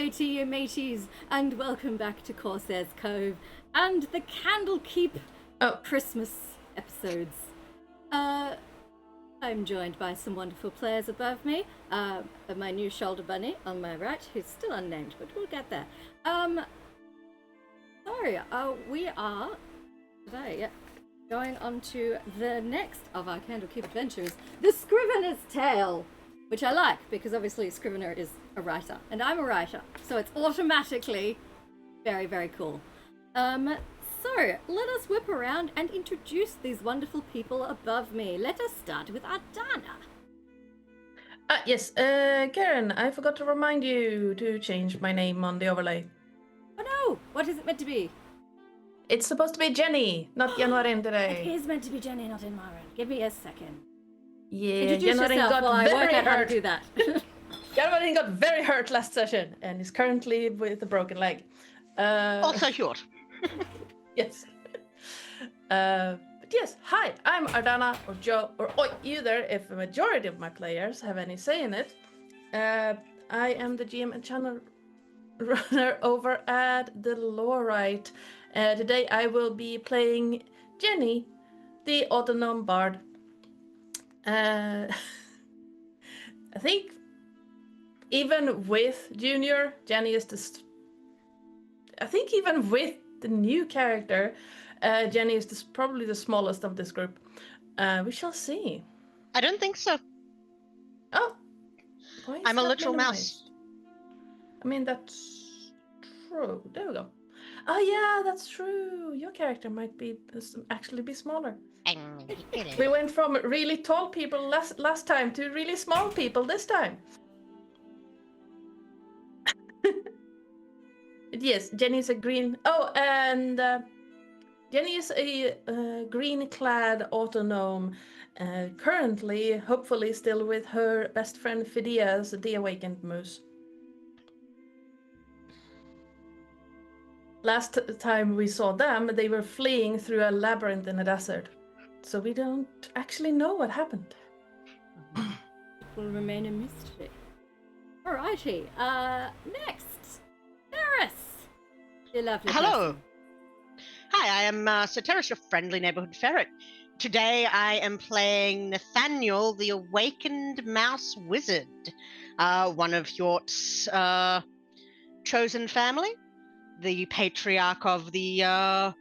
righty, you mateys, and welcome back to Corsair's Cove and the Candlekeep Christmas episodes. I'm joined by some wonderful players above me. My new shoulder bunny on my right, who's still unnamed, but we'll get there. We are today going on to the next of our Candlekeep adventures, the Scrivener's Tale, which I like because obviously Scrivener is a writer and I'm a writer, so it's automatically very, very cool. So let us whip around and introduce these wonderful people above me. Let us start with Ardana. Yes, Karen, I forgot to remind you to change my name on the overlay. Oh no! What is it meant to be? It's supposed to be Jenny, not Januarin today. It is meant to be Jenny, not Inmarin. Give me a second. Yeah, Introduce yourself while I work out how to do that. Januarin got very hurt last session and is currently with a broken leg. Also short. Yes. But yes, hi, I'm Ardana, or Joe, or Oi, either, if a majority of my players have any say in it. I am the GM and channel runner over at the Lorite. Today I will be playing Jenny, the autonomous bard. I think even with Junior, Jenny is I think even with the new character, Jenny is probably the smallest of this group. We shall see. I don't think so. Oh, I'm a literal mouse. I mean, that's true. There we go. Oh yeah, that's true. Your character might be actually be smaller. We went from really tall people last time to really small people this time. Yes, Jenny is a green. Oh, and Jenny is a green-clad autognome. Currently, hopefully, still with her best friend Phidias, the awakened moose. Last time we saw them, they were fleeing through a labyrinth in a desert. So we don't actually know what happened. It will remain a mystery. Alrighty, next, Eris. You lovely Hello. person. Hi, I am Soteris, your friendly neighborhood ferret. Today I am playing Nathaniel, the awakened mouse wizard, one of Yort's chosen family, the patriarch of the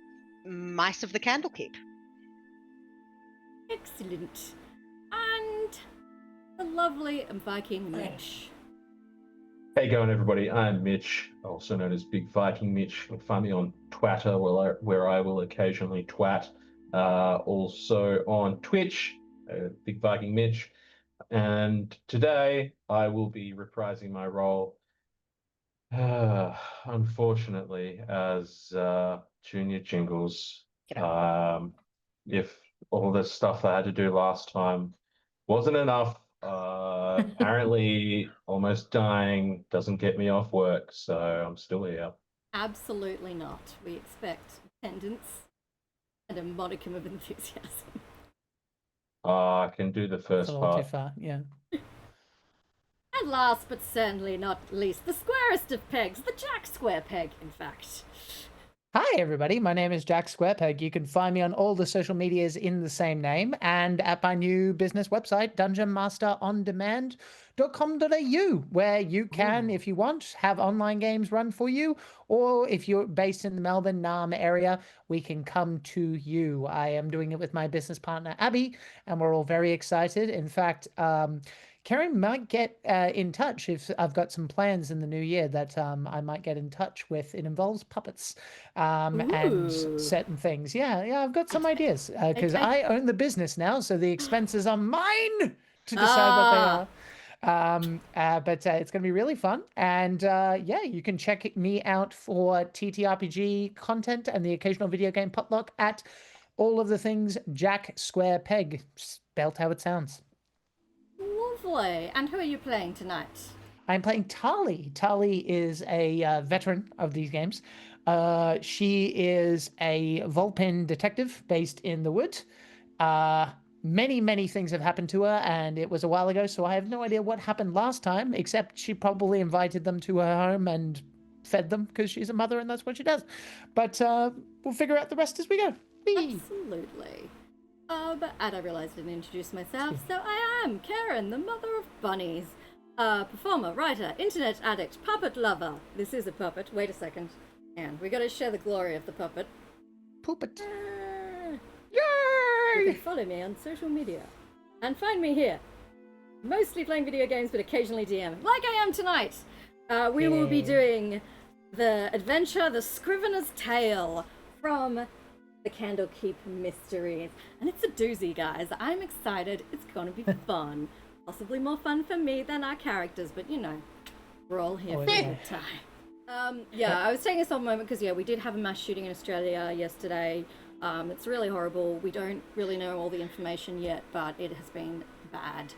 mice of the Candlekeep. Excellent. And the lovely Viking Mitch. Hey going everybody, I'm Mitch, also known as Big Viking Mitch. You'll find me on Twitter where I will occasionally twat. Also on Twitch, Big Viking Mitch. And today I will be reprising my role, unfortunately, as Junior Jingles. If all the stuff I had to do last time wasn't enough, apparently almost dying doesn't get me off work, so I'm still here. Absolutely not. We expect attendance and a modicum of enthusiasm. I can do the first part. Too far, yeah. And last but certainly not least, the squarest of pegs, the Jack Square Peg, in fact. Hi, everybody. My name is Jack Squarepeg. You can find me on all the social medias in the same name and at my new business website, dungeonmasterondemand.com.au, where you can, if you want, have online games run for you, or if you're based in the Melbourne, Naarm area, we can come to you. I am doing it with my business partner, Abby, and we're all very excited. In fact, Karen might get in touch if I've got some plans in the new year that I might get in touch with. It involves puppets and certain things. Yeah, I've got some ideas because I own the business now, so the expenses are mine to decide what they are. But it's going to be really fun. And yeah, you can check me out for TTRPG content and the occasional video game potluck at all of the things Jack Square Peg, spelt how it sounds. Lovely. And who are you playing tonight? I'm playing Tali. Tali is a veteran of these games. She is a Vulpin detective based in the wood. many things have happened to her, and it was a while ago, so I have no idea what happened last time, except she probably invited them to her home and fed them because she's a mother and that's what she does. But we'll figure out the rest as we go. Whee! Absolutely. And I realized I didn't introduce myself, so I am Karen, the Mother of Bunnies. Performer, writer, internet addict, puppet lover. This is a puppet. Wait a second. And we gotta share the glory of the puppet. Poop it. You Yay! can follow me on social media. And find me here. Mostly playing video games, but occasionally DMing. Like I am tonight! We will be doing the adventure, The Scrivener's Tale, from the Candlekeep Mysteries. And it's a doozy, guys. I'm excited. It's gonna be fun. Possibly more fun for me than our characters, but you know, we're all here for a good time. I was taking this off a moment because, we did have a mass shooting in Australia yesterday. It's really horrible. We don't really know all the information yet, but it has been bad.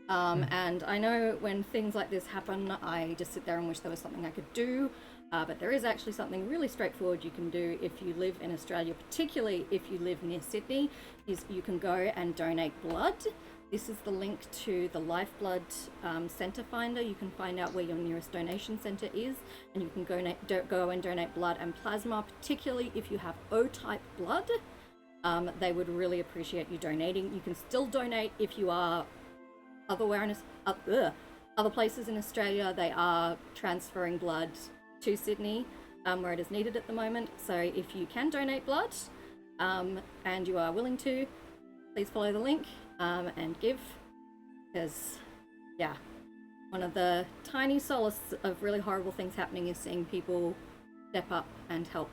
And I know when things like this happen, I just sit there and wish there was something I could do. But there is actually something really straightforward you can do if you live in Australia, particularly if you live near Sydney, is you can go and donate blood. This is the link to the Lifeblood Centre Finder. You can find out where your nearest donation centre is, and you can go and donate blood and plasma, particularly if you have O-type blood. They would really appreciate you donating. You can still donate if you are other places in Australia. They are transferring blood to Sydney, where it is needed at the moment. So if you can donate blood, and you are willing to, please follow the link. And give, because one of the tiny solace of really horrible things happening is seeing people step up and help,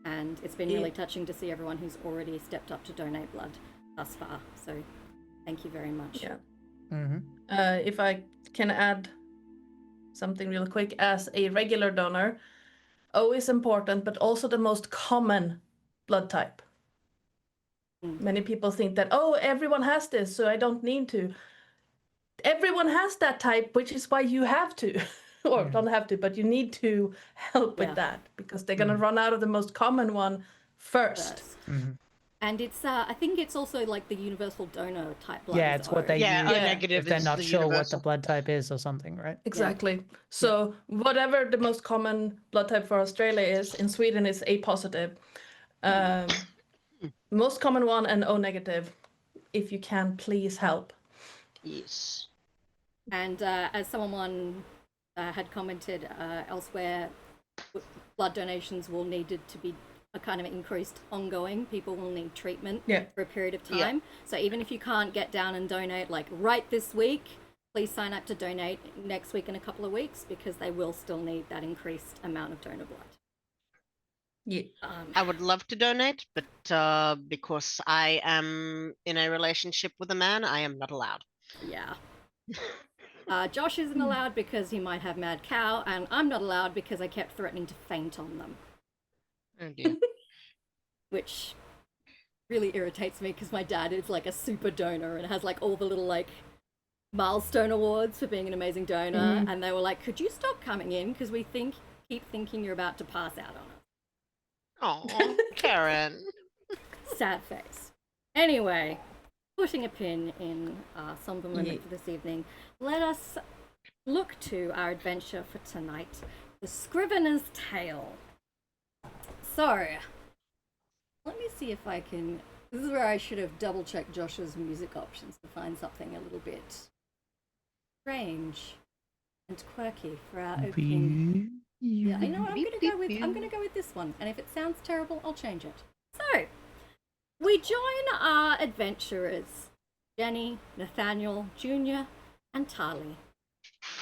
and it's been really touching to see everyone who's already stepped up to donate blood thus far, so thank you very much. If I can add something real quick, as a regular donor, O is important, but also the most common blood type. Many people think that, everyone has this, so I don't need to. Everyone has that type, which is why you have to, or don't have to, but you need to help with that, because they're going to run out of the most common one first. And it's, I think it's also like the universal donor type blood. Yeah, it's what they use negative if they're is not the sure what universal. the blood type is or something, right? Exactly. So whatever the most common blood type for Australia is, in Sweden it's A positive. Most common one and O negative. If you can, please help. Yes. And as someone had commented elsewhere, blood donations will need to be a kind of increased ongoing. People will need treatment for a period of time. So even if you can't get down and donate like right this week, please sign up to donate next week in a couple of weeks, because they will still need that increased amount of donor blood. Yeah. I would love to donate, but because I am in a relationship with a man, I am not allowed. Yeah. Josh isn't allowed because he might have mad cow, and I'm not allowed because I kept threatening to faint on them. Oh dear. Which really irritates me, because my dad is like a super donor and has like all the little like milestone awards for being an amazing donor, and they were like, could you stop coming in, because we keep thinking you're about to pass out on us. Oh, Karen. Sad face. Anyway, putting a pin in our somber moment for this evening, let us look to our adventure for tonight, The Scrivener's Tale. So, let me see if I can... This is where I should have double-checked Josh's music options to find something a little bit strange and quirky for our opening. Yeah, I know what I'm gonna go with this one, and if it sounds terrible, I'll change it. So, we join our adventurers, Jenny, Nathaniel, Junior, and Tali,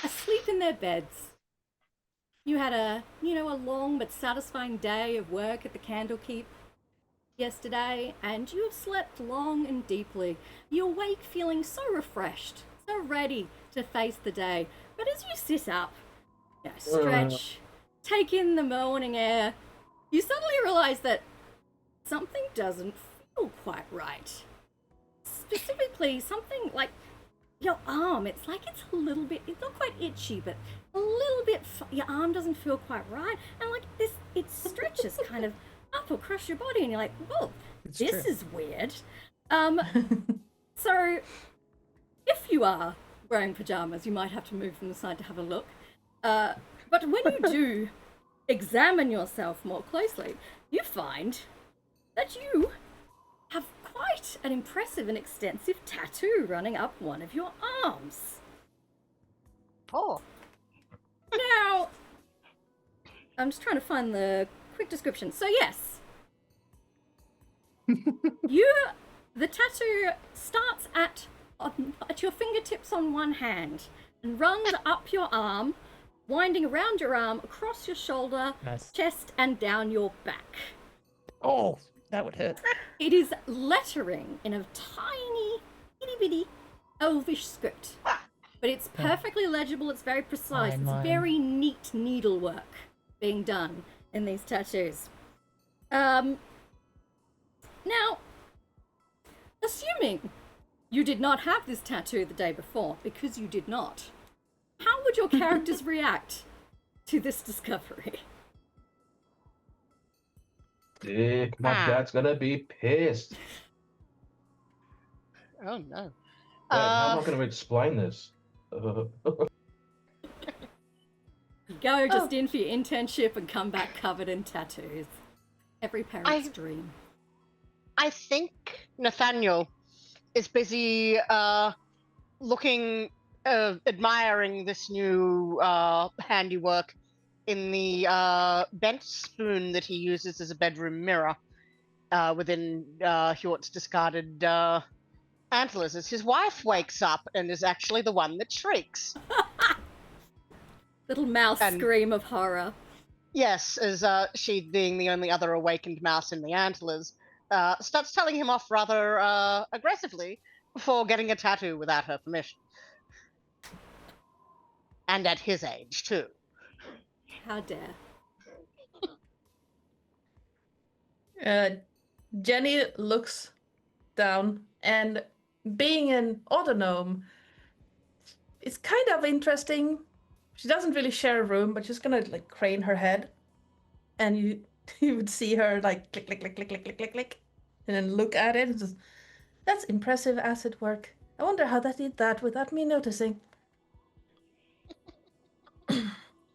asleep in their beds. You had a long but satisfying day of work at the Candlekeep yesterday, and you have slept long and deeply. You awake feeling so refreshed, so ready to face the day. But as you sit up, stretch, take in the morning air, you suddenly realize that something doesn't feel quite right. Specifically, something like your arm. It's like it's a little bit, it's not quite itchy, but a little bit, your arm doesn't feel quite right. And like this, it stretches kind of up across your body, and you're like, whoa, this is weird. So, if you are wearing pajamas, you might have to move from the side to have a look. But when you do examine yourself more closely, you find that you have quite an impressive and extensive tattoo running up one of your arms. Oh. Now, I'm just trying to find the quick description. So yes, the tattoo starts at your fingertips on one hand and runs up your arm, winding around your arm, across your shoulder, Nice. chest, and down your back. Oh, that would hurt. It is lettering in a tiny, itty-bitty, elvish script. But it's perfectly legible, it's very precise, Fine it's line. very neat needlework being done in these tattoos. Now, assuming you did not have this tattoo the day before, because you did not, how would your characters react to this discovery? Dick, my dad's gonna be pissed. Oh no. Wait, how am I gonna explain this? You go just in for your internship and come back covered in tattoos. Every parent's dream. I think Nathaniel is busy looking, admiring this new handiwork in the bent spoon that he uses as a bedroom mirror within Hjort's discarded antlers. As his wife wakes up and is actually the one that shrieks. Little mouse And- scream of horror. Yes, as she, being the only other awakened mouse in the antlers, starts telling him off rather aggressively for getting a tattoo without her permission. And at his age, too. How dare. Jenny looks down, and being an autognome, it's kind of interesting. She doesn't really share a room, but she's gonna like crane her head, and you would see her like click, click, click, click, click, click, click, click, and then look at it and just, that's impressive acid work. I wonder how that did that without me noticing.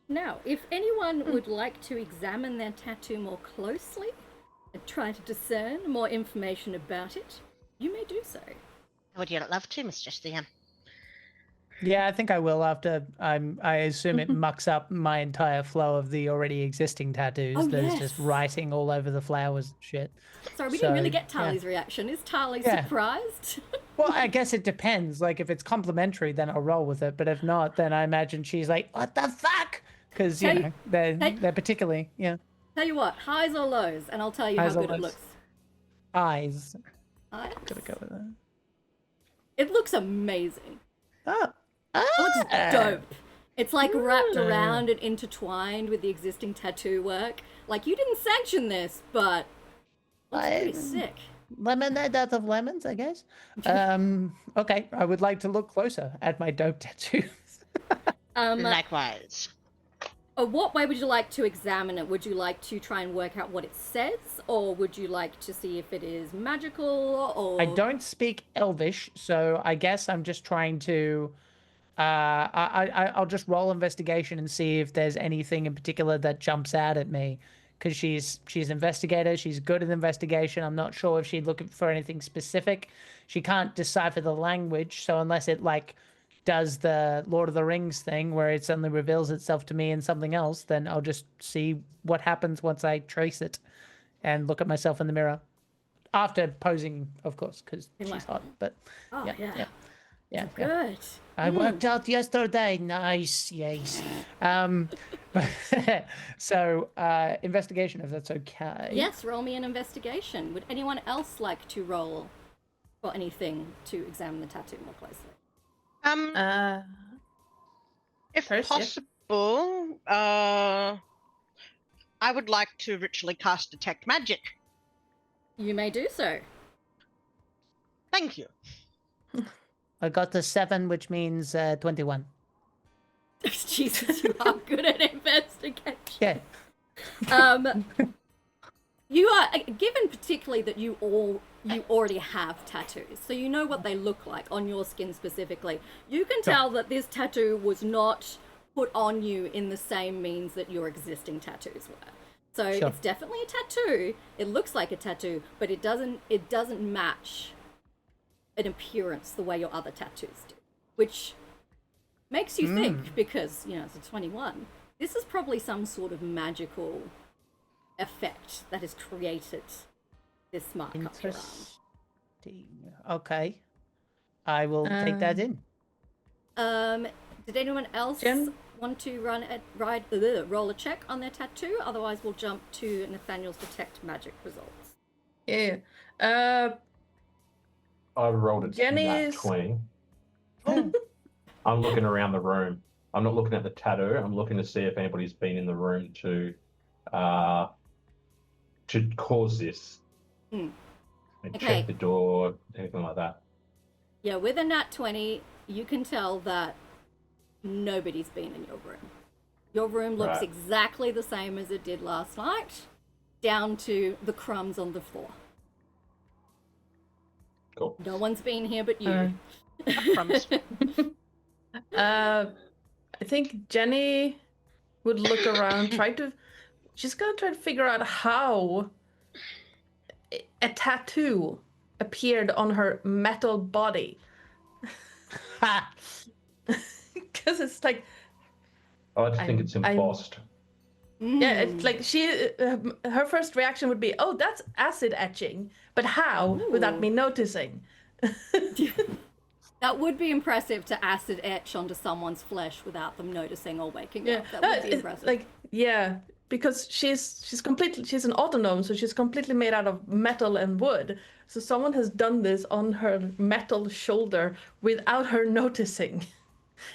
Now, if anyone would like to examine their tattoo more closely and try to discern more information about it, you may do so. Would you love to, Mistress DM? Yeah, I think I will after I assume it mucks up my entire flow of the already existing tattoos. Oh, There's yes. just writing all over the flowers and shit. Sorry, we didn't really So, get yeah. Tali's reaction. Is Tali Yeah. surprised? Well, I guess it depends. Like, if it's complimentary, then I'll roll with it. But if not, then I imagine she's like, "What the fuck?" Because you Hey, know hey. they're particularly Tell you what, highs or lows, and I'll tell you Highs how or good it lows. looks. eyes. Highs. Gotta go with that. It looks amazing. Oh, It looks dope. It's like wrapped Ah. around and intertwined with the existing tattoo work. Like, you didn't sanction this, but it's pretty sick. Lemonade out of lemons, I guess. Okay, I would like to look closer at my dope tattoos. Likewise. What way would you like to examine it? Would you like to try and work out what it says, or would you like to see if it is magical, or... I don't speak Elvish, so I guess I'm just trying to. I'll just roll investigation and see if there's anything in particular that jumps out at me, because she's an investigator. She's good at investigation. I'm not sure if she's looking for anything specific. She can't decipher the language, so unless it like does the Lord of the Rings thing where it suddenly reveals itself to me in something else, then I'll just see what happens once I trace it and look at myself in the mirror after posing, of course, because she's hot. But Oh, yeah. yeah. Good. I worked out yesterday. Nice, yes. So investigation, if that's okay. Yes, roll me an investigation. Would anyone else like to roll for anything to examine the tattoo more closely? If First, yeah. possible, I would like to ritually cast Detect Magic. You may do so. Thank you. I got a 7, which means 21. Jesus, you are good at investigation. Yeah. You are given particularly that you already have tattoos, so you know what they look like on your skin specifically. You can tell that this tattoo was not put on you in the same means that your existing tattoos were. So it's definitely a tattoo. It looks like a tattoo, but it doesn't match an appearance the way your other tattoos do, which makes you think, because it's a 21. This is probably some sort of magical effect that has created this mark up your arm. Interesting. Okay, I will take that in. Did anyone else want to roll a check on their tattoo? Otherwise, we'll jump to Nathaniel's detect magic results. Yeah. I rolled a Jenny's- 20. I'm looking around the room. I'm not looking at the tattoo. I'm looking to see if anybody's been in the room to cause this. And check the door, anything like that. Yeah, with a nat 20, you can tell that nobody's been in your room. Your room looks exactly the same as it did last night, down to the crumbs on the floor. Cool. No one's been here but you. Crumbs. I think Jenny would look around, she's gonna try to figure out how a tattoo appeared on her metal body. Because it's like, I think it's embossed. yeah, it's like her first reaction would be, oh, that's acid etching, but how without me noticing? That would be impressive, to acid etch onto someone's flesh without them noticing or waking up. That would be impressive. Like, yeah, because she's an autonome, so she's completely made out of metal and wood. So someone has done this on her metal shoulder without her noticing.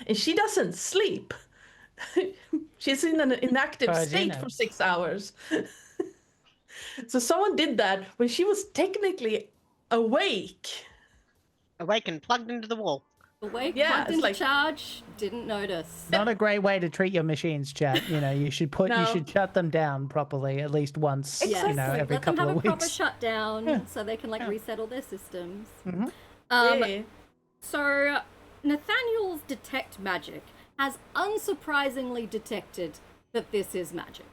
And she doesn't sleep. She's in an inactive state for 6 hours. So someone did that when she was technically awake. Awake and plugged into the wall. Awake, Yeah, plugged into charge, didn't notice. Not a great way to treat your machines, chat. You should you should shut them down properly at least once. Every Let couple them have of a proper weeks. shutdown so they can reset all their systems. Yeah. So Nathaniel's detect magic has unsurprisingly detected that this is magic.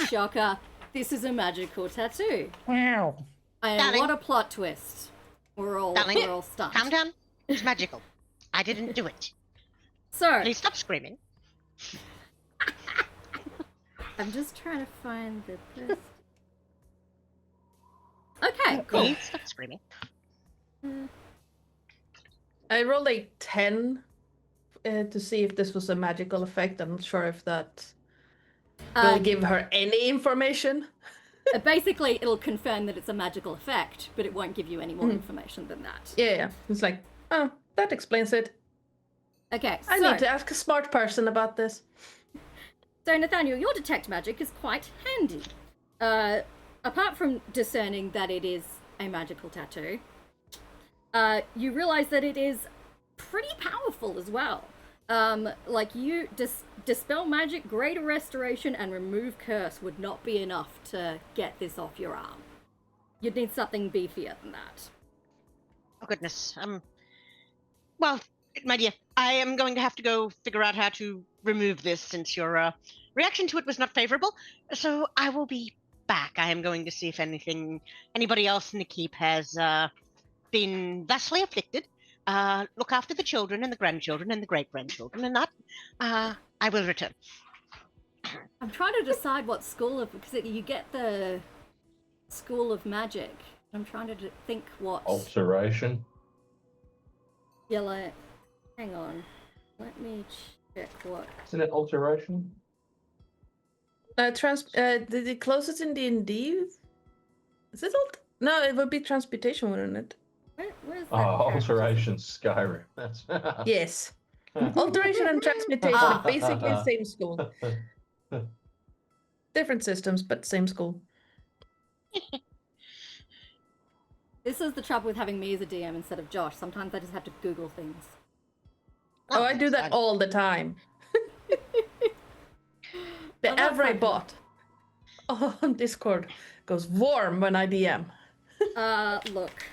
Shocker, this is a magical tattoo. Wow. And Darling. what a plot twist. We're all stunned. Calm down. It's magical. I didn't do it. So, Please stop screaming. I'm just trying to find the person. Okay, cool. Please stop screaming. I rolled a 10 to see if this was a magical effect. I'm not sure if that will give her any information. Basically, it'll confirm that it's a magical effect, but it won't give you any more information than that. Yeah. It's like, oh, that explains it. Okay, I need to ask a smart person about this. So Nathaniel, your detect magic is quite handy. Apart from discerning that it is a magical tattoo, you realize that it is pretty powerful as well. Like you dispel magic, greater restoration, and remove curse would not be enough to get this off your arm. You'd need something beefier than that. Oh, goodness. Well, my dear, I am going to have to go figure out how to remove this since your reaction to it was not favorable. So I will be back. I am going to see if anybody else in the keep has been thusly afflicted. Look after the children and the grandchildren and the great-grandchildren, and that I will return. I'm trying to decide what school of, because you get the school of magic. I'm trying to think what. Alteration. Yeah, like, hang on. Let me check what. Isn't it alteration? The closest in D&D? Is it No, it would be transmutation, wouldn't it? Where's that? Alteration, Skyrim. That's Yes. Alteration and transmutation are basically the same school. Different systems, but same school. This is the trouble with having me as a DM instead of Josh. Sometimes I just have to Google things. Oh, I do that all the time. Oh, that's Every fine. bot on Discord goes warm when I DM. Look.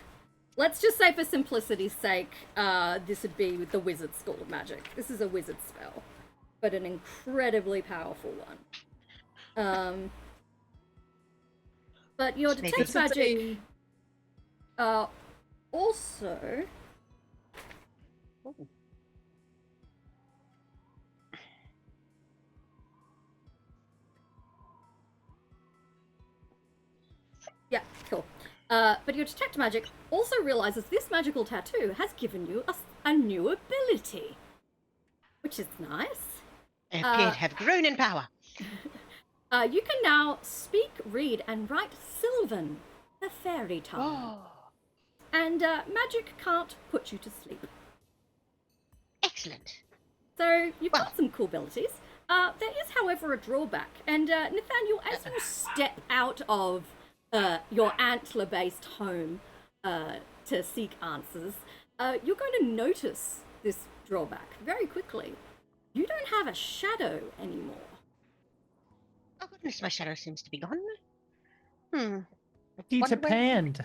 Let's just say for simplicity's sake, this would be the Wizard School of Magic. This is a wizard spell, but an incredibly powerful one. But your detect magic also... Yeah, cool. But your detect magic also realizes this magical tattoo has given you a new ability, which is nice. I appear to have grown in power. You can now speak, read, and write Sylvan, the fairy tongue. Oh, And magic can't put you to sleep. excellent. So you've got some cool abilities. There is, however, a drawback. And Nathaniel, as you step out of your antler-based home to seek answers, you're going to notice this drawback very quickly. You don't have a shadow anymore. Oh goodness, my shadow seems to be gone. Peter Pan.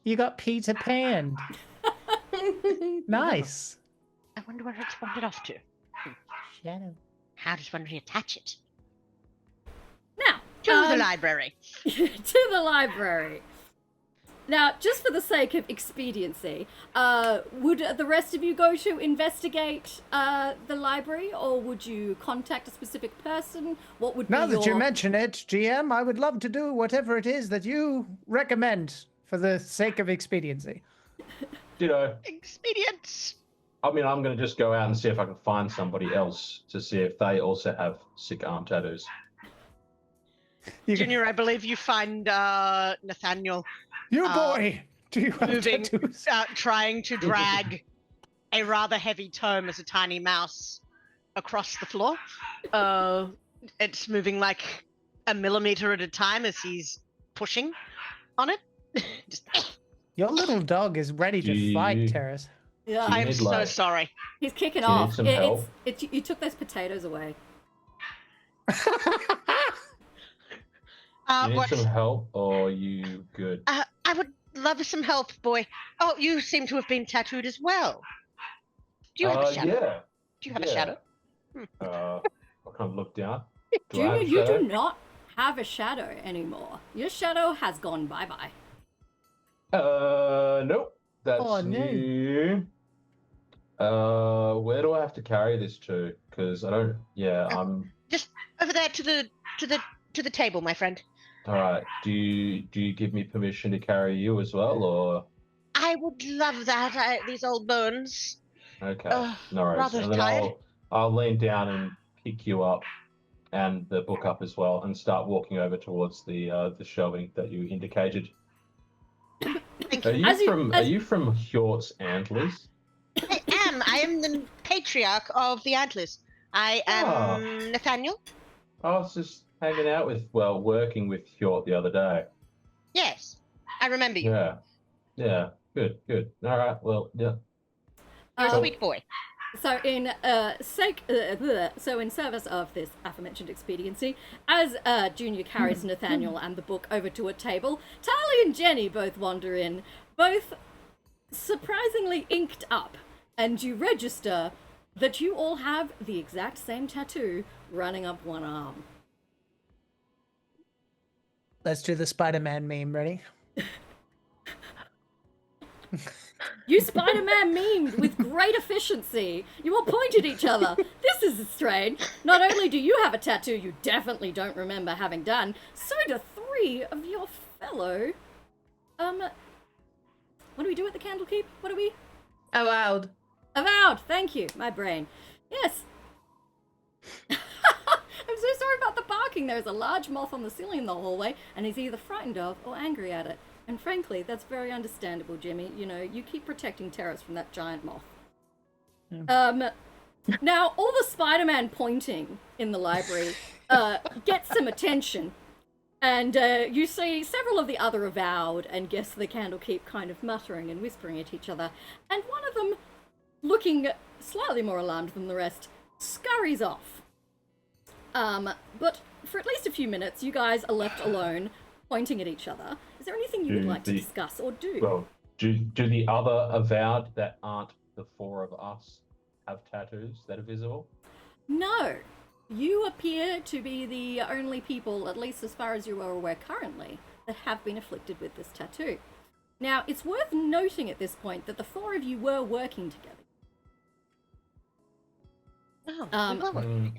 You got Peter Pan. Nice. I wonder where it's wandered off to. Shadow. How does one reattach it? Now, To the library. to the library. Now, just for the sake of expediency, would the rest of you go to investigate the library, or would you contact a specific person? What would Now be that you mention it, GM, I would love to do whatever it is that you recommend for the sake of expediency. Expedience. I mean, I'm going to just go out and see if I can find somebody else to see if they also have sick arm tattoos. Junior, I believe you find Nathaniel You boy, do you have moving, tattoos? trying to drag a rather heavy tome as a tiny mouse across the floor. It's moving like a millimeter at a time as he's pushing on it. Just, Your little dog is ready to fight, You- Terrace. Yeah, I am need, so like- sorry. he's kicking Do you need off. some help? You took those potatoes away. You need What? some help, or you good? I would love some help, boy. Oh, you seem to have been tattooed as well. Do you have a shadow? Yeah. Do you have a yeah. shadow? I kind of look down. Do I Junior, have a you shadow? do not have a shadow anymore. Your shadow has gone bye-bye. Nope. That's Oh, no. new. Where do I have to carry this to? Because I don't. Yeah, I'm. Just over there to the table, my friend. All right. Do you give me permission to carry you as well, or? I would love that. These old bones. Okay. Ugh, No worries. rather And then tired. I'll lean down and pick you up, and the book up as well, and start walking over towards the shelving that you indicated. Thank Are you. you Are you from Hjort's Antlers? I am the patriarch of the Antlers. I am Ah. Nathaniel. I was just hanging out with, working with Hjort the other day. Yes, I remember you. Yeah. Yeah. Good. Good. All right. Well, yeah. You're a Um, sweet boy. So in in service of this aforementioned expediency, as Junior carries Nathaniel and the book over to a table, Tali and Jenny both wander in, both surprisingly inked up, and you register that you all have the exact same tattoo running up one arm. Let's do the Spider-Man meme. Ready? You Spider-Man memed with great efficiency. You all point at each other. This is strange. Not only do you have a tattoo you definitely don't remember having done, so do 3 of your fellow... What do we do at the Candlekeep? What do we... Avowed. Avowed! Thank you, my brain. Yes. I'm so sorry about the barking. There's a large moth on the ceiling in the hallway, and he's either frightened of or angry at it. And frankly, that's very understandable, Jimmy. You know, you keep protecting Terrace from that giant moth. Now, all the Spider-Man pointing in the library gets some attention. And you see several of the other Avowed and guests of the Candlekeep kind of muttering and whispering at each other. And one of them, looking slightly more alarmed than the rest, scurries off. But for at least a few minutes, you guys are left alone pointing at each other. Is there anything you would like to discuss or do? Well, do the other Avowed that aren't the four of us have tattoos that are visible? No. You appear to be the only people, at least as far as you are aware currently, that have been afflicted with this tattoo. Now, it's worth noting at this point that the four of you were working together.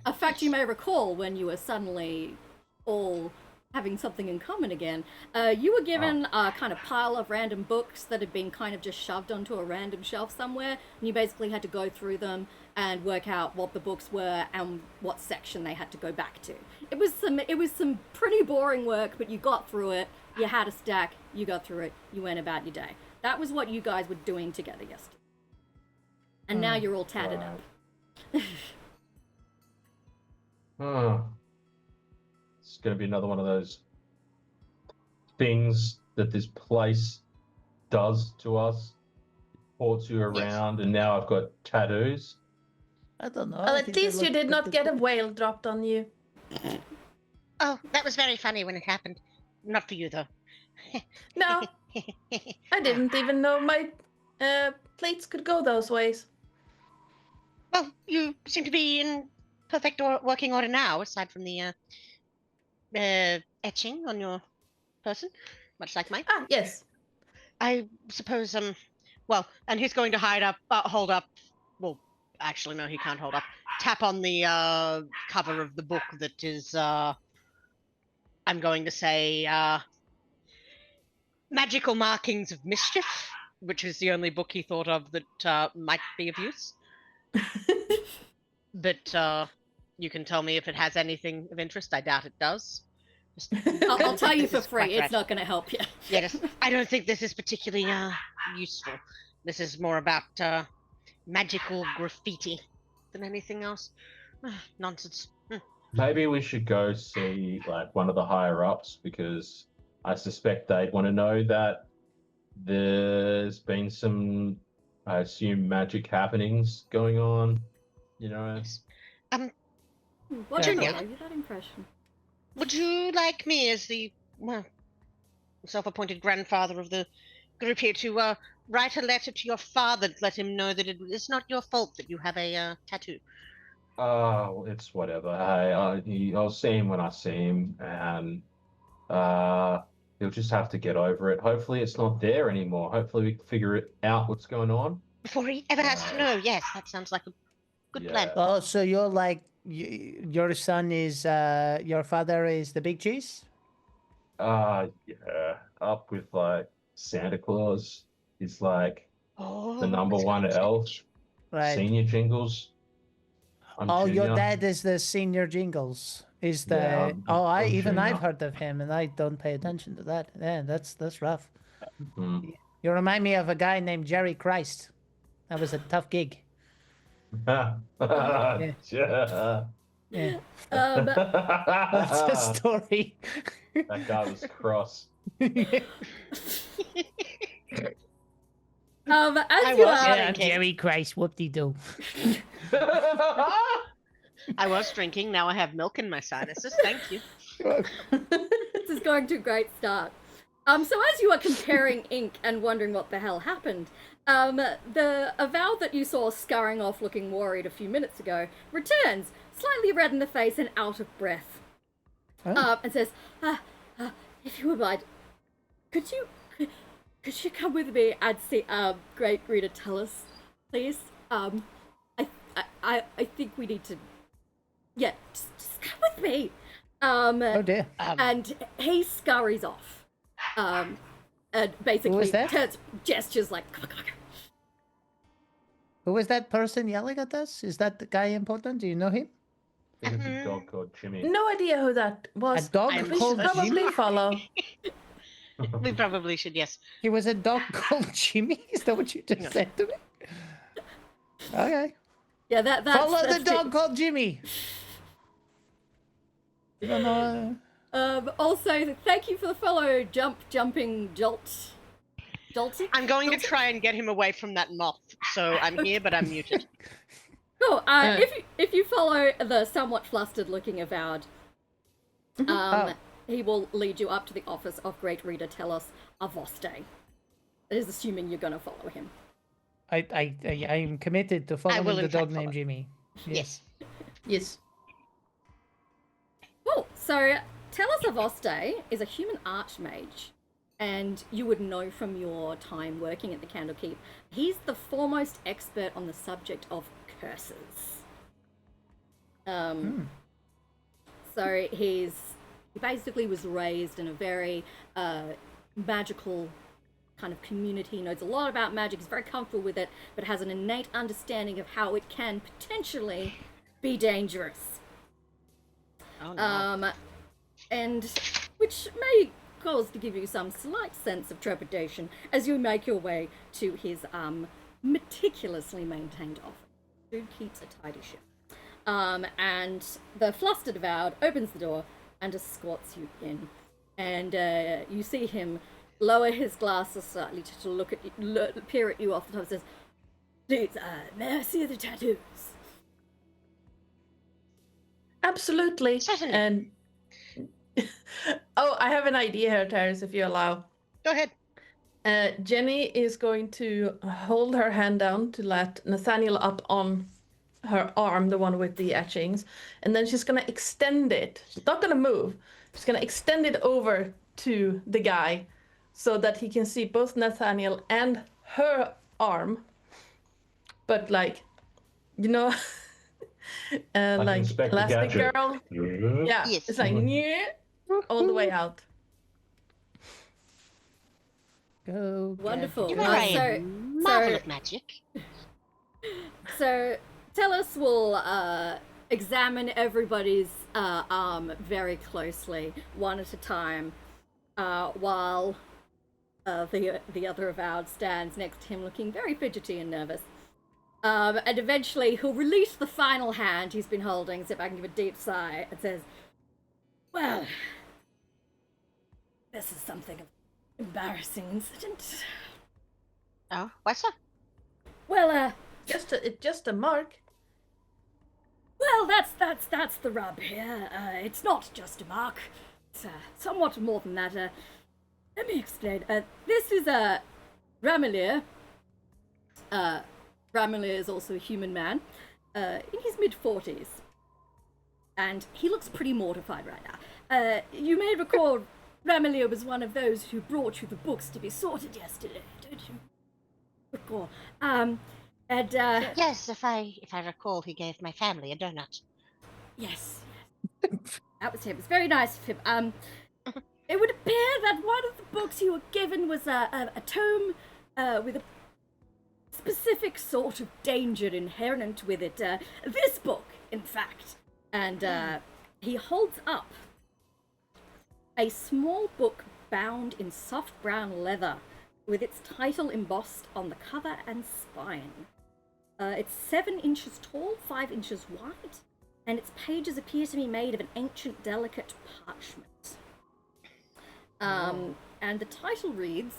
A fact you may recall when you were suddenly all having something in common again. You were given a kind of pile of random books that had been kind of just shoved onto a random shelf somewhere, and you basically had to go through them and work out what the books were and what section they had to go back to. It was some pretty boring work, but you got through it. You had a stack, you got through it, you went about your day. That was what you guys were doing together yesterday. And now you're all tatted up. It's going to be another one of those things that this place does to us. Ports you around, and now I've got tattoos. I don't know. Well, at least you did not get a whale dropped on you. Oh, that was very funny when it happened. Not for you, though. No, I didn't even know my plates could go those ways. Well, you seem to be in perfect working order now, aside from the etching on your person, much like mine. Ah, yes. I suppose, well, and he's going to hold up, well, actually, no, he can't hold up. Tap on the cover of the book that is, I'm going to say, Magical Markings of Mischief, which is the only book he thought of that might be of use. But you can tell me if it has anything of interest. I doubt it does. I'll tell you for free. It's not going to help you. Yes, I don't think this is particularly useful. This is more about magical graffiti than anything else. Nonsense. Maybe we should go see like one of the higher ups, because I suspect they'd want to know that there's been some, I assume, magic happenings going on. You know. Yes. What Junior? are you that impression? Would you like me, as the self-appointed grandfather of the group here, to write a letter to your father to let him know that it is not your fault that you have a tattoo? Oh, it's whatever. I'll see him when I see him, and he'll just have to get over it. Hopefully, it's not there anymore. Hopefully, we can figure it out what's going on. Before he ever has to know. Yes, that sounds like a good plan. Oh, so you're like, your son is, your father is the big cheese? Yeah, up with like Santa Claus. He's like the number one elf. Right. Senior Jingles. I'm your junior. dad is the senior Jingles. Is the Yeah, I'm I've junior. heard of him, and I don't pay attention to that. Yeah, that's rough. Mhm. You remind me of a guy named Jerry Christ. That was a tough gig. Yeah. Yeah. That's a story. That guy was cross. As I you was, are, yeah. Jerry Christ, whoop-de-doo. I was drinking, now I have milk in my sinuses. Thank you. this is going to a great start. So as you are comparing ink and wondering what the hell happened, the Avowed that you saw scurrying off looking worried a few minutes ago returns, slightly red in the face and out of breath, and says, if you would mind, could you come with me and see Great Reader Tellus, please? I think we need to, just come with me. Oh dear. And he scurries off. And basically Who is that? gestures like, come on. Who is that person yelling at us? Is that the guy important? Do you know him? It was a dog called Jimmy. No idea who that was. A dog I'm We called should probably Jimmy? follow. We probably should, yes. He was a dog called Jimmy? Is that what you just said to me? Okay. Yeah, that's Follow the that's dog called Jimmy. You don't know. Also, thank you for the follow, jumping jolt. Jolty? I'm going to try and get him away from that moth. So I'm here, but I'm muted. Cool. If you follow the somewhat flustered looking Avowed, he will lead you up to the office of Great Reader Telos Avoste. That is assuming you're going to follow him. I am committed to following will the in fact dog named follow. Jimmy. Yes. Yes. Cool. So Telos Avoste is a human archmage, and you would know from your time working at the Candlekeep, he's the foremost expert on the subject of curses. So he basically was raised in a very magical kind of community, knows a lot about magic, is very comfortable with it, but has an innate understanding of how it can potentially be dangerous. Oh, no. And which may cause to give you some slight sense of trepidation as you make your way to his meticulously maintained office. Dude keeps a tidy ship. And the flustered Avowed opens the door and escorts you in. And you see him lower his glasses slightly to look at you, peer at you off the top and says, "Please, may I see the tattoos?" Absolutely. Certainly. And oh, I have an idea here, Terrace, if you allow. Go ahead. Jenny is going to hold her hand down to let Nathaniel up on her arm, the one with the etchings, and then she's gonna extend it. She's not gonna move. She's gonna extend it over to the guy so that he can see both Nathaniel and her arm. But like, you know, like Inspector Elastic Gadget. Girl. Yeah, Yes. it's like all the way out. Go. Wonderful. You Gadget. are so- a marvel of magic. So Telos will examine everybody's arm very closely, one at a time, while the other Avowed stands next to him, looking very fidgety and nervous. And eventually, he'll release the final hand he's been holding, sit back and give a deep sigh, and says, "Well, this is something of an embarrassing incident. Oh, what's that? Well, It's just a mark. Well, that's the rub here. It's not just a mark. It's somewhat more than that. Let me explain. This is Ramelier. Ramelier is also a human man, in his mid-40s, and he looks pretty mortified right now. You may recall Ramelier was one of those who brought you the books to be sorted yesterday, don't you recall? Yes, if I recall, he gave my family a donut. Yes. That was him. It was very nice of him. It would appear that one of the books you were given was a tome with a specific sort of danger inherent with it. This book, in fact. And he holds up a small book bound in soft brown leather with its title embossed on the cover and spine. It's 7 inches tall, 5 inches wide, and its pages appear to be made of an ancient, delicate parchment. And the title reads,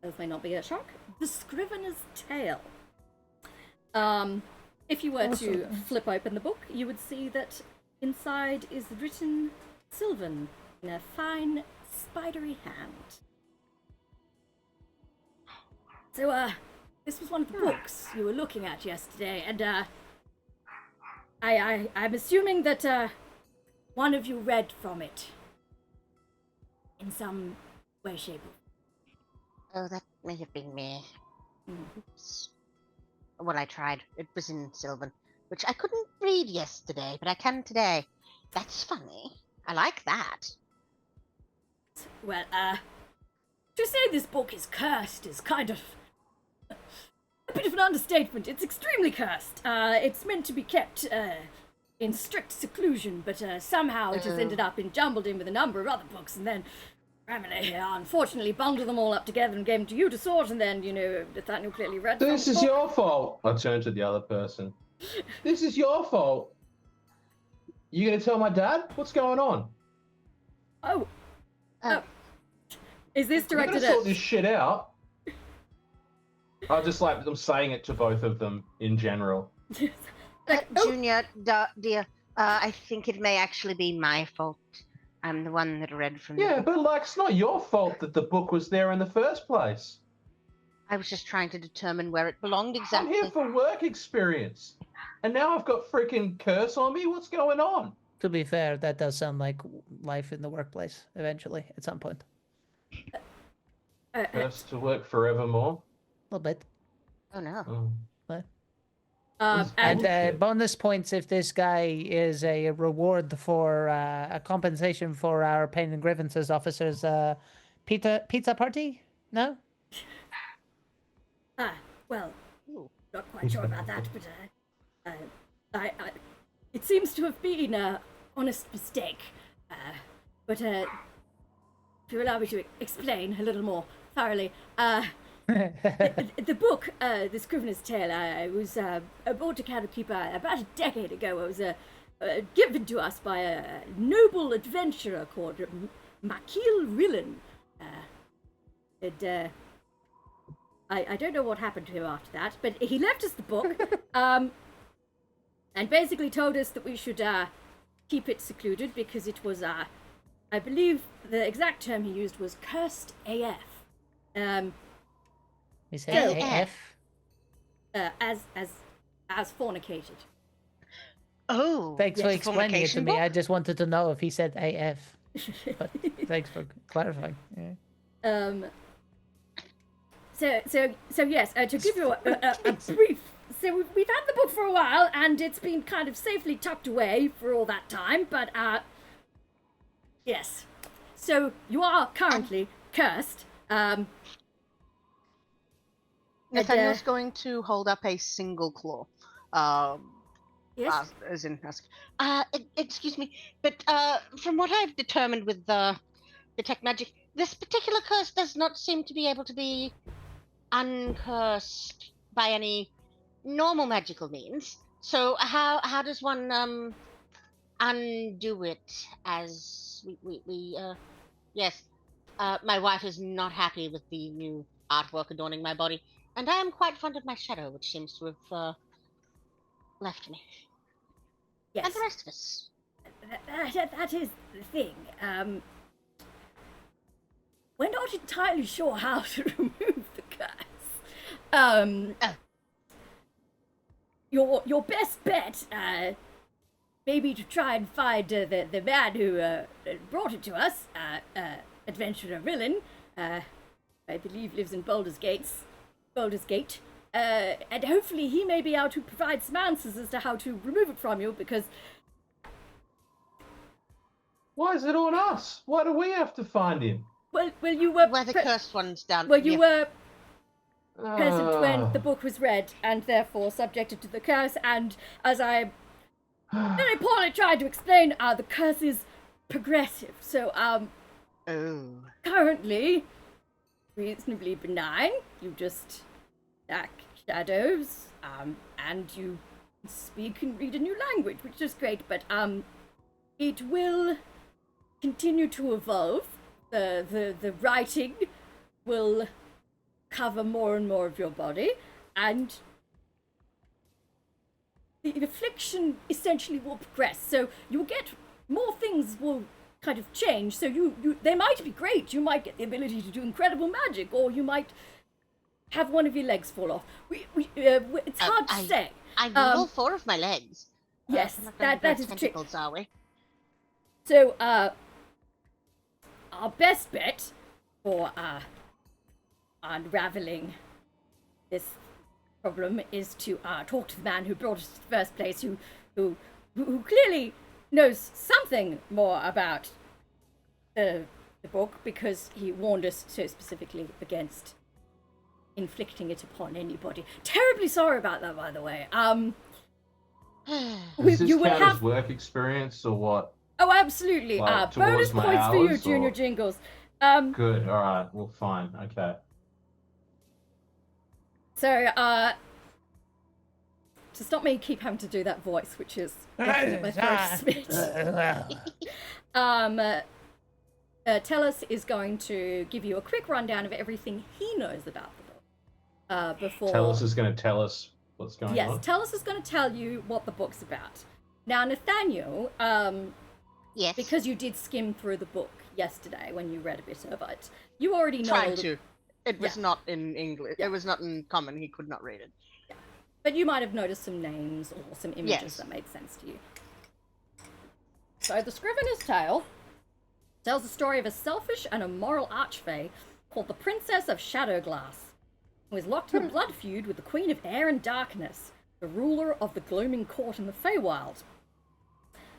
as may not be a shock, The Scrivener's Tale. If you were to flip open the book, you would see that inside is written Sylvan in a fine, spidery hand. So, this was one of the books you were looking at yesterday, and I'm assuming that one of you read from it in some way, shape, or Oh, that may have been me. Oops. Well, I tried. It was in Sylvan, which I couldn't read yesterday, but I can today. That's funny. I like that. Well, to say this book is cursed is kind of a bit of an understatement. It's extremely cursed. It's meant to be kept in strict seclusion, but somehow it has ended up jumbled in with a number of other books, and then Ramilay here unfortunately bundled them all up together and gave them to you to sort, and then, you know, Nathaniel clearly read from This the is book. your fault. I turn to the other person. This is your fault. You gonna tell my dad? What's going on? Oh, Oh. is this We're gonna directed sort at... this shit out. I just like them saying it to both of them in general. Like, oh, Junior, dear, I think it may actually be my fault. I'm the one that read from Yeah, the but like, it's not your fault that the book was there in the first place. I was just trying to determine where it belonged I'm exactly. here for work experience. And now I've got freaking curse on me? What's going on? To be fair, that does sound like life in the workplace eventually, at some point. Curse to work forevermore? A little bit. Oh no. Oh. And And Bullshit. bonus points if this guy is a reward for a compensation for our pain and grievances officers. Pizza party? No? well, Ooh. not quite sure about that, but it seems to have been an honest mistake. But if you allow me to explain a little more thoroughly, the book, The Scrivener's Tale, was brought to Candlekeep about a decade ago. It was given to us by a noble adventurer called Makil Rillen. I don't know what happened to him after that, but he left us the book and basically told us that we should keep it secluded because it was, I believe the exact term he used was cursed AF. We say AF. As fornicated. Oh. Thanks for yes, explaining it to fornication me. book? I just wanted to know if he said AF. But thanks for clarifying. Yeah. So yes, to give you a brief. So we've had the book for a while, and it's been kind of safely tucked away for all that time. But yes. So you are currently cursed. Nathaniel's going to hold up a single claw. Yes. As in ask. Excuse me, but from what I've determined with the detect magic, this particular curse does not seem to be able to be uncursed by any normal magical means. So how does one undo it? As we yes, my wife is not happy with the new artwork adorning my body, and I am quite fond of my shadow, which seems to have left me. Yes. And the rest of us. That is the thing. We're not entirely sure how to remove the curse. Your best bet, maybe to try and find the man who brought it to us, Adventurer Rillen, I believe lives in Baldur's Gate, and hopefully he may be able to provide some answers as to how to remove it from you, because... Why is it on us? Why do we have to find him? Well, you were... Where the cursed one's down. Well, you were present Ah. when the book was read, and therefore subjected to the curse, and as I very poorly tried to explain, the curse is progressive, so, Oh. currently reasonably benign. You just lack shadows, and you speak and read a new language, which is great, but it will continue to evolve. The writing will cover more and more of your body, and the affliction essentially will progress. So you'll get more things will kind of change. So you they might be great. You might get the ability to do incredible magic, or you might have one of your legs fall off. It's hard to say. I need all four of my legs. Yes, We're not gonna that grow is true. tentacles, are we? So our best bet for unraveling this problem is to talk to the man who brought us to the first place, who clearly knows something more about the book, because he warned us so specifically against inflicting it upon anybody. Terribly sorry about that, by the way. Does this count as work experience or what? Oh, absolutely. Like, Bonus towards my points for you, hours, Junior or- Jingles. Good, alright, well, fine, okay. So, to stop me keep having to do that voice, which is my first speech. Tellus is going to give you a quick rundown of everything he knows about the book. Before Tellus is going to tell us what's going on. Yes, Tellus is going to tell you what the book's about. Now, Nathaniel, Yes. because you did skim through the book yesterday when you read a bit of it. You already know. Tried to. It was Yeah. not in English. Yeah. It was not in common. He could not read it. But you might have noticed some names or some images Yes. that made sense to you. So, the Scrivener's Tale tells the story of a selfish and immoral archfey called the Princess of Shadowglass, who is locked in a blood feud with the Queen of Air and Darkness, the ruler of the Gloaming Court in the Feywild.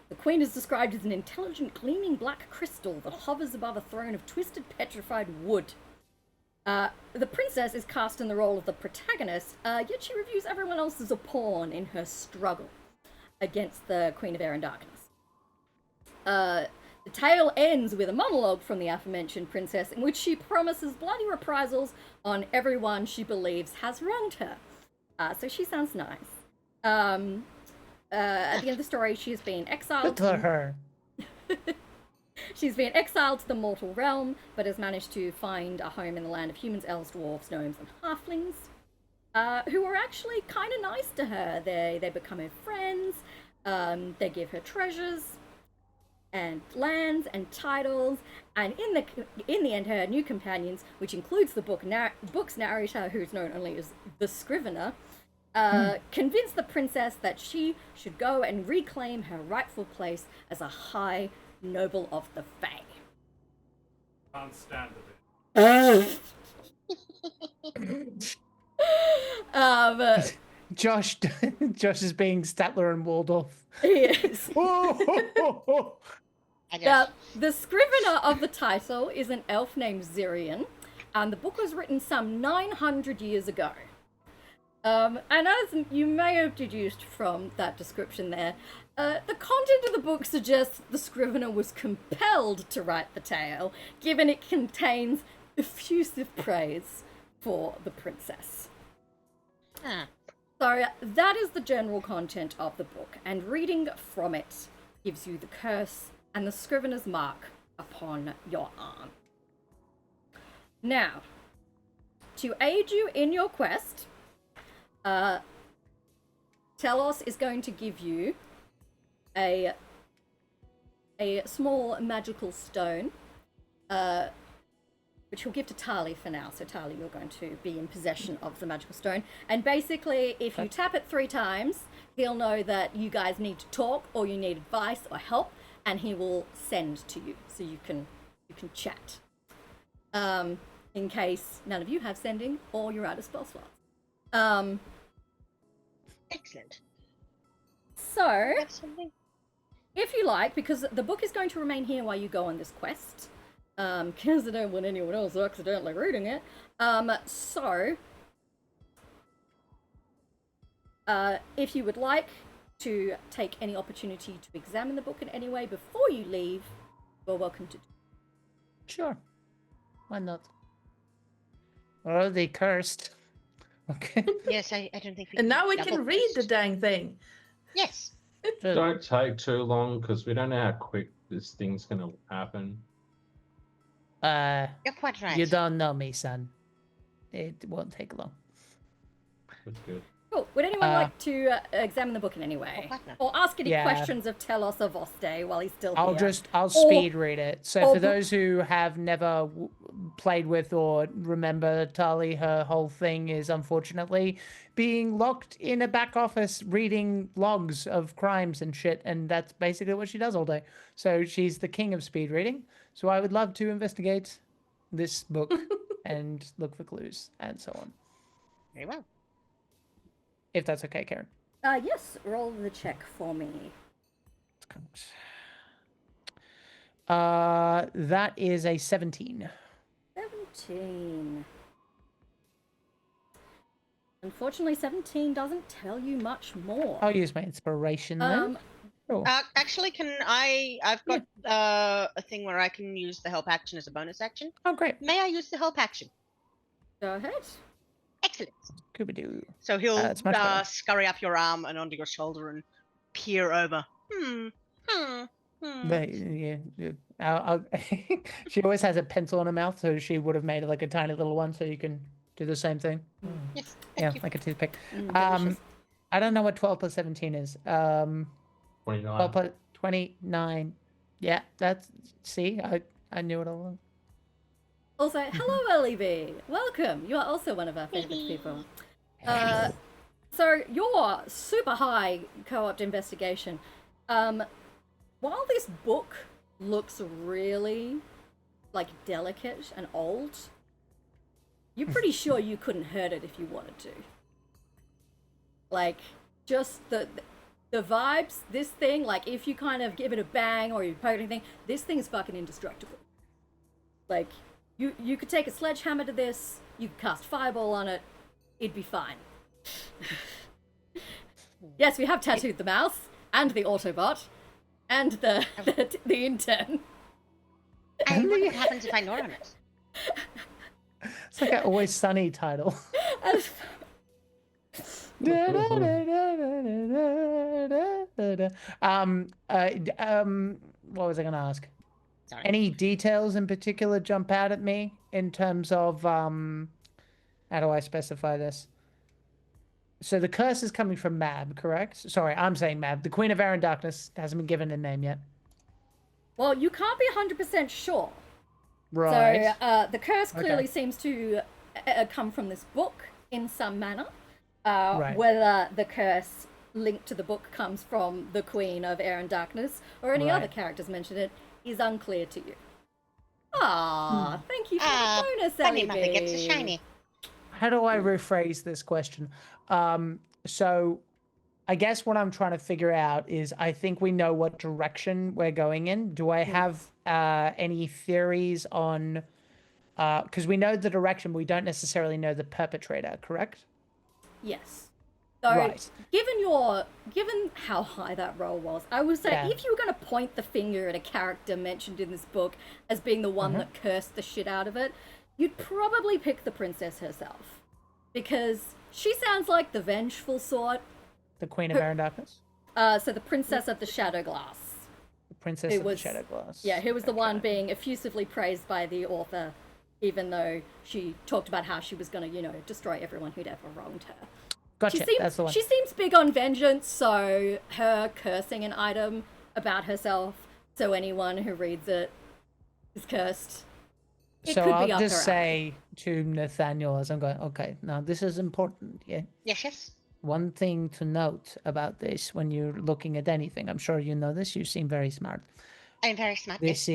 The Queen is described as an intelligent, gleaming black crystal that hovers above a throne of twisted, petrified wood. The princess is cast in the role of the protagonist, yet she reviews everyone else as a pawn in her struggle against the Queen of Air and Darkness. The tale ends with a monologue from the aforementioned princess in which she promises bloody reprisals on everyone she believes has wronged her. So she sounds nice. At the end of the story, she has been exiled. Good for her. She's been exiled to the mortal realm, but has managed to find a home in the land of humans, elves, dwarves, gnomes, and halflings, who are actually kind of nice to her. They become her friends. They give her treasures and lands and titles, and in the end, her new companions, which includes the book's narrator, who's known only as the Scrivener, convince the princess that she should go and reclaim her rightful place as a high noble of the Fae. Can't stand it. Josh is being Statler and Waldorf. He is. I guess. The Scrivener of the title is an elf named Zirian, and the book was written some 900 years ago. And as you may have deduced from that description there, the content of the book suggests the Scrivener was compelled to write the tale, given it contains effusive praise for the princess. Huh. So that is the general content of the book, and reading from it gives you the curse and the Scrivener's mark upon your arm. Now, to aid you in your quest, Telos is going to give you a small magical stone, which he'll give to Tali for now. So Tali, you're going to be in possession of the magical stone. And basically, if you tap it 3 times, he'll know that you guys need to talk or you need advice or help, and he will send to you so you can chat. In case none of you have sending or you're out of spell slots. Excellent. So, That's something. if you like, because the book is going to remain here while you go on this quest, because I don't want anyone else accidentally reading it. If you would like to take any opportunity to examine the book in any way before you leave, you're welcome to do. Sure. Why not? Or are they cursed? Okay. Yes, I don't think we And now we double can read the first. dang thing. Yes. Don't take too long because we don't know how quick this thing's gonna happen. You're quite right. You don't know me, son. It won't take long. That's good. Cool. Would anyone like to examine the book in any way? partner. Or ask any Yeah. questions of Telos or Voste while he's still I'll here? I'll speed read it. So or for those who have never played with or remember Tali, her whole thing is unfortunately being locked in a back office reading logs of crimes and shit, and that's basically what she does all day. So she's the king of speed reading. So I would love to investigate this book and look for clues and so on. Very well. If that's okay, Karen. Yes, roll the check for me. That is a 17. 17. Unfortunately, 17 doesn't tell you much more. I'll use my inspiration then. Sure. Actually, I've got a thing where I can use the help action as a bonus action. Oh, great. May I use the help action? Go ahead. Excellent. Scooby-Doo. So he'll It's much better. scurry up your arm and onto your shoulder and peer over. But, yeah, she always has a pencil in her mouth, so she would have made like a tiny little one, so you can do the same thing. Yes, Yeah, thank you. like a toothpick. Delicious. I don't know what 12 plus 17 is. 29. 12 plus 29. Yeah, that's... See, I knew it all along. Also, hello, Ellie. Welcome. You are also one of our favorite people. So your super high co-op investigation. While this book looks really like delicate and old, you're pretty sure you couldn't hurt it if you wanted to. Like, just the vibes, this thing, like if you kind of give it a bang or you poke anything, this thing is fucking indestructible. Like, you could take a sledgehammer to this, you could cast fireball on it, it'd be fine. Yes, we have tattooed the mouse, and the Autobot, and the intern. And what happens if I gnaw on it? It's like an Always Sunny title. What was I going to ask? Sorry. Any details in particular jump out at me in terms of how do I specify this? So the curse is coming from Mab, correct? Sorry, I'm saying Mab. The Queen of Air and Darkness hasn't been given a name yet. Well, you can't be 100% sure. Right. So the curse clearly Okay. seems to come from this book in some manner. Right. Whether the curse linked to the book comes from the Queen of Air and Darkness or any other Right. characters mentioned it is unclear to you. Ah, thank you for Ah, the bonus, funny Ellie mother gets a B. shiny. How do I rephrase this question? So I guess what I'm trying to figure out is I think we know what direction we're going in. Do I have any theories on... because we know the direction, but we don't necessarily know the perpetrator, correct? Yes. So, Right. given how high that roll was, I would say Yeah. if you were going to point the finger at a character mentioned in this book as being the one that cursed the shit out of it, you'd probably pick the princess herself. Because she sounds like the vengeful sort. The Queen of Air and Darkness? So the princess of the Shadow Glass. The Princess Who of was- the Shadow Glass. Yeah, who was the one Okay. being effusively praised by the author, even though she talked about how she was going to, destroy everyone who'd ever wronged her. Gotcha, that's the one. She seems big on vengeance, so her cursing an item about herself, so anyone who reads it is cursed. It So could I'll be up just her say to Nathaniel as I'm going, okay, now this is important, yeah? Yes, yes. One thing to note about this when you're looking at anything, I'm sure you know this, you seem very smart. I'm very smart. This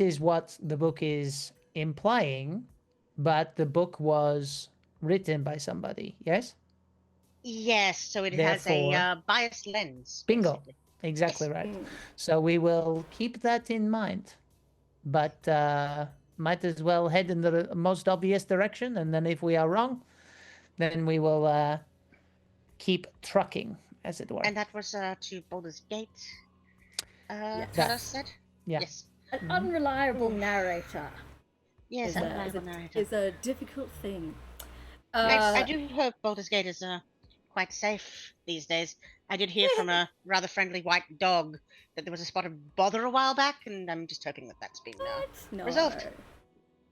is what the book is implying, but the book was written by somebody, yes? Yes, so it has a Therefore- biased lens. Bingo. basically. Exactly Yes. right. So we will keep that in mind, but might as well head in the most obvious direction, and then if we are wrong, then we will keep trucking, as it were. And that was to Baldur's Gate. Yes. Talos said? Yeah. Yes. An unreliable narrator Yes, is, unreliable a, narrator. is a difficult thing. I do hope Baldur's Gate is quite safe these days. I did hear from a rather friendly white dog that there was a spot of bother a while back, and I'm just hoping that that's been No. resolved.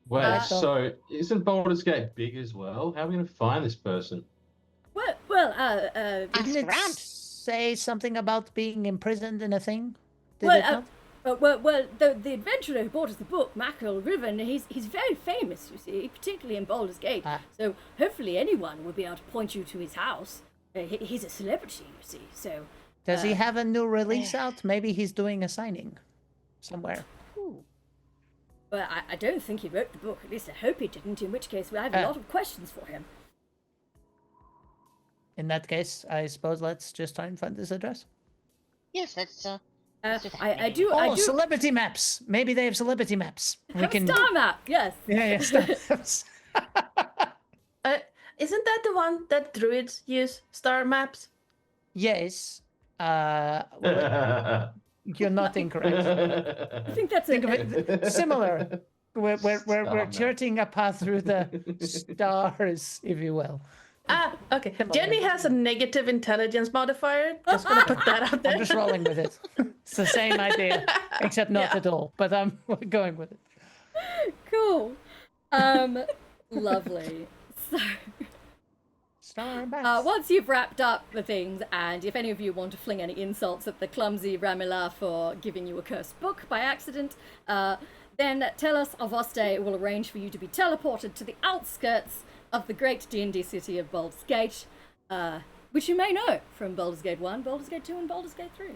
Wait, so isn't Baldur's Gate big as well? How are we going to find this person? Didn't it around. say something about being imprisoned in a thing? Did Well, it not? The adventurer who brought us the book, Mackerel Riven, he's very famous, you see, particularly in Baldur's Gate. Ah. So hopefully anyone will be able to point you to his house. He's a celebrity, you see. So Does he have a new release out? Maybe he's doing a signing somewhere. but I don't think he wrote the book. At least I hope he didn't. In which case, I have a lot of questions for him. In that case, I suppose let's just try and find this address. Yes, that's I do. Oh, celebrity maps. Maybe they have celebrity maps. We can. Star map. Yes. Yeah, star maps. Isn't that the one that druids use? Star maps? Yes. Well, you're not incorrect. I think that's Think of it similar. We're charting a path through the stars, if you will. Ah, okay. Jenny has a negative intelligence modifier. Just gonna put that out there. I'm just rolling with it. It's the same idea, except not Yeah. at all. But I'm going with it. Cool. Lovely. Star and bats. Once you've wrapped up the things, and if any of you want to fling any insults at the clumsy Ramila for giving you a cursed book by accident, then Telos Avoste will arrange for you to be teleported to the outskirts of the great D&D city of Baldur's Gate, which you may know from Baldur's Gate 1, Baldur's Gate 2, and Baldur's Gate 3.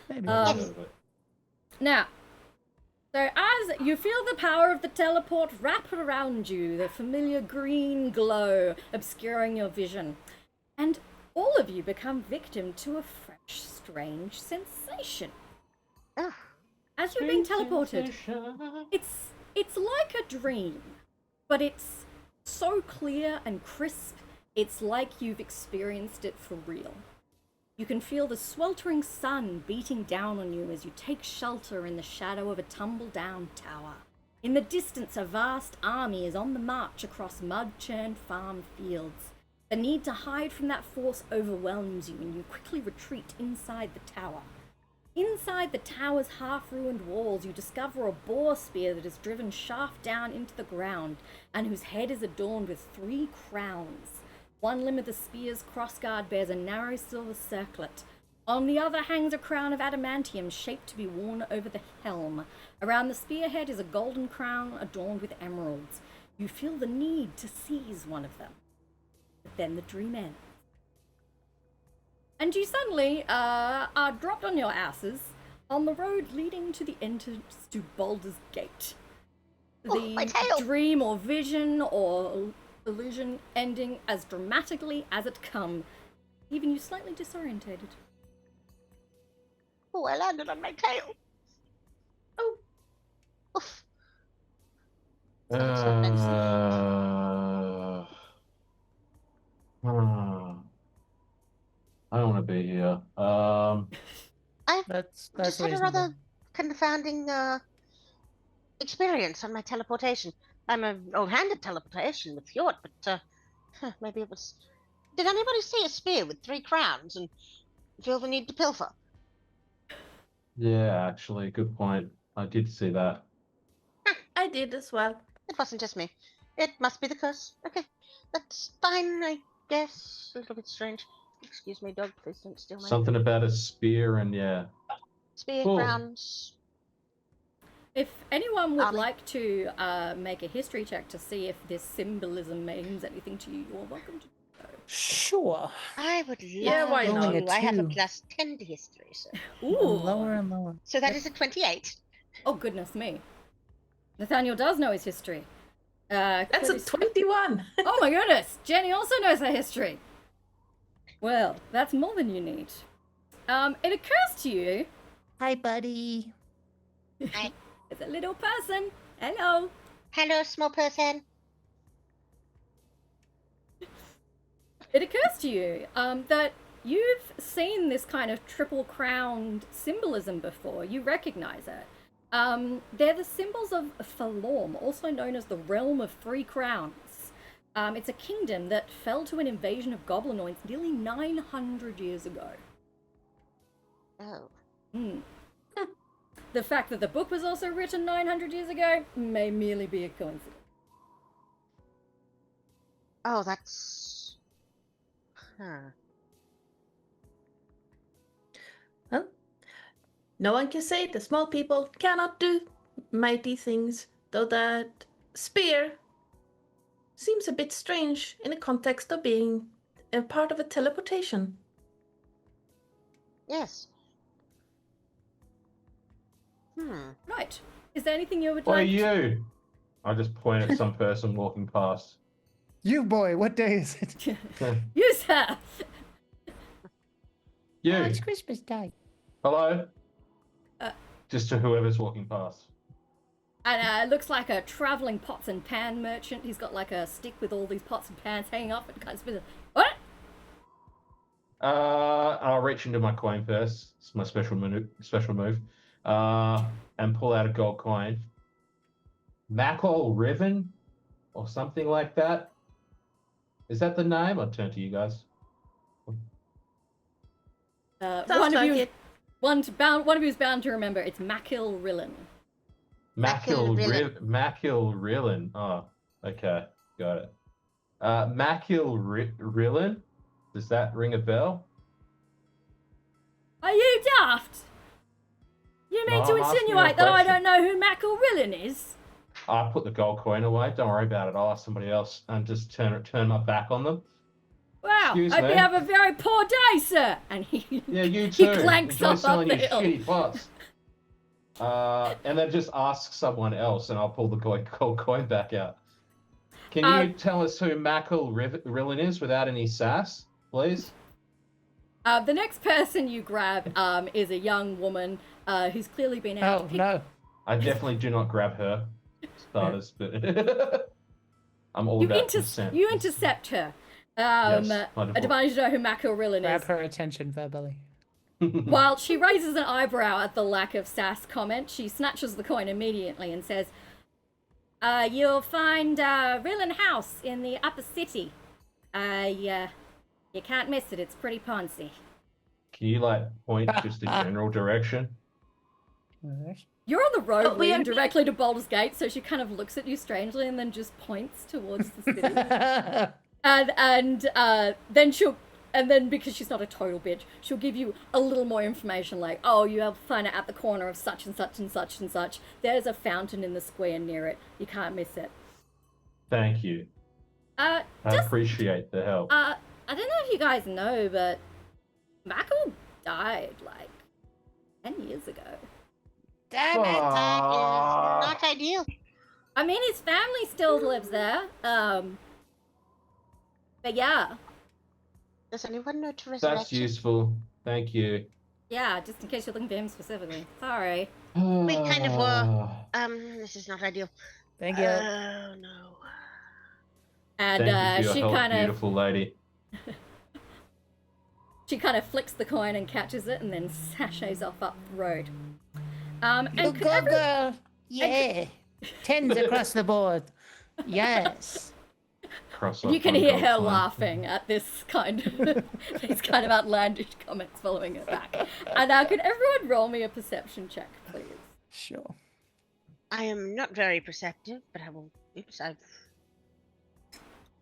Maybe. Now, so as you feel the power of the teleport wrap around you, the familiar green glow obscuring your vision, and all of you become victim to a fresh, strange sensation. Ah, As you're being teleported, it's like a dream, but it's so clear and crisp, it's like you've experienced it for real. You can feel the sweltering sun beating down on you as you take shelter in the shadow of a tumble-down tower. In the distance, a vast army is on the march across mud-churned farm fields. The need to hide from that force overwhelms you, and you quickly retreat inside the tower. Inside the tower's half-ruined walls, you discover a boar spear that is driven shaft down into the ground, and whose head is adorned with 3 crowns. One limb of the spear's crossguard bears a narrow silver circlet. On the other hangs a crown of adamantium shaped to be worn over the helm. Around the spearhead is a golden crown adorned with emeralds. You feel the need to seize one of them. But then the dream ends. And you suddenly are dropped on your asses on the road leading to the entrance to Baldur's Gate. my The tail! dream or vision or illusion ending as dramatically as it come, leaving you slightly disorientated. Oh, I landed on my tail. Oh. Oof. Sounds not nice. I don't want to be here. That's Just had a reasonable. rather confounding experience on my teleportation. I'm an old-handed teleportation with Fjord, but maybe it was... Did anybody see a spear with 3 crowns and feel the need to pilfer? Yeah, actually, good point. I did see that. I did as well. It wasn't just me. It must be the curse. Okay, that's fine, I guess. A little bit strange. Excuse me, dog. Please don't steal my Something about a spear and yeah. spear, Cool. crowns. If anyone would Army. like to make a history check to see if this symbolism means anything to you, you're welcome to. Sure. I would love Yeah, why to. not? I have a Two. +10 to history, so. Ooh. Lower and lower. So that is a 28. Oh, goodness me. Nathaniel does know his history. That's a 21. Oh my goodness! Jenny also knows her history. Well, that's more than you need. It occurs to you, Hi, buddy. it's a little person. Hello. Hello, small person. It occurs to you that you've seen this kind of triple crowned symbolism before. You recognize it. They're the symbols of Falorm, also known as the Realm of 3 Crowns. It's a kingdom that fell to an invasion of goblinoids nearly 900 years ago. Oh. The fact that the book was also written 900 years ago may merely be a coincidence. Oh, that's... Huh. Well, no one can say the small people cannot do mighty things, though that spear seems a bit strange in the context of being a part of a teleportation. Yes. Right. Is there anything you would What are like you? I just point at some person walking past. You boy, what day is it? to... You, sir! You. Oh, it's Christmas Day. Hello? Uh. Just to whoever's walking past. And it looks like a travelling pots and pan merchant. He's got like a stick with all these pots and pans hanging off and kind of spins it. What? I'll reach into my coin purse. It's my special move. And pull out a gold coin. Macol Riven? Or something like that? Is that the name? I'll turn to you guys. One Sounds of like you, it. one of you is bound to remember. It's Makil Rillen. Macul Rillen. Macul Rillen. Oh, okay. Got it. Macul Rillen? Does that ring a bell? Are you daft? You mean No, to I'm asking you a insinuate that I question. don't know who Mackel Rillen is? I put the gold coin away. Don't worry about it. I'll ask somebody else and just turn my back on them. Wow, Excuse hope me. you have a very poor day, sir. And he Yeah, you he too. clanks Enjoy off up selling the your hill. shitty plots. And then just ask someone else, and I'll pull the gold coin back out. Can you tell us who Mackel Rillen is without any sass, please? The next person you grab is a young woman who's clearly been out to Oh pick. no. I definitely do not grab her, starters, but I'm all about consent. You intercept her. Yes, wonderful. Advantage to know who Mackel Rillen Grab is. her attention verbally. While she raises an eyebrow at the lack of sass comment, she snatches the coin immediately and says, you'll find Rillen House in the upper city. You can't miss it, it's pretty poncy. Can you point just a general direction? You're on the road But we leading are- directly to Baldur's Gate, so she kind of looks at you strangely and then just points towards the city. And then because she's not a total bitch, she'll give you a little more information like, oh, you'll find it at the corner of such and such and such and such. There's a fountain in the square near it. You can't miss it. Thank you. I appreciate the help. I don't know if you guys know, but Mackel died 10 years ago. Damn it. Not ideal. I mean, his family still lives there. But yeah. Does anyone know to resurrect That's him? useful. Thank you. Yeah, just in case you're looking for him specifically. Sorry. We kind of were. This is not ideal. Thank you. Oh no. And Thank you for she your help, kind of beautiful lady. she kind of flicks the coin and catches it, and then sashays off up the road. You And go, could everyone- girl. Yeah. Tens across the board. Yes. you can hear her laughing at this these kind of outlandish comments following it back. And could everyone roll me a perception check, please? Sure. I am not very perceptive, but I will. Oops,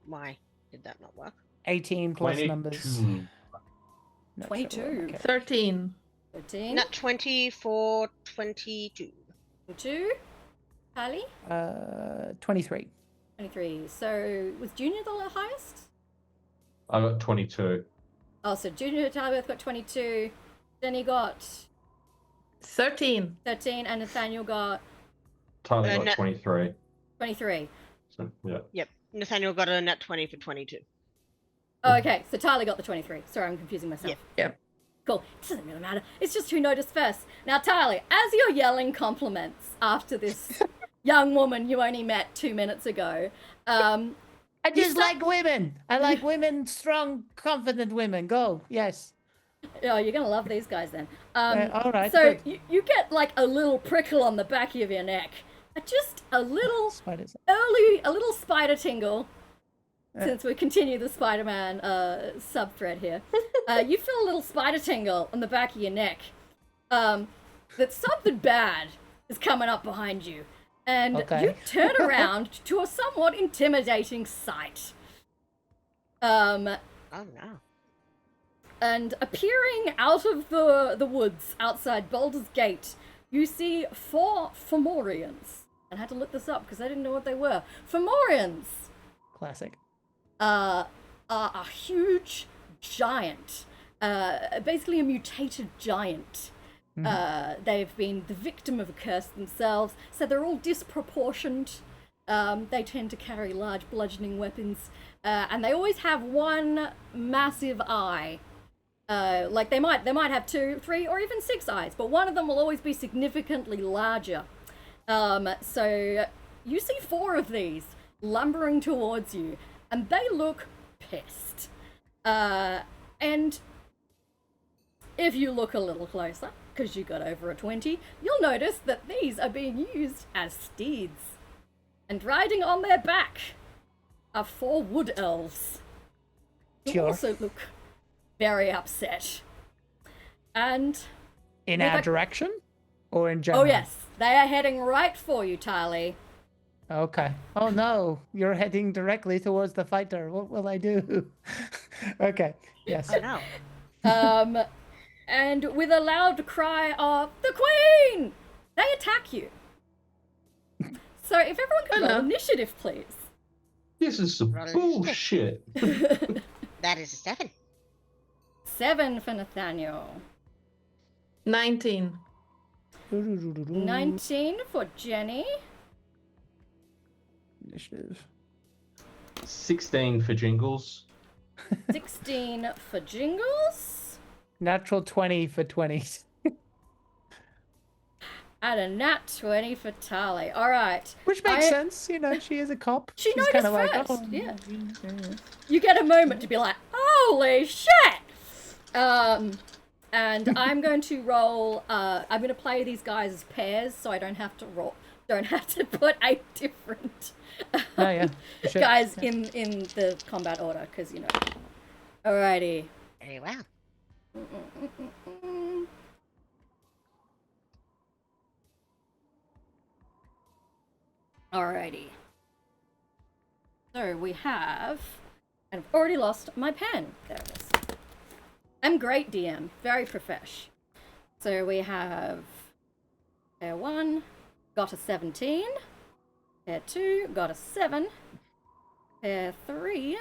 Why did that not work? 18 plus numbers. 22. Not 22. Sure. Okay. 13. 13. Not 24, 22. 22. Tally? 23. 23. So was Junior the highest? I got 22. Oh, so Junior and Tally both got 22. Denny got 13. 13, and Nathaniel got Tyler got no- 23. 23. So, yeah. Yep. Nathaniel got a nat 20 for 22. Oh, okay. So Tyler got the 23. Sorry, I'm confusing myself. Yep. Yep. Cool. It doesn't really matter. It's just who noticed first. Now, Tyler, as you're yelling compliments after this young woman you only met 2 minutes ago, I just like women. I like women, strong, confident women. Go. Yes. oh, you're gonna love these guys then. All right. So good. you get a little prickle on the back of your neck, just a little Spiders. a little spider tingle. Since we continue the Spider-Man sub-thread here, you feel a little spider tingle on the back of your neck. That something bad is coming up behind you, and you turn around to a somewhat intimidating sight. Oh no. And appearing out of the woods outside Baldur's Gate, you see 4 Fomorians. And I had to look this up because I didn't know what they were. Fomorians Classic. are a huge giant, basically a mutated giant. They've been the victim of a curse themselves, so they're all disproportioned. They tend to carry large bludgeoning weapons, and they always have one massive eye. They might have 2, 3, or even 6 eyes, but one of them will always be significantly larger. So you see 4 of these lumbering towards you, and they look pissed. And if you look a little closer, because you got over a 20, you'll notice that these are being used as steeds. And riding on their back are 4 wood elves, who Sure. also look very upset. And In Well, our that- direction? Or in general? oh yes, they are heading right for you, Tylee. Okay. Oh no, you're heading directly towards the fighter. What will I do? Okay. Yes. Oh no. And with a loud cry of "the Queen!" they attack you. So if everyone could roll Hello. initiative, please. This is some Roll bullshit. That is a 7. 7 for Nathaniel. 19. 19 for Jenny. Initiative. 16 for Jingles. 16 for Jingles. Natural 20 for 20. And a nat 20 for Tali. All right. Which makes sense. You know, she is a cop. She She's noticed kinda like, first, oh, yeah. yeah. You get a moment to be like, holy shit! And I'm going to roll, I'm going to play these guys as pairs so I don't have to put 8 different No, yeah. you should. guys in the combat order, because, you know. Alrighty. Very well. Alrighty. So we have, and I've already lost my pen. There it is. I'm great DM, very profesh. So we have pair 1, got a 17. Pair 2, got a 7. Pair 3,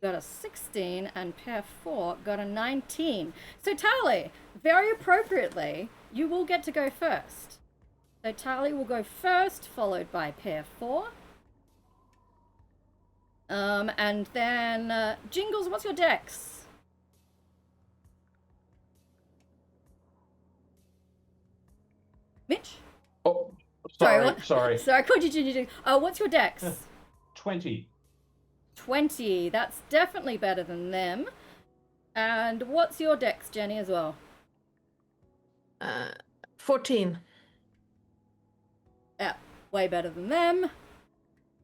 got a 16. And pair 4, got a 19. So Tali, very appropriately, you will get to go first. So Tali will go first, followed by pair 4. And then Jingles, what's your dex? Mitch? Oh, Sorry, sorry, what? sorry. Sorry, I called you Ginger. Oh, what's your dex? 20. 20. That's definitely better than them. And what's your dex, Jenny, as well? 14. Yeah, way better than them.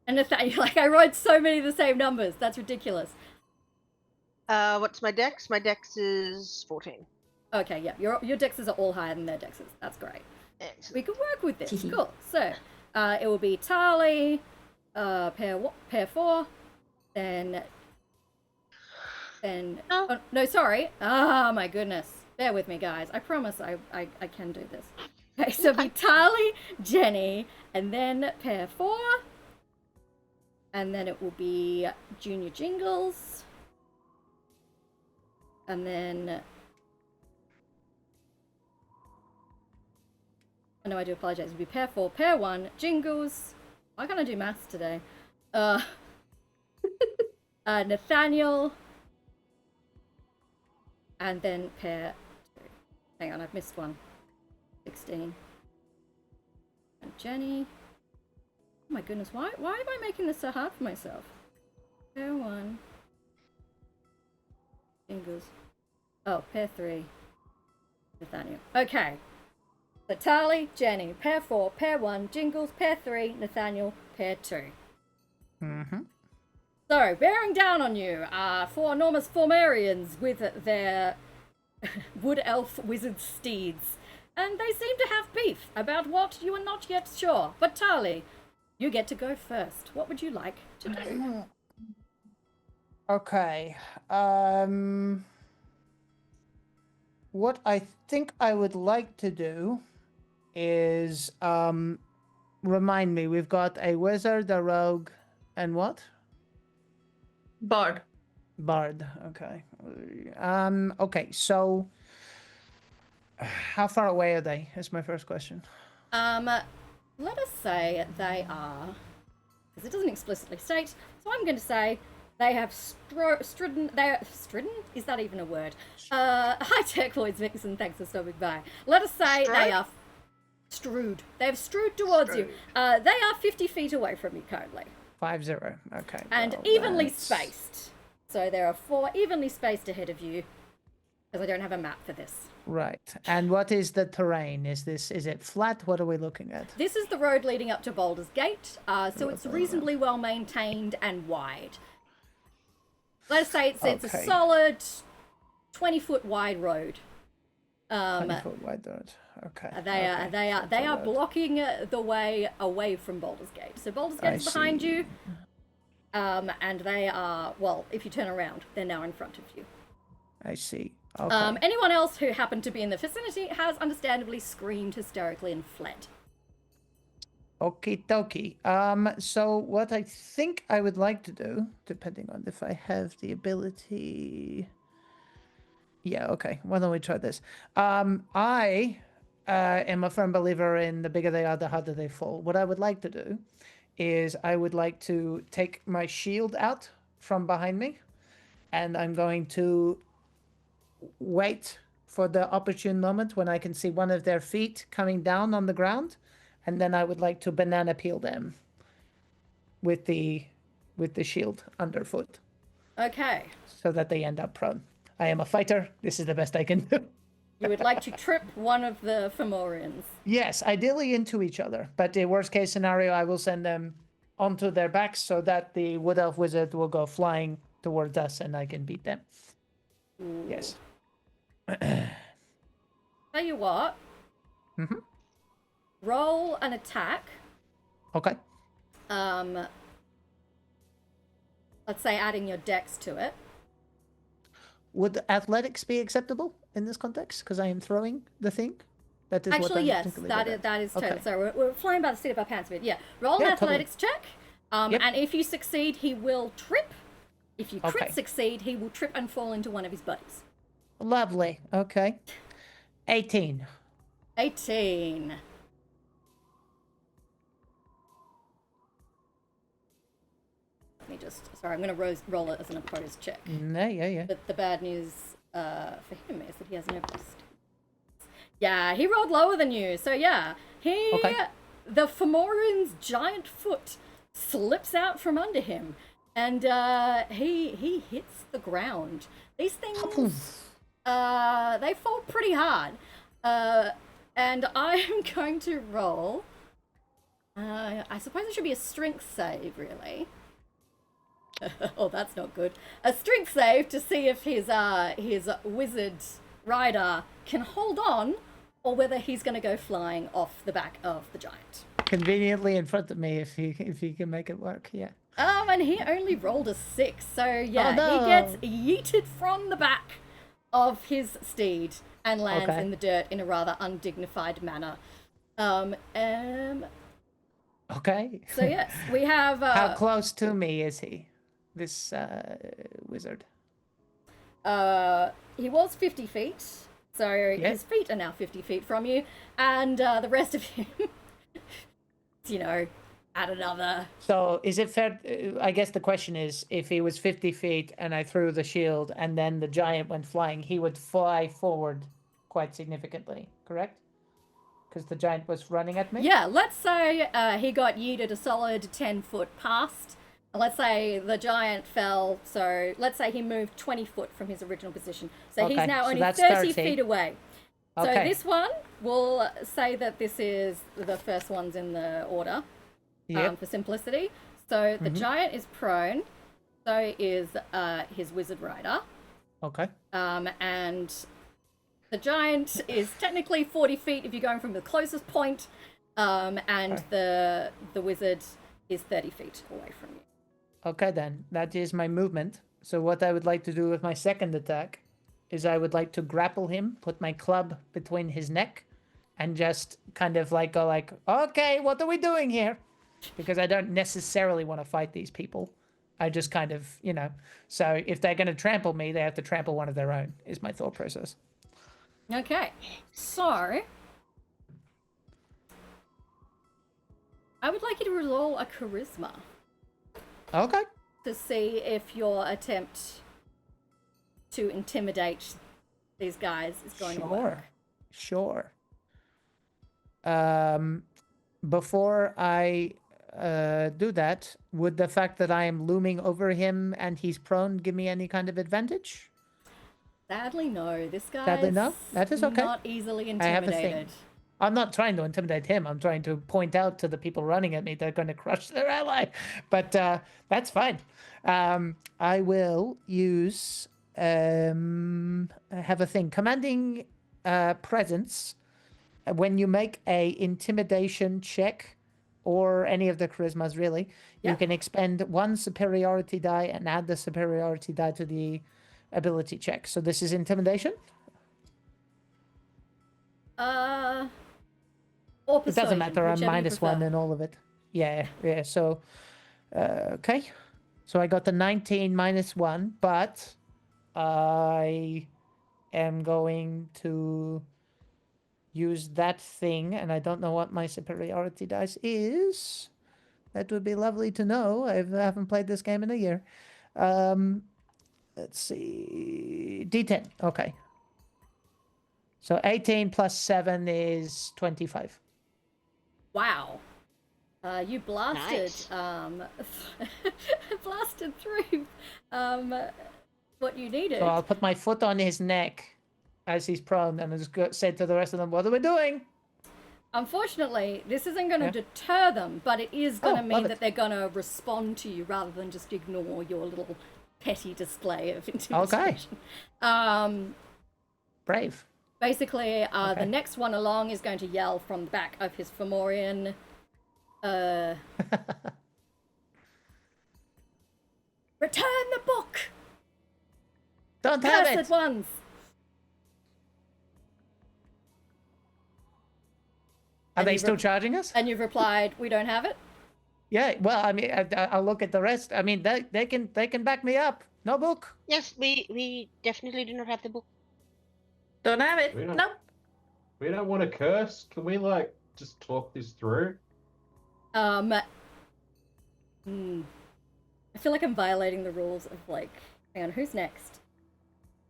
And Nathaniel, like, I wrote so many of the same numbers. That's ridiculous. What's my dex? My dex is 14. Okay, yeah, your dexes are all higher than their dexes. That's great. Excellent. We could work with this. Cool. So, it will be Tali, pair 4, then. Oh, no, sorry. Ah, my goodness. Bear with me, guys. I promise I can do this. Okay, so it'll be Tali, Jenny, and then pair 4. And then it will be Junior Jingles. And then... Oh, no, I do apologize. It will be pair 4, pair 1, Jingles. Why can't I do maths today? Nathaniel. And then pair 2. Hang on, I've missed one. 16. And Jenny. Oh my goodness, why am I making this so hard for myself? Pair 1. Jingles. Oh, pair 3. Nathaniel. Okay. So Tali, Jenny, pair 4, pair 1, Jingles, pair 3, Nathaniel, pair 2. Mm-hmm. So, bearing down on you are 4 enormous Formarians with their wood elf wizard steeds. And they seem to have beef about what you are not yet sure. But Tali, you get to go first. What would you like to do? Okay. What I think I would like to do is remind me, we've got a wizard, a rogue, and what? Bard. Bard. Okay. Okay, so how far away are they? Is my first question. Let us say they are, because it doesn't explicitly state, so I'm going to say they have stridden, is that even a word? Hi Turquoise Vixen, thanks for stopping by. Let us say they are strewed. They have strewed towards you. They are 50 feet away from you currently. 50. Okay. And well, evenly that's- spaced. So there are 4 evenly spaced ahead of you, because I don't have a map for this. Right. And what is the terrain? Is it flat? What are we looking at? This is the road leading up to Baldur's Gate, so it's reasonably well maintained and wide. Let's say it's a Okay. solid 20-foot wide road. 20-foot wide road. Okay. They Okay, are blocking the way away from Baldur's Gate. So Baldur's I Gate is behind see. you. And they are, well, if you turn around, they're now in front of you. I see. Okay. Anyone else who happened to be in the vicinity has understandably screamed hysterically and fled. Okie dokie. So what I think I would like to do, depending on if I have the ability. Yeah, okay. Why don't we try this? I am a firm believer in the bigger they are, the harder they fall. What I would like to do is I would like to take my shield out from behind me, and I'm going to wait for the opportune moment when I can see one of their feet coming down on the ground, and then I would like to banana peel them with the shield underfoot Okay. so that they end up prone. I am a fighter. This is the best I can do. You would like to trip one of the Fomorians. Yes, ideally into each other, but the worst case scenario, I will send them onto their backs so that the wood elf wizard will go flying towards us and I can beat them. Yes. Tell you what. Mm-hmm. Roll an attack. Okay. Let's say adding your dex to it. Would athletics be acceptable in this context? Because I am throwing the thing. That is Actually, what I'm yes, particularly that is totally. Okay. So we're flying by the seat of our pants a bit. Yeah. Roll an Yeah, totally. athletics check. Yep. And if you succeed, he will trip. If you crit Okay. succeed, he will trip and fall into one of his buddies. Lovely. Okay. 18. 18. Let me just. Sorry, I'm going to roll it as an opposed check. Yeah. But the bad news for him is that he has no plus. Yeah, he rolled lower than you. So yeah, Okay. the Fomorian's giant foot slips out from under him, and he hits the ground. These things, they fall pretty hard. And I am going to roll. I suppose it should be a strength save, really. Oh, that's not good. A strength save to see if his wizard rider can hold on, or whether he's going to go flying off the back of the giant. Conveniently in front of me if he can make it work. Yeah. And he only rolled a 6, so yeah, Oh, no. he gets yeeted from the back of his steed and lands Okay. in the dirt in a rather undignified manner. Okay. So yes, we have. How close to me is he? This wizard. He was 50 feet, so Yeah. his feet are now 50 feet from you, and the rest of him, at another. So is it fair? I guess the question is, if he was 50 feet and I threw the shield and then the giant went flying, he would fly forward quite significantly, correct? Because the giant was running at me? Yeah, let's say he got yeeted a solid 10 foot past. Let's say the giant fell, so let's say he moved 20 foot from his original position. So Okay, he's now so only that's 30 30. feet away. So Okay. this one, we'll say that this is the first ones in the order Yep. for simplicity. So the giant is prone, so is his wizard rider. Okay. And the giant is technically 40 feet if you're going from the closest point, and Okay. the wizard is 30 feet away from you. Okay, then. That is my movement. So what I would like to do with my second attack is I would like to grapple him, put my club between his neck, and just kind of like go like, okay, what are we doing here? Because I don't necessarily want to fight these people. I just kind of, so if they're going to trample me, they have to trample one of their own, is my thought process. Okay, so I would like you to roll a charisma Okay. to see if your attempt to intimidate these guys is going to work. Sure. Before I do that, would the fact that I am looming over him and he's prone give me any kind of advantage? Sadly, no. This guy Sadly, no? That is okay. not easily I have a thing. intimidated. I'm not trying to intimidate him. I'm trying to point out to the people running at me they're going to crush their ally. But that's fine. I will use... I have a thing. Commanding presence when you make a intimidation check, or any of the charismas really, Yeah. you can expend 1 superiority die and add the superiority die to the ability check. So this is intimidation. Or It persuasion. doesn't matter. I'm whichever you -1 prefer. in all of it. Yeah. So, okay. So I got the 19 -1, but I am going to use that thing, and I don't know what my superiority dice is. That would be lovely to know. I haven't played this game in a year. Let's see. D10. Okay. So 18 plus 7 is 25. Wow. You blasted, Nice. blasted through what you needed. So I'll put my foot on his neck as he's prone, and said to the rest of them, "What are we doing?" Unfortunately, this isn't going to Yeah. deter them, but it is going to love mean it. that they're going to respond to you rather than just ignore your little petty display of intimidation. Brave. Basically, Okay. the next one along is going to yell from the back of his Fomorian. Return the book! Don't have Cursed it. ones! Are And they you still charging us? And you've replied, we don't have it? Yeah. Well, I mean, I'll look at the rest. I mean, they can back me up. No book. Yes, we definitely do not have the book. Don't have it. We don't- Nope. We don't want to curse. Can we like just talk this through? I feel like I'm violating the rules of like, hang on, who's next?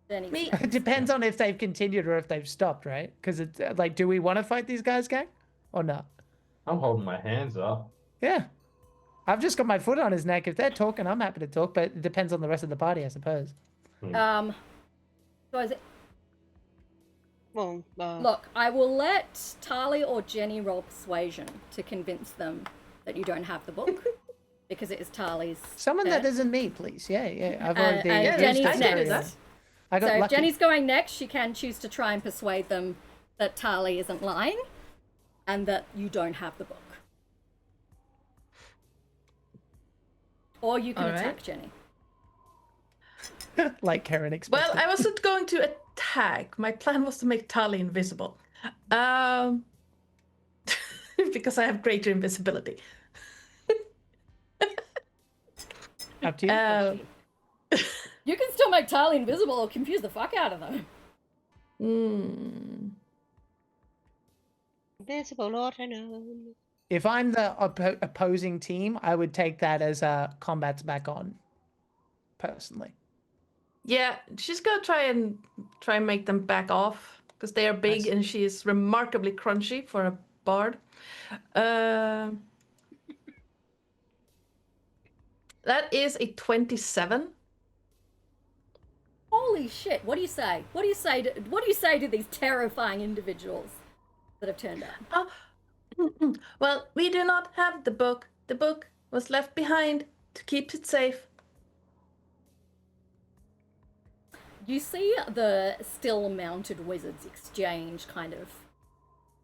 Jenny's Me. next. It depends on if they've continued or if they've stopped, right? Because it's like, do we want to fight these guys, gang, or not? I'm holding my hands up. Yeah. I've just got my foot on his neck. If they're talking, I'm happy to talk, but it depends on the rest of the party, I suppose. So is it, Well, look, I will let Tali or Jenny roll persuasion to convince them that you don't have the book. Because it is Tali's. Someone that turn. isn't me, please. Yeah. I've And- already. and used Jenny's that I can do area. that. I got So if lucky. Jenny's going next, she can choose to try and persuade them that Tali isn't lying and that you don't have the book. Or you can All right. attack Jenny. like Karen expected. Well, I wasn't going to attack. My plan was to make Tali invisible. Because I have greater invisibility. Up to you. You can still make Tali invisible or confuse the fuck out of them. invisible or unknown. If I'm the opposing team, I would take that as combat's back on. Personally. Yeah, she's gonna try and make them back off because they are big Nice. and she is remarkably crunchy for a bard. That is a 27. Holy shit! What do you say? What do you say to these terrifying individuals that have turned up? Oh, well, we do not have the book. The book was left behind to keep it safe. You see the still mounted wizards exchange kind of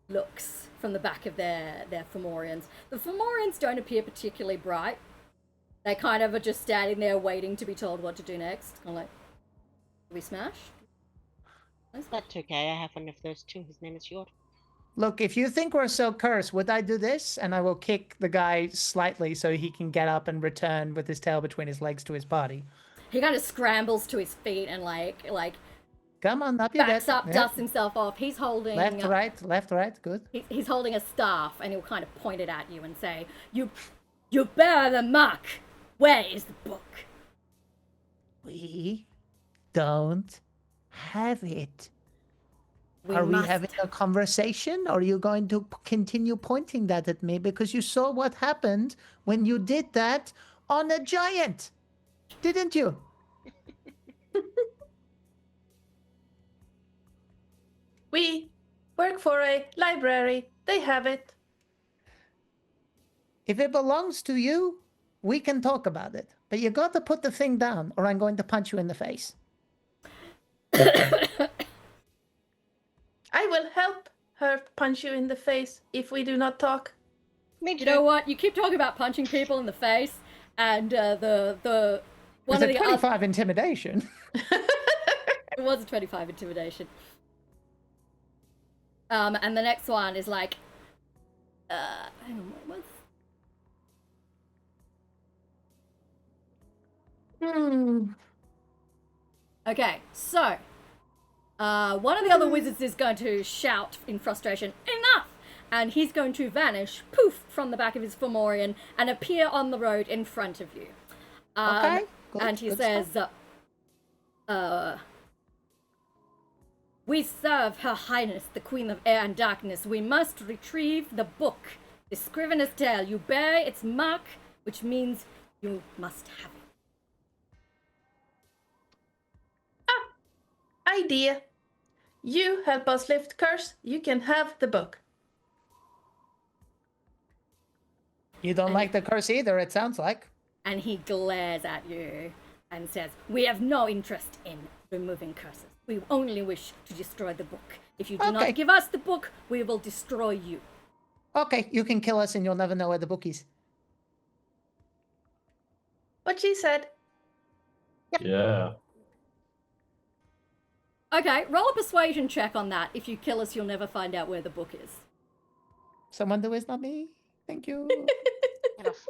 looks from the back of their Fomorians. The Fomorians don't appear particularly bright. They kind of are just standing there waiting to be told what to do next. I'm like, we smash? That's okay, I have one of those too. His name is Yord. Look, if you think we're so cursed, would I do this? And I will kick the guy slightly so he can get up and return with his tail between his legs to his body. He kind of scrambles to his feet and like Come on, up you backs get. up, Yeah. dusts himself off. He's holding Left, right, good. He's holding a staff and he'll kind of point it at you and say, "You bear the mark. Where is the book?" We don't have it. Are we must. having a conversation, or are you going to continue pointing that at me? Because you saw what happened when you did that on a giant, didn't you? We work for a library. They have it. If it belongs to you, we can talk about it. But you got to put the thing down, or I'm going to punch you in the face. I will help punch you in the face if we do not talk? Me too. You know what? You keep talking about punching people in the face, and the one It's of a the 25 intimidation. it was a 25 intimidation. And the next one is like, hang on, what was? Okay, so one of the other wizards is going to shout in frustration, "Enough!" And he's going to vanish, poof, from the back of his Fomorian and appear on the road in front of you. Okay, good, And he good says, stuff. "We serve Her Highness, the Queen of Air and Darkness. We must retrieve the book, the Scrivener's Tale. You bear its mark, which means you must have it." Idea. You help us lift curse, you can have the book. You don't like the curse either, it sounds like. And he glares at you and says, "We have no interest in removing curses. We only wish to destroy the book. If you do Okay. not give us the book, we will destroy you." Okay, you can kill us and you'll never know where the book is. What she said. Yeah. Okay, roll a persuasion check on that. If you kill us, you'll never find out where the book is. Someone do is not me. Thank you. Get off.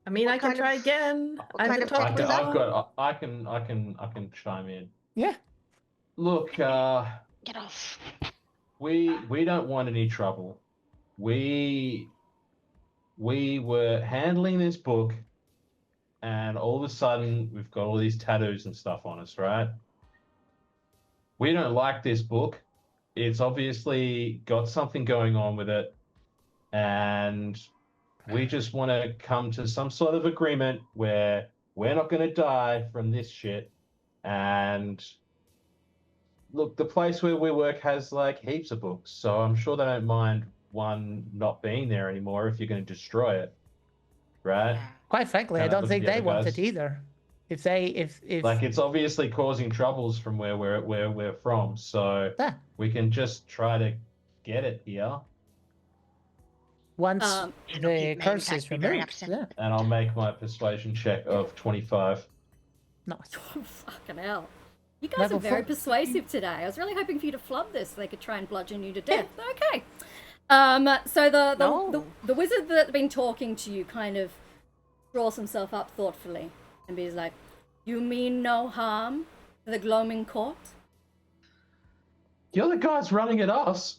I mean, What I can kind try of- again. what I'm kind the of top tech was wizard. that? I can chime in. Yeah. Look, Get off. we don't want any trouble. We were handling this book, and all of a sudden we've got all these tattoos and stuff on us, right? We don't like this book. It's obviously got something going on with it, and we just want to come to some sort of agreement where we're not going to die from this shit. And look, the place where we work has like heaps of books, so I'm sure they don't mind one not being there anymore if you're going to destroy it, right? Quite frankly, I And don't look at think the they other want guys. it either. If Like it's obviously causing troubles from where we're from, so Ah, we can just try to get it here. once Um, Candlekeep the may, in curse fact, is be very removed, upset. yeah, And I'll make my persuasion check of 25. nice. Fucking hell. You guys Level are very 4. persuasive today. I was really hoping for you to flub this so they could try and bludgeon you to death. Okay. So No. the wizard that's been talking to you kind of draws himself up thoughtfully and he's like, "You mean no harm to the gloaming court?" The other guy's running at us.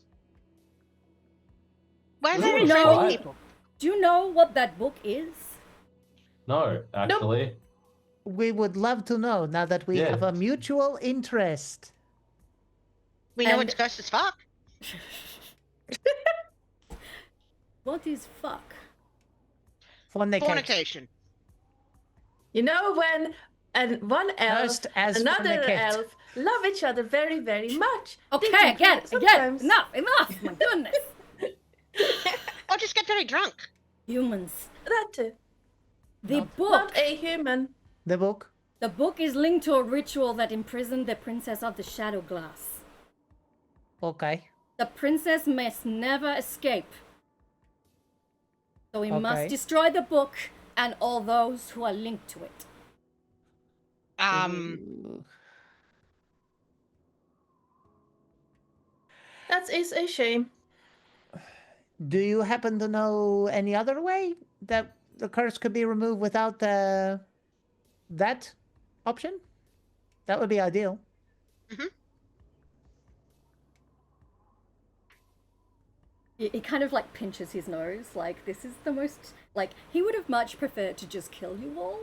Why are No, there it's friendly fine. people? Do you know what that book is? No, actually. We would love to know now that we Yeah. have a mutual interest. We know And- it's cursed as fuck. What is fuck? Fornication. Fornication. You know when one elf Cursed as another fornicate. elf love each other very, very much. They Okay, can again, sometimes- enough, my goodness. Or just get very drunk. Humans. That too. The book. Not a human. The book. The book is linked to a ritual that imprisoned the princess of the Shadow Glass. Okay. The princess must never escape. So we must Okay. destroy the book and all those who are linked to it. Ooh. That is a shame. Do you happen to know any other way that the curse could be removed without that option? That would be ideal. He kind of like pinches his nose, like this is the most, like he would have much preferred to just kill you all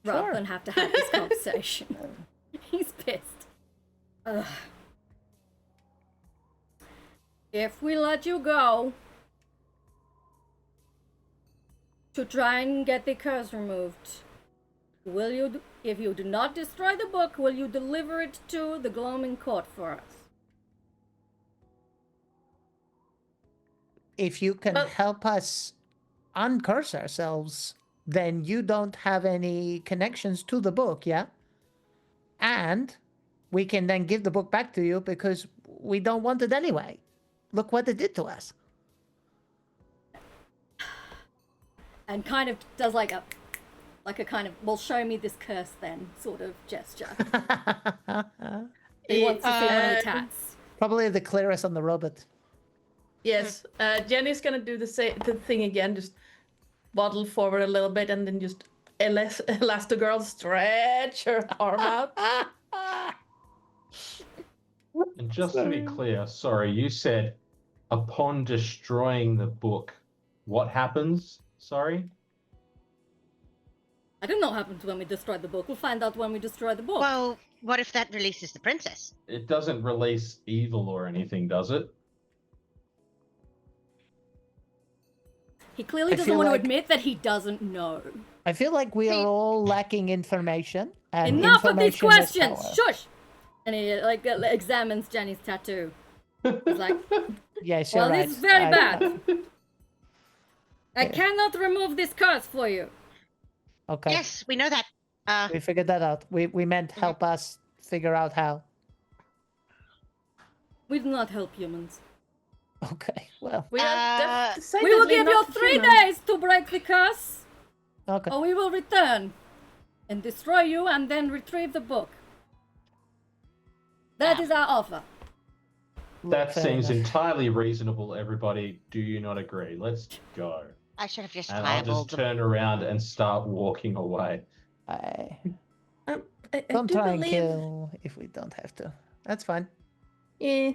rather Sure. than have to have this conversation. He's pissed. Ugh. If we let you go to try and get the curse removed, will you, if you do not destroy the book, will you deliver it to the gloaming court for us? If you can Well- help us uncurse ourselves, then you don't have any connections to the book, yeah? And we can then give the book back to you because we don't want it anyway. Look what it did to us. And kind of does like a kind of, well, show me this curse then sort of gesture. He wants to see one of the tats. Probably the clearest on the robot. Yes, Jenny's gonna do the thing again, just waddle forward a little bit and then just Elastigirl stretch her arm out. And just to be clear, sorry, you said upon destroying the book, what happens? Sorry? I don't know what happens when we destroy the book. We'll find out when we destroy the book. Well, what if that releases the princess? It doesn't release evil or anything, does it? He clearly I doesn't feel want like- to admit that he doesn't know. I feel like we are all lacking information. And Enough of these information is questions! power. Shush! And he like examines Jenny's tattoo. He's like, Yes, you're well, right. this is very I- bad. I cannot remove this curse for you. Okay. Yes, we know that. We figured that out. We meant help us figure out how. We do not help humans. Okay, well, We are We will give you not 3 human. days to break the curse, okay. or we will return and destroy you and then retrieve the book. That is our offer. That Fair seems enough. entirely reasonable, everybody. Do you not agree? Let's go. I should have just And I'll fireballed just them. turn around and start walking away. I I don't do try and believe- kill if we don't have to. That's fine. Yeah.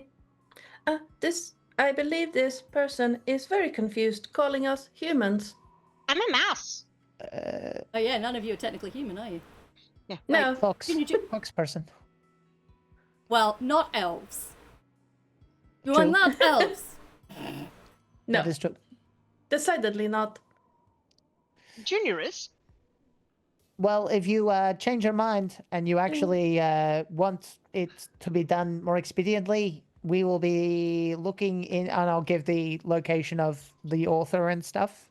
I believe this person is very confused, calling us humans. I'm a mouse. Oh yeah, none of you are technically human, are you? No, Fox. Can you do- Fox person. Well, not elves. You are True. not elves. no, That is true. decidedly not. Junior is. Well, if you change your mind and you actually want it to be done more expediently, we will be looking in, and I'll give the location of the author and stuff.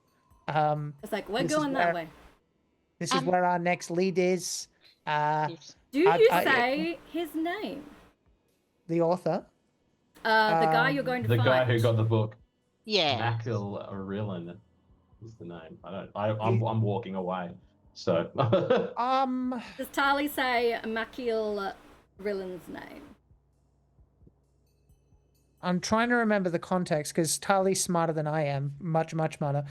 It's like, we're This is going that where- way. This is where our next lead is. Yes. Do you I- say his name? The author. The guy you're going to The find. guy who got the book, Yeah. Makil Arillan, is the name. I'm walking away. So Does Tali say Makil Rillan's name? I'm trying to remember the context because Tali's smarter than I am, much smarter.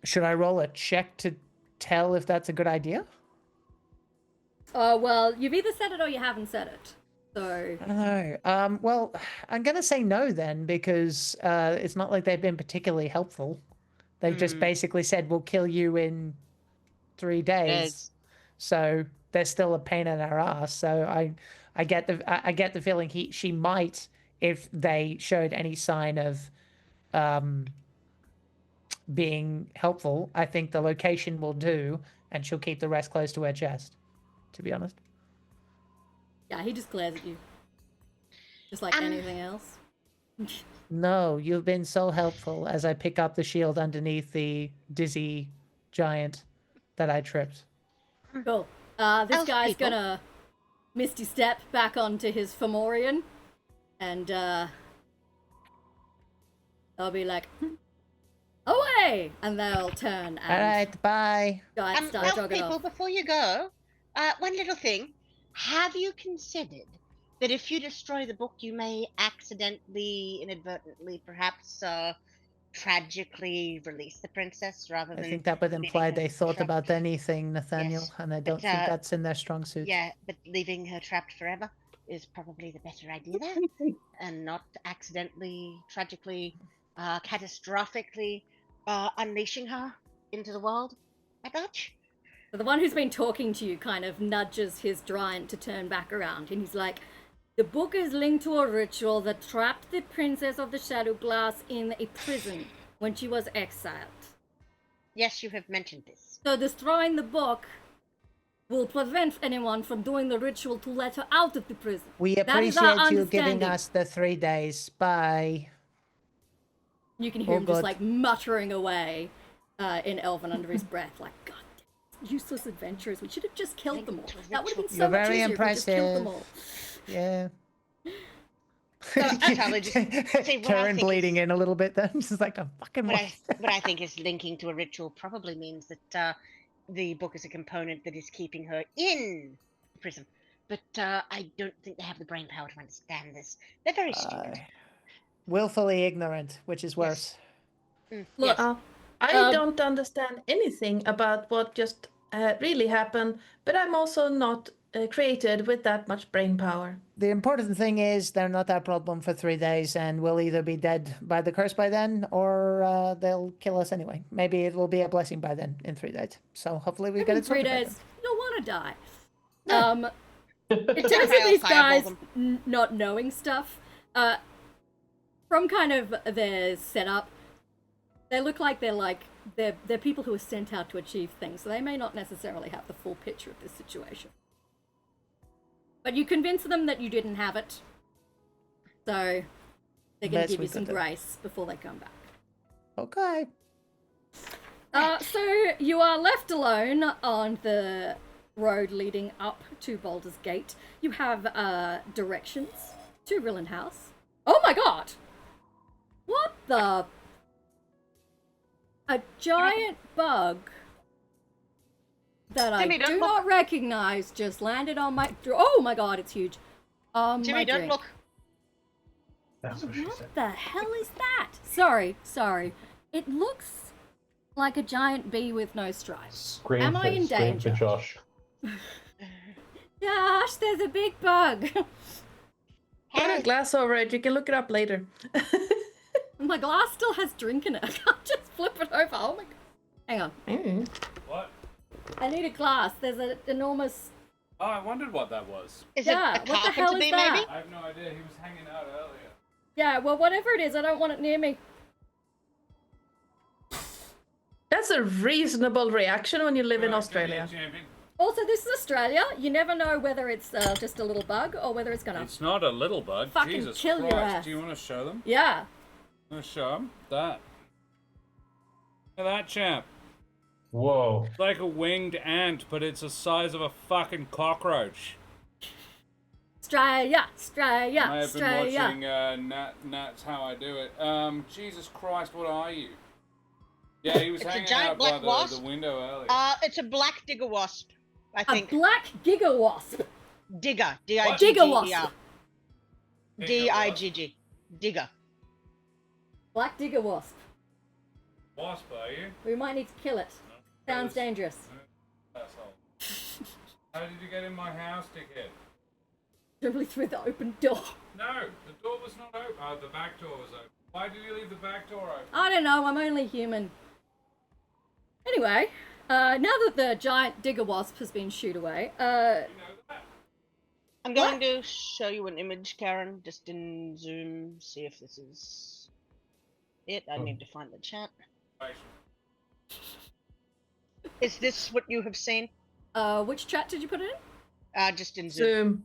Should I roll a check to tell if that's a good idea? Oh, well, you've either said it or you haven't said it. So, I don't know. Well, I'm gonna say no then because it's not like they've been particularly helpful. They've just basically said we'll kill you in 3 days. Yes. So they're still a pain in our ass. So I get the feeling she might, if they showed any sign of being helpful. I think the location will do, and she'll keep the rest close to her chest. To be honest. yeah, he just glares at you. Just like anything else. No, you've been so helpful as I pick up the shield underneath the dizzy giant that I tripped. Cool. This Elf guy's people. gonna misty step back onto his Fomorian, and they'll be like, away! And they'll turn and All right, bye. start Elf jogging people, off. before you go, one little thing. Have you considered that if you destroy the book, you may accidentally, inadvertently, perhaps tragically release the princess rather I than... think that would imply leaving her they thought trapped? about anything, Nathaniel, Yes, and I don't but, think that's in their strong suit. Yeah, but leaving her trapped forever is probably the better idea there, and not accidentally, tragically, catastrophically unleashing her into the world at large. So the one who's been talking to you kind of nudges his giant to turn back around, and he's like, the book is linked to a ritual that trapped the princess of the Shadow Glass in a prison when she was exiled. Yes, you have mentioned this. So destroying the book will prevent anyone from doing the ritual to let her out of the prison. We That is our appreciate you giving understanding. us the 3 days. Bye. You can hear Oh, him just God. like muttering away in Elven under his breath, like, God damn, useless adventurers. We should have just killed them all. That would have been so You're much very easier if we just killed them impressive. all. Yeah. So I probably just say what I Karen think bleeding is, in a little bit. Then she's like, "I'm fucking what what?" I think is linking to a ritual probably means that the book is a component that is keeping her in prison. But I don't think they have the brain power to understand this. They're very stupid. Willfully ignorant, which is worse. Mm, Look, yes. I don't understand anything about what just really happened, but I'm also not created with that much brain power. The important thing is they're not that problem for 3 days, and we'll either be dead by the curse by then, or they'll kill us anyway. Maybe it will be a blessing by then in 3 days. So hopefully we maybe get in it 3 sorted by days, then. you'll want to die. Yeah. In terms of I'll these fireball guys them. not knowing stuff, from kind of their setup, they look like they're people who are sent out to achieve things, so they may not necessarily have the full picture of this situation. But you convince them that you didn't have it, so they're going to Best give we you some could do. grace before they come back. Okay. So you are left alone on the road leading up to Baldur's Gate. You have directions to Rillen House. Oh my god! What the? A giant bug that I Jimmy, don't do look. not recognize just landed on my. Oh my god, it's huge. My Jimmy, don't drink. look. That's what she said. What the hell is that? Sorry. It looks like a giant bee with no stripes. Scream Am for, I in scream for danger? Josh. Josh, there's a big bug. Put a glass over it. You can look it up later. My glass still has drink in it. I can't just flip it over. Oh my god. Hang on. What? I need a glass. There's an enormous. Oh, I wondered what that was. Is Yeah, it a what the hell carpenter is bee, maybe? that? I have no idea. He was hanging out earlier. Yeah, well, whatever it is, I don't want it near me. That's a reasonable reaction when you live in Right, Australia. give me a champion. Also, this is Australia. You never know whether it's just a little bug or whether it's gonna. It's not a little bug. Fucking Jesus kill your Christ. ass. Do you want to show them? Yeah. I'm going to show them. That. Look at that champ. Whoa. It's like a winged ant, but it's the size of a fucking cockroach. Australia. I have been watching Nat's How I Do It. Jesus Christ, what are you? Yeah, he was It's a hanging giant out by black wasp. the window earlier. It's a black digger wasp, I A think. black giga wasp. Digger. Digger D-I-G-G-E-R. wasp. D-I-G-G. Digger. Black digger wasp. Wasp, are you? We might need to kill it. Sounds dangerous. Asshole. How did you get in my house, dickhead? Probably through the open door. No, the door was not open. Oh, the back door was open. Why did you leave the back door open? I don't know. I'm only human. Anyway, now that the giant digger wasp has been shooed away, You know that. I'm going to show you an image, Karen, just in Zoom, see if this is it. I need to find the chat. Is this what you have seen? which chat did you put it in? Just in Zoom. Zoom.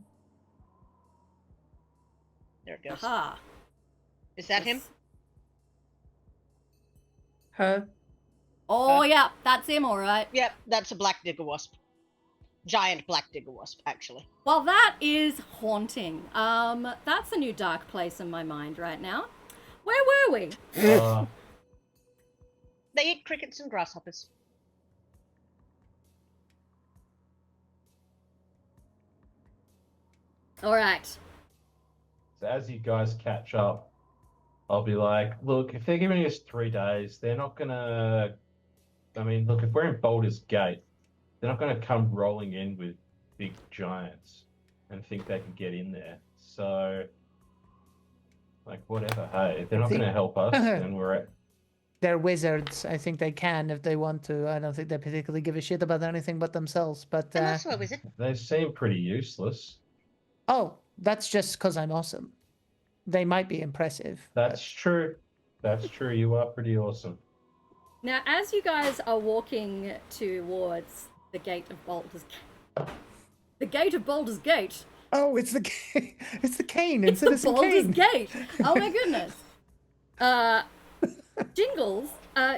There it goes. Aha. Is that him? Her. Oh yeah, that's him, all right. Yep, that's a black digger wasp. Giant black digger wasp, actually. Well, that is haunting. That's a new dark place in my mind right now. Where were we? They eat crickets and grasshoppers. All right. So as you guys catch up, I'll be like, look, if they're giving us 3 days, they're not gonna. I mean, look, if we're in Baldur's Gate, they're not gonna come rolling in with big giants and think they can get in there. So, like, whatever. Hey, if they're not gonna help us, then we're at. They're wizards. I think they can if they want to. I don't think they particularly give a shit about anything but themselves. But I'm also a wizard. They seem pretty useless. oh, that's just because I'm awesome. They might be impressive. That's true. That's true. You are pretty awesome. Now, as you guys are walking towards the gate of Baldur's the gate of Baldur's Gate. Oh, it's the it's the cane in It's the Citizen Baldur's Kane. Gate. Oh my goodness. Jingles,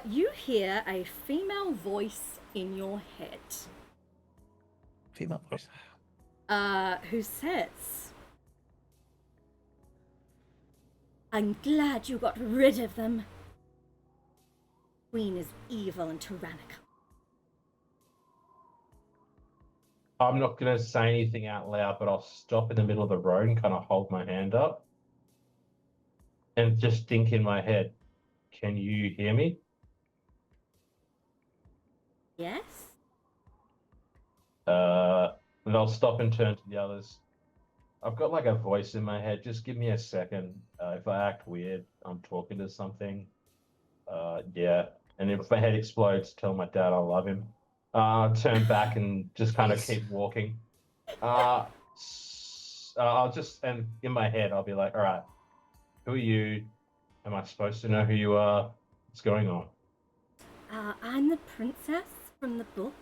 you hear a female voice in your head. Female voice. Who says, I'm glad you got rid of them. Queen is evil and tyrannical. I'm not going to say anything out loud, but I'll stop in the middle of the road and kind of hold my hand up and just think in my head, can you hear me? Yes? And I'll stop and turn to the others. I've got like a voice in my head. Just give me a second. If I act weird, I'm talking to something. Yeah. And if my head explodes, tell my dad I love him. Turn back and just kind of keep walking. I'll just, and in my head, I'll be like, all right, who are you? Am I supposed to know who you are? What's going on? I'm the princess from the book.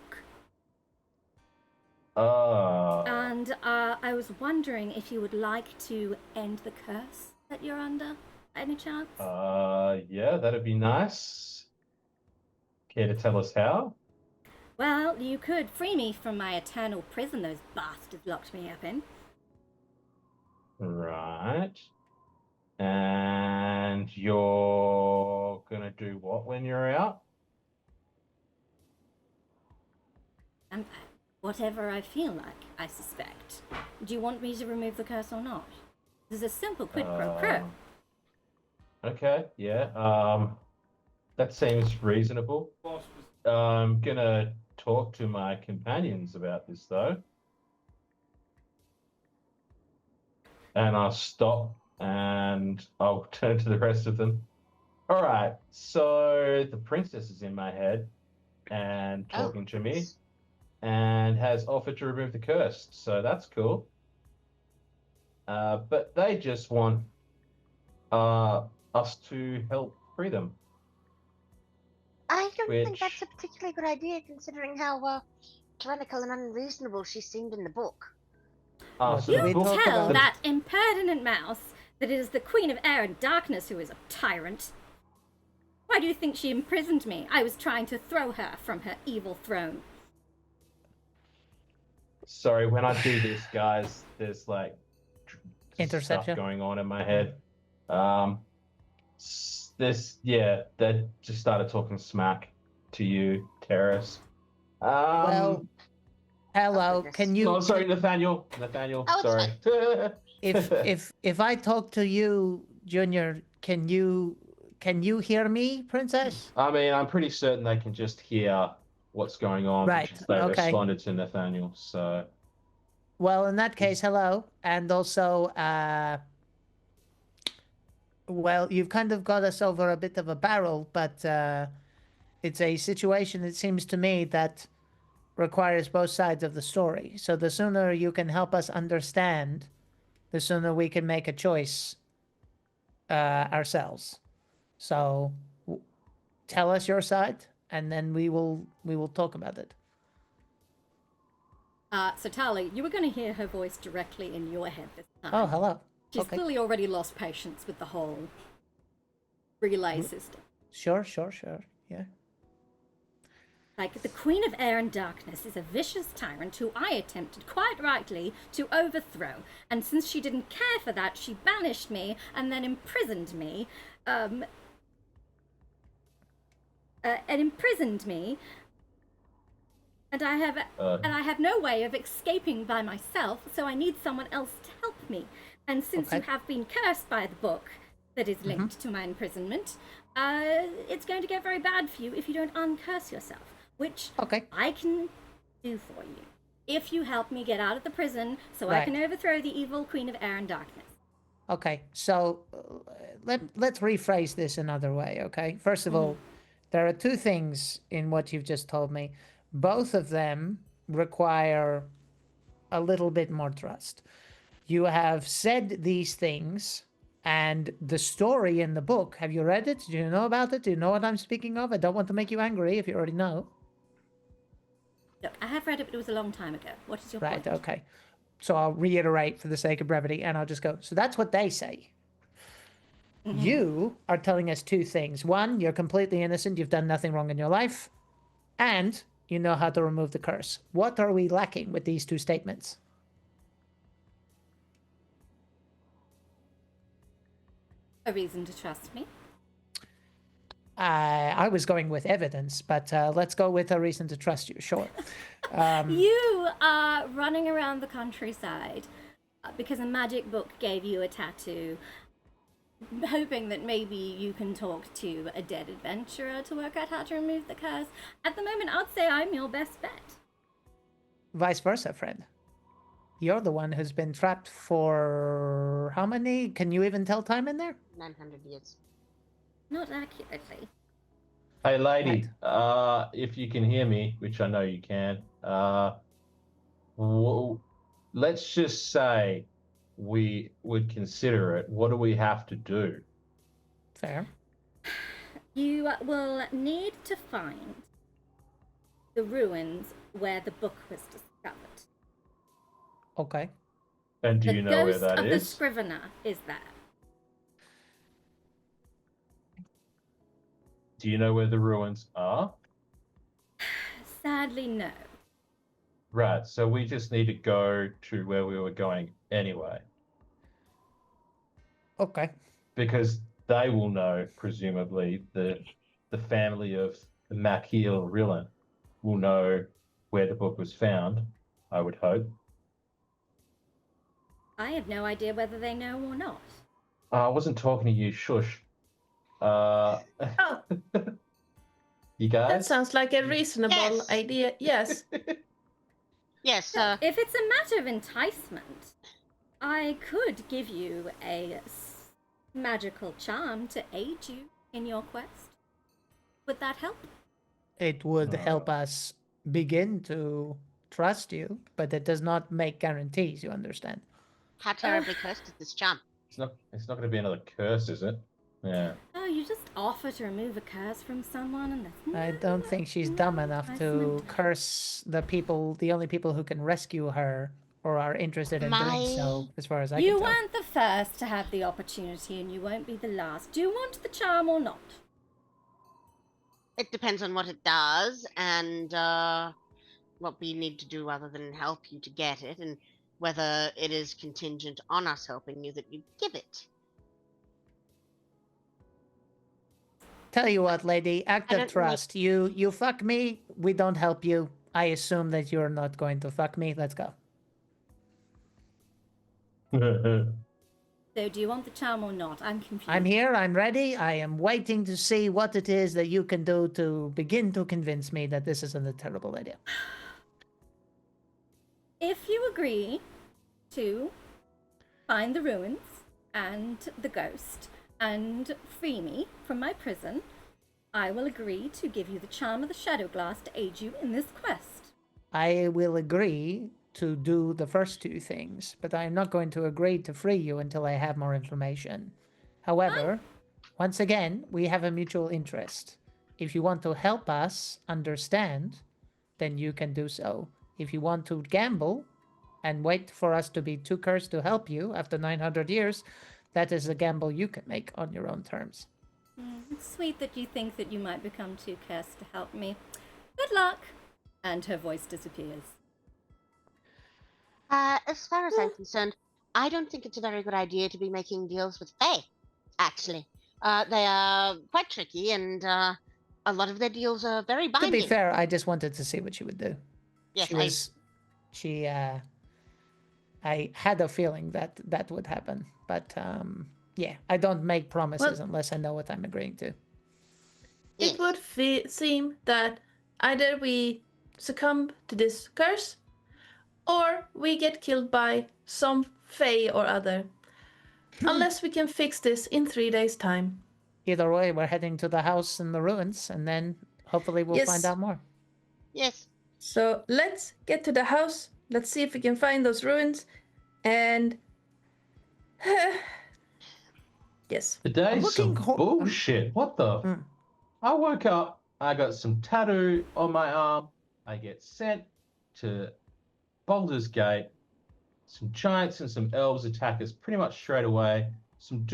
And I was wondering if you would like to end the curse that you're under, any chance? Yeah, that'd be nice. Care to tell us how? Well, you could free me from my eternal prison those bastards locked me up in. Right. And you're gonna do what when you're out? Whatever I feel like, I suspect. Do you want me to remove the curse or not? This is a simple quid pro quo. Okay, yeah. That seems reasonable. I'm gonna talk to my companions about this though. And I'll stop and I'll turn to the rest of them. All right, so the princess is in my head and talking to me and has offered to remove the curse, so that's cool. But they just want us to help free them. I don't think that's a particularly good idea, considering how tyrannical and unreasonable she seemed in the book. So you tell that impertinent mouse that it is the Queen of Air and Darkness who is a tyrant. Why do you think she imprisoned me? I was trying to throw her from her evil throne. Sorry, when I do this, guys, there's like Interception stuff going on in my head. They just started talking smack to you, Terrace. Well, hello. Can you? Oh, sorry, Nathaniel. Sorry. if I talk to you, Junior, can you hear me, Princess? I mean, I'm pretty certain they can just hear what's going on. Right. They Okay. responded to Nathaniel, so. Well, in that case, hello, and also, well, you've kind of got us over a bit of a barrel, but it's a situation, it seems to me, that requires both sides of the story. So the sooner you can help us understand, the sooner we can make a choice ourselves. So tell us your side, and then we will talk about it. So Tali, you were going to hear her voice directly in your head this time. Oh, hello. She's okay. clearly already lost patience with the whole relay system. Sure. Yeah. Like, the Queen of Air and Darkness is a vicious tyrant who I attempted, quite rightly, to overthrow. And since she didn't care for that, she banished me and then imprisoned me. And I have no way of escaping by myself, so I need someone else to help me. And since you have been cursed by the book that is linked to my imprisonment, it's going to get very bad for you if you don't uncurse yourself, which I can do for you. If you help me get out of the prison so I can overthrow the evil Queen of Air and Darkness. Okay, so let's rephrase this another way, okay? First of all, there are two things in what you've just told me. Both of them require a little bit more trust. You have said these things, and the story in the book, have you read it? Do you know about it? Do you know what I'm speaking of? I don't want to make you angry if you already know. Look, I have read it, but it was a long time ago. What is your point? Right, okay. So I'll reiterate for the sake of brevity, and I'll just go. So that's what they say. You are telling us two things. One, you're completely innocent. You've done nothing wrong in your life. And you know how to remove the curse. What are we lacking with these two statements? A reason to trust me? I was going with evidence, but let's go with a reason to trust you. Sure. You are running around the countryside because a magic book gave you a tattoo, hoping that maybe you can talk to a dead adventurer to work out how to remove the curse. At the moment, I'd say I'm your best bet. Vice versa, friend. You're the one who's been trapped for how many? Can you even tell time in there? 900 years. Not accurately. Hey, lady, if you can hear me, which I know you can, let's just say we would consider it. What do we have to do? Fair. You will need to find the ruins where the book was discovered. Okay. And do you know where that The ghost of is? the Scrivener is there. Do you know where the ruins are? Sadly, no. Right, so we just need to go to where we were going anyway. Okay. Because they will know, presumably, the family of the Makil Rillan will know where the book was found, I would hope. I have no idea whether they know or not. I wasn't talking to you, shush. Oh, You guys? that sounds like a reasonable Yes. idea. Yes. Yes, If it's a matter of enticement, I could give you a magical charm to aid you in your quest. Would that help? It would help us begin to trust you, but it does not make guarantees, you understand? how terribly cursed is this charm? It's not going to be another curse, is it? Yeah. Oh, you just offer to remove a curse from someone and that's I don't think she's dumb enough to enticement. curse the only people who can rescue her or are interested in doing so, as far as I You can tell. weren't the first to have the opportunity and you won't be the last. Do you want the charm or not? It depends on what it does and what we need to do other than help you to get it, and whether it is contingent on us helping you that you give it. Tell you what, lady, act of don't trust. You fuck me, we don't help you. I assume that you're not going to fuck me. Let's go. So do you want the charm or not? I'm confused. I'm here, I'm ready. I am waiting to see what it is that you can do to begin to convince me that this isn't a terrible idea. If you agree to find the ruins and the ghost and free me from my prison, I will agree to give you the charm of the shadow glass to aid you in this quest. I will agree to do the first two things, but I am not going to agree to free you until I have more information. However, once again, we have a mutual interest. If you want to help us understand, then you can do so. If you want to gamble and wait for us to be too cursed to help you after 900 years, that is a gamble you can make on your own terms. It's sweet that you think that you might become too cursed to help me. Good luck! And her voice disappears. As far as I'm concerned, I don't think it's a very good idea to be making deals with Fae, actually. They are quite tricky, and a lot of their deals are very binding. To be fair, I just wanted to see what she would do. Yes, I had a feeling that would happen, but yeah, I don't make promises unless I know what I'm agreeing to. Yes. It would seem that either we succumb to this curse, or we get killed by some fae or other. Unless we can fix this in 3 days' time. Either way, we're heading to the house in the ruins, and then hopefully we'll find out more. Yes. So let's get to the house. Let's see if we can find those ruins. And yes. Today's some bullshit. What the? I woke up, I got some tattoo on my arm. I get sent to Baldur's Gate. Some giants and some elves attack us pretty much straight away. Some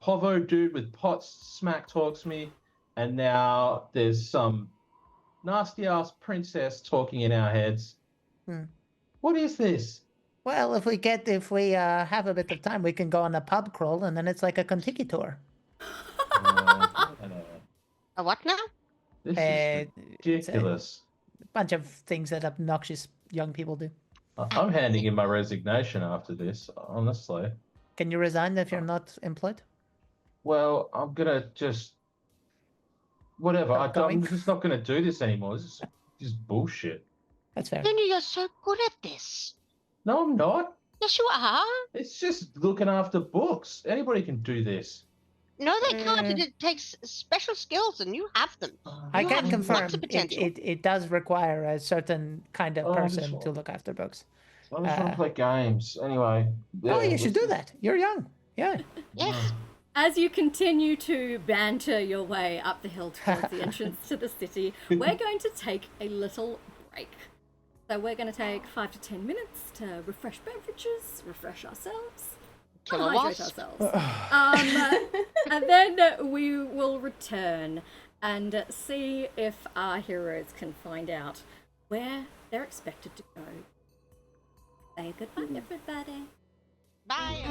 povo dude with pots smack talks me. And now there's some nasty ass princess talking in our heads. What is this? Well, if we have a bit of time, we can go on a pub crawl, and then it's like a Kentucky tour. A what now? This It's is ridiculous. a bunch of things that obnoxious young people do. I'm handing in my resignation after this, honestly. Can you resign if you're not employed? Well, I'm gonna just whatever. Stop going. I'm just not gonna do this anymore. This is just bullshit. That's fair. Then you're so good at this. No, I'm not. Yes, you are. It's just looking after books. Anybody can do this. No, they can't. It takes special skills, and you have them. I You can have confirm lots of potential. it does require a certain kind of Oh, I person just to look after books. I just want to play games. Anyway. Oh, you should do that. You're young. Yeah. Yes. As you continue to banter your way up the hill towards the entrance to the city, we're going to take a little break. So we're going to take 5 to 10 minutes to refresh beverages, refresh ourselves, Kill a hydrate wasp. ourselves. And then we will return and see if our heroes can find out where they're expected to go. Say goodbye, everybody. Bye.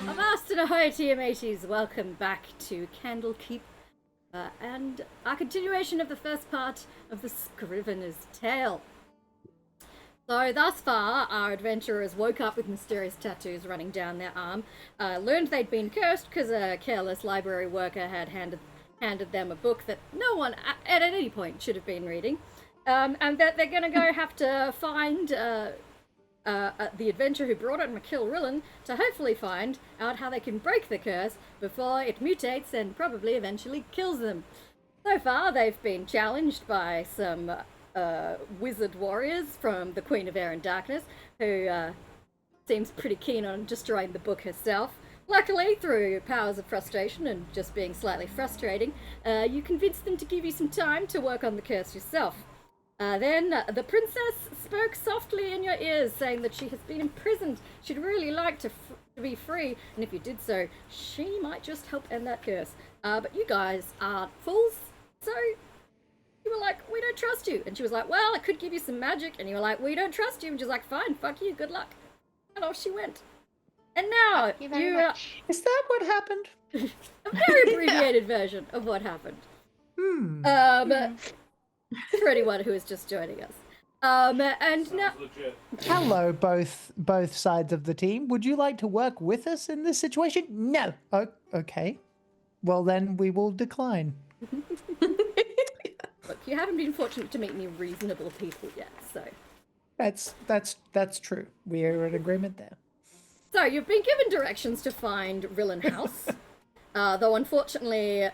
Avast and ahoy, TMATs! Welcome back to Candlekeep, and our continuation of the first part of the Scrivener's tale. So, thus far, our adventurers woke up with mysterious tattoos running down their arm, learned they'd been cursed because a careless library worker had handed them a book that no one at any point should have been reading, and that they're gonna go have to find the adventurer who brought it and kill Rillen to hopefully find out how they can break the curse before it mutates and probably eventually kills them. So far, they've been challenged by some wizard warriors from the Queen of Air and Darkness, who seems pretty keen on destroying the book herself. Luckily, through powers of frustration and just being slightly frustrating, you convinced them to give you some time to work on the curse yourself. Then the princess spoke softly in your ears, saying that she has been imprisoned. She'd really like to be free, and if you did so, she might just help end that curse. But you guys aren't fools, so you were like, we don't trust you. And she was like, well, I could give you some magic. And you were like, we don't trust you. And she's like, fine, fuck you, good luck. And off she went. And now, Thank you very much. Is that what happened? a very abbreviated version of what happened. For anyone who is just joining us. And now, Legit. Hello, both sides of the team. Would you like to work with us in this situation? No. Oh, okay. Well, then we will decline. look, you haven't been fortunate to meet any reasonable people yet, so. That's true. We are in agreement there. So, you've been given directions to find Rillen House, though unfortunately,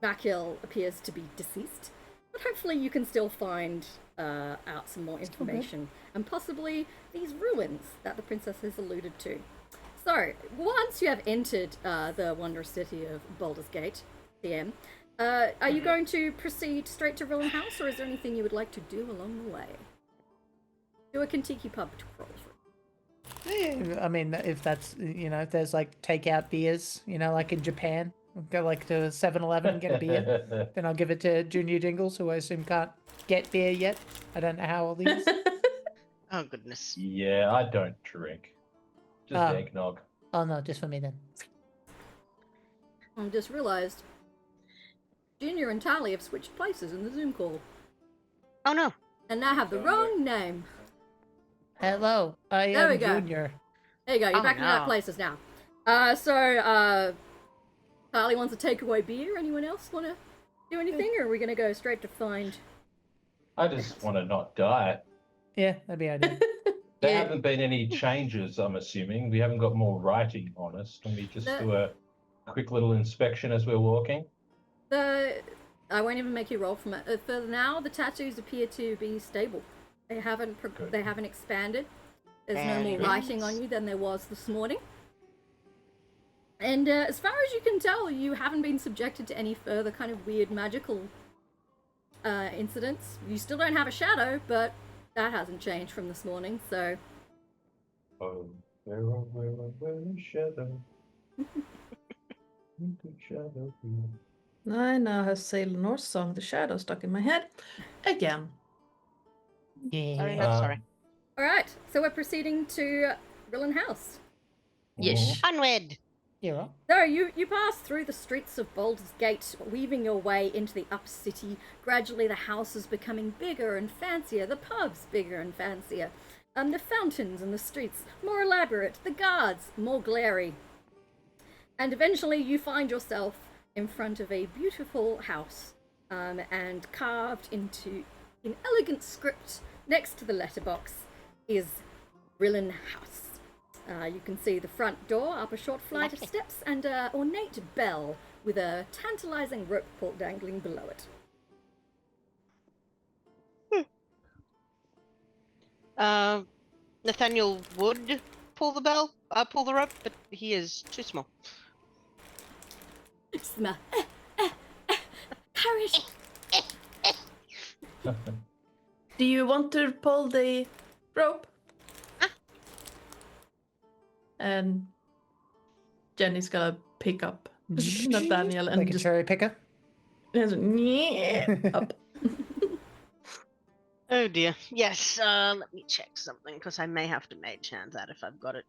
Vakil appears to be deceased. But hopefully you can still find out some more information, and possibly these ruins that the princess has alluded to. So, once you have entered the wondrous city of Baldur's Gate, TM, are you going to proceed straight to Rillen House, or is there anything you would like to do along the way? Do a Kentucky pub crawl. I mean, if that's, if there's like takeout beers, like in Japan, we'll go like to 7-Eleven and get a beer. Then I'll give it to Junior Jingles, who I assume can't get beer yet. I don't know how old he is. Oh, goodness. Yeah, I don't drink. Just eggnog. Oh no, just for me then. I just realised Junior and Tali have switched places in the Zoom call, Oh, no. and now have the wrong name. Hello, I There we am go. Junior. There you go, you're Oh, back in our no. places now. Tali wants a takeaway beer. Anyone else want to do anything, or are we going to go straight to find... I just want to not die. Yeah, that'd be ideal. There Yeah. haven't been any changes, I'm assuming. We haven't got more writing on us. Can we just do a quick little inspection as we're walking? I won't even make you roll from it. For now, the tattoos appear to be stable. They haven't Good. they haven't expanded. There's no Very more good. writing on you than there was this morning. And as far as you can tell, you haven't been subjected to any further kind of weird magical incidents. You still don't have a shadow, but that hasn't changed from this morning, so... Oh, where shadow? Shadow. I now have Sailor Norse song, The Shadow, stuck in my head again. Sorry, Yeah. not sorry. Alright, so we're proceeding to Rillen House. Yes. Onward! Yeah. So you pass through the streets of Baldur's Gate, weaving your way into the upper city. Gradually the houses becoming bigger and fancier, the pubs bigger and fancier, the fountains and the streets more elaborate, the guards more glary. And eventually you find yourself in front of a beautiful house, and carved into in elegant script next to the letterbox is Rillen House. You can see the front door up a short flight of steps and an ornate bell with a tantalizing rope pull dangling below it. Nathaniel would pull the rope, but he is too small. Smell. Courage. Do you want to pull the rope? And Jenny's gonna pick up Nathaniel and Like a just cherry picker. up. Oh dear. Yes, let me check something, because I may have to mage hand that if I've got it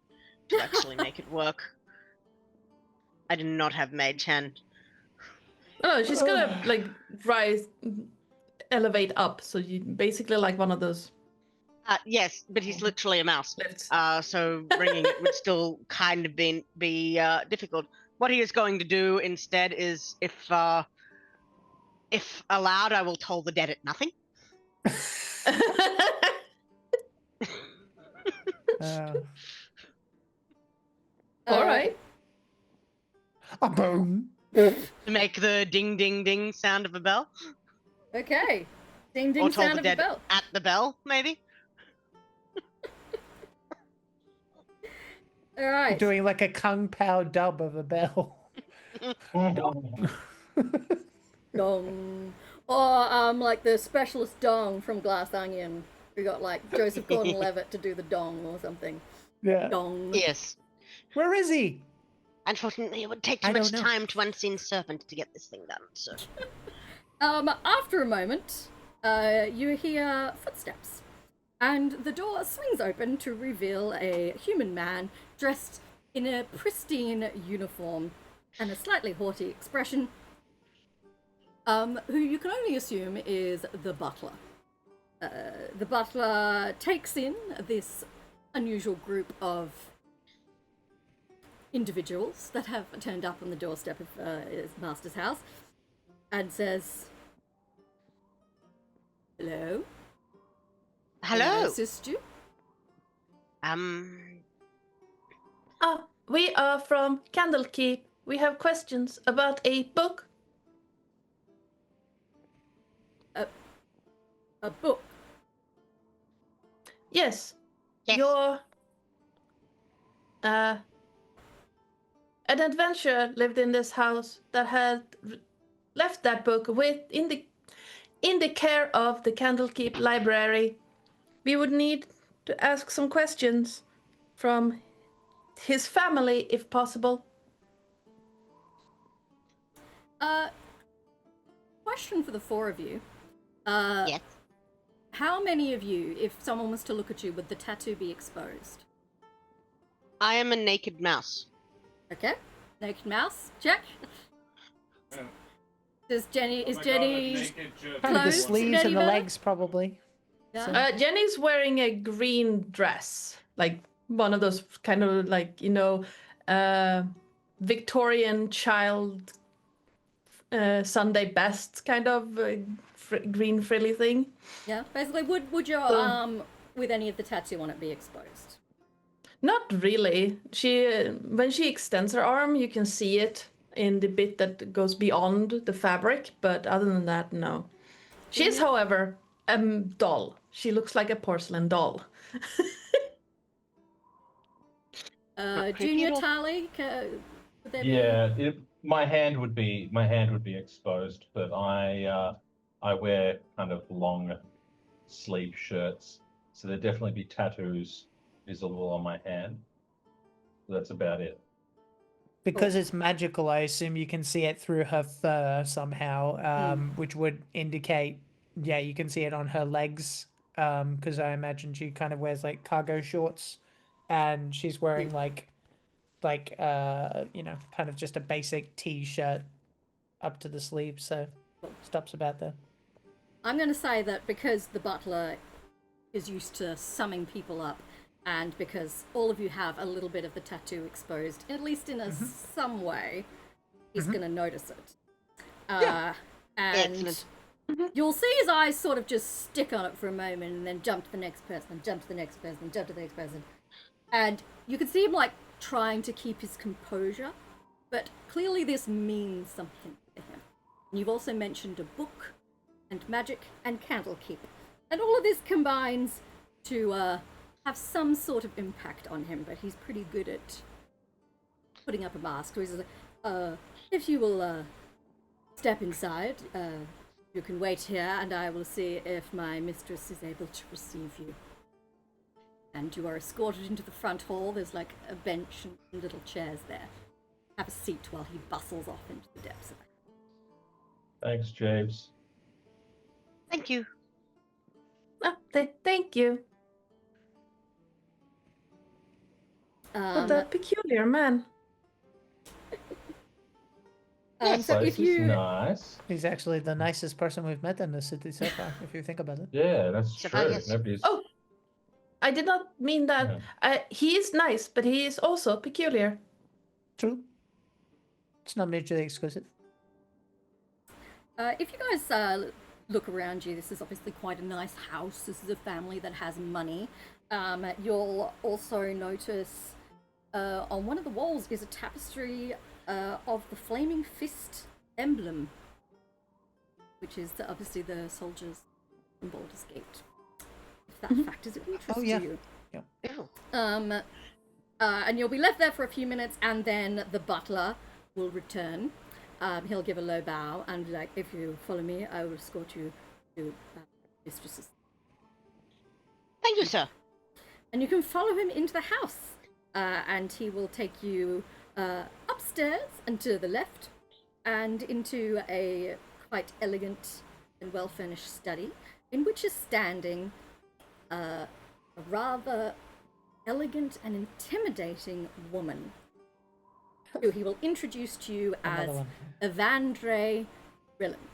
to actually make it work. I do not have mage hand. Oh, she's gonna like elevate up. So you basically like one of those. Yes, but he's literally a mouse. Lifts. So bringing it would still kind of be difficult. What he is going to do instead is, if allowed, I will toll the dead at nothing. All right. A boom. To make the ding ding ding sound of a bell. Okay. Ding Or ding toll sound the of a dead bell. at the bell, maybe? Alright. Doing like a Kung Pao dub of a bell. Dong. Or like the specialist dong from Glass Onion. We got like Joseph Gordon-Levitt to do the dong or something. Yeah. Dong. Yes. Where is he? Unfortunately, it would take too I much don't know. time to unseen serpent to get this thing done, so... After a moment, you hear footsteps. And the door swings open to reveal a human man dressed in a pristine uniform and a slightly haughty expression, who you can only assume is the butler. The butler takes in this unusual group of individuals that have turned up on the doorstep of his master's house and says, "Hello? Can I Hello? assist you?" We are from Candlekeep. We have questions about a book. A book. Yes. Yes. Your an adventurer lived in this house that had left that book in the care of the Candlekeep library. We would need to ask some questions from his family, if possible. Question for the four of you. Yes. How many of you, if someone was to look at you, would the tattoo be exposed? I am a naked mouse. Okay. Naked mouse. Check. Yeah. Is Oh my God, Jenny... a naked jerk. Kind of the Clothes, sleeves and the Mediva? legs, probably. Yeah. Jenny's wearing a green dress, like one of those kind of like, Victorian child Sunday best kind of green frilly thing. Yeah. Basically, would your arm with any of the tattoo on it be exposed? Not really. When she extends her arm, you can see it in the bit that goes beyond the fabric, but other than that, no. She is, however, a doll. She looks like a porcelain doll. Not creepy Junior at all. Tali, Would there Yeah, my hand would be exposed, but I wear kind of long sleeve shirts, so there'd definitely be tattoos visible on my hand. That's about it. Because it's magical, I assume you can see it through her fur somehow, which would indicate, yeah, you can see it on her legs. Because I imagine she kind of wears like cargo shorts, and she's wearing like kind of just a basic t-shirt up to the sleeve, so stops about there. I'm going to say that because the butler is used to summing people up, and because all of you have a little bit of the tattoo exposed, at least in some way, he's going to notice it. And Excellent. you'll see his eyes sort of just stick on it for a moment, and then jump to the next person, and jump to the next person, and jump to the next person. And you can see him, like, trying to keep his composure, but clearly this means something to him. And you've also mentioned a book, and magic, and Candlekeep. And all of this combines to have some sort of impact on him, but he's pretty good at putting up a mask. So he's like, if you will step inside, you can wait here, and I will see if my mistress is able to receive you. And you are escorted into the front hall. There's like a bench and little chairs there. Have a seat while he bustles off into the depths of it. Thanks, James. Thank you. Thank you. What a peculiar man. So if you nice. He's actually the nicest person we've met in the city so far, if you think about it. Yeah, that's So true. yes. Nobody's. Oh, I did not mean that. He is nice, but he is also peculiar. True. It's not mutually exclusive. if you guys look around you, this is obviously quite a nice house. This is a family that has money. You'll also notice on one of the walls is a tapestry of the Flaming Fist emblem, which is obviously the soldiers in Baldur's Gate. If that fact is of interest to you. Ew. And you'll be left there for a few minutes, and then the butler will return. He'll give a low bow and be like, if you follow me, I will escort you to mistress's. Thank you, sir. And you can follow him into the house, and he will take you upstairs and to the left, and into a quite elegant and well-furnished study, in which is standing a rather elegant and intimidating woman, who he will introduce to you as Evandre Rillen.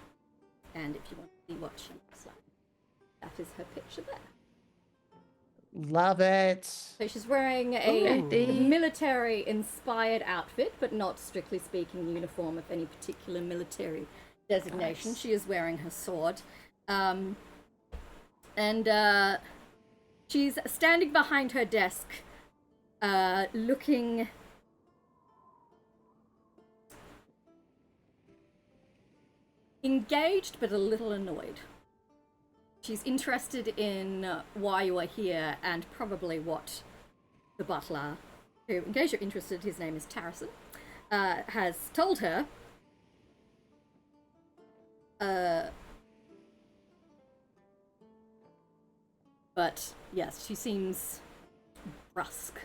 And if you want to see what she looks like, that is her picture there. Love it. So she's wearing a military-inspired outfit, but not strictly speaking the uniform of any particular military designation. Nice. She is wearing her sword. She's standing behind her desk, looking engaged but a little annoyed. She's interested in why you are here and probably what the butler, who, in case you're interested, his name is Tarrison, has told her. But yes, she seems brusque.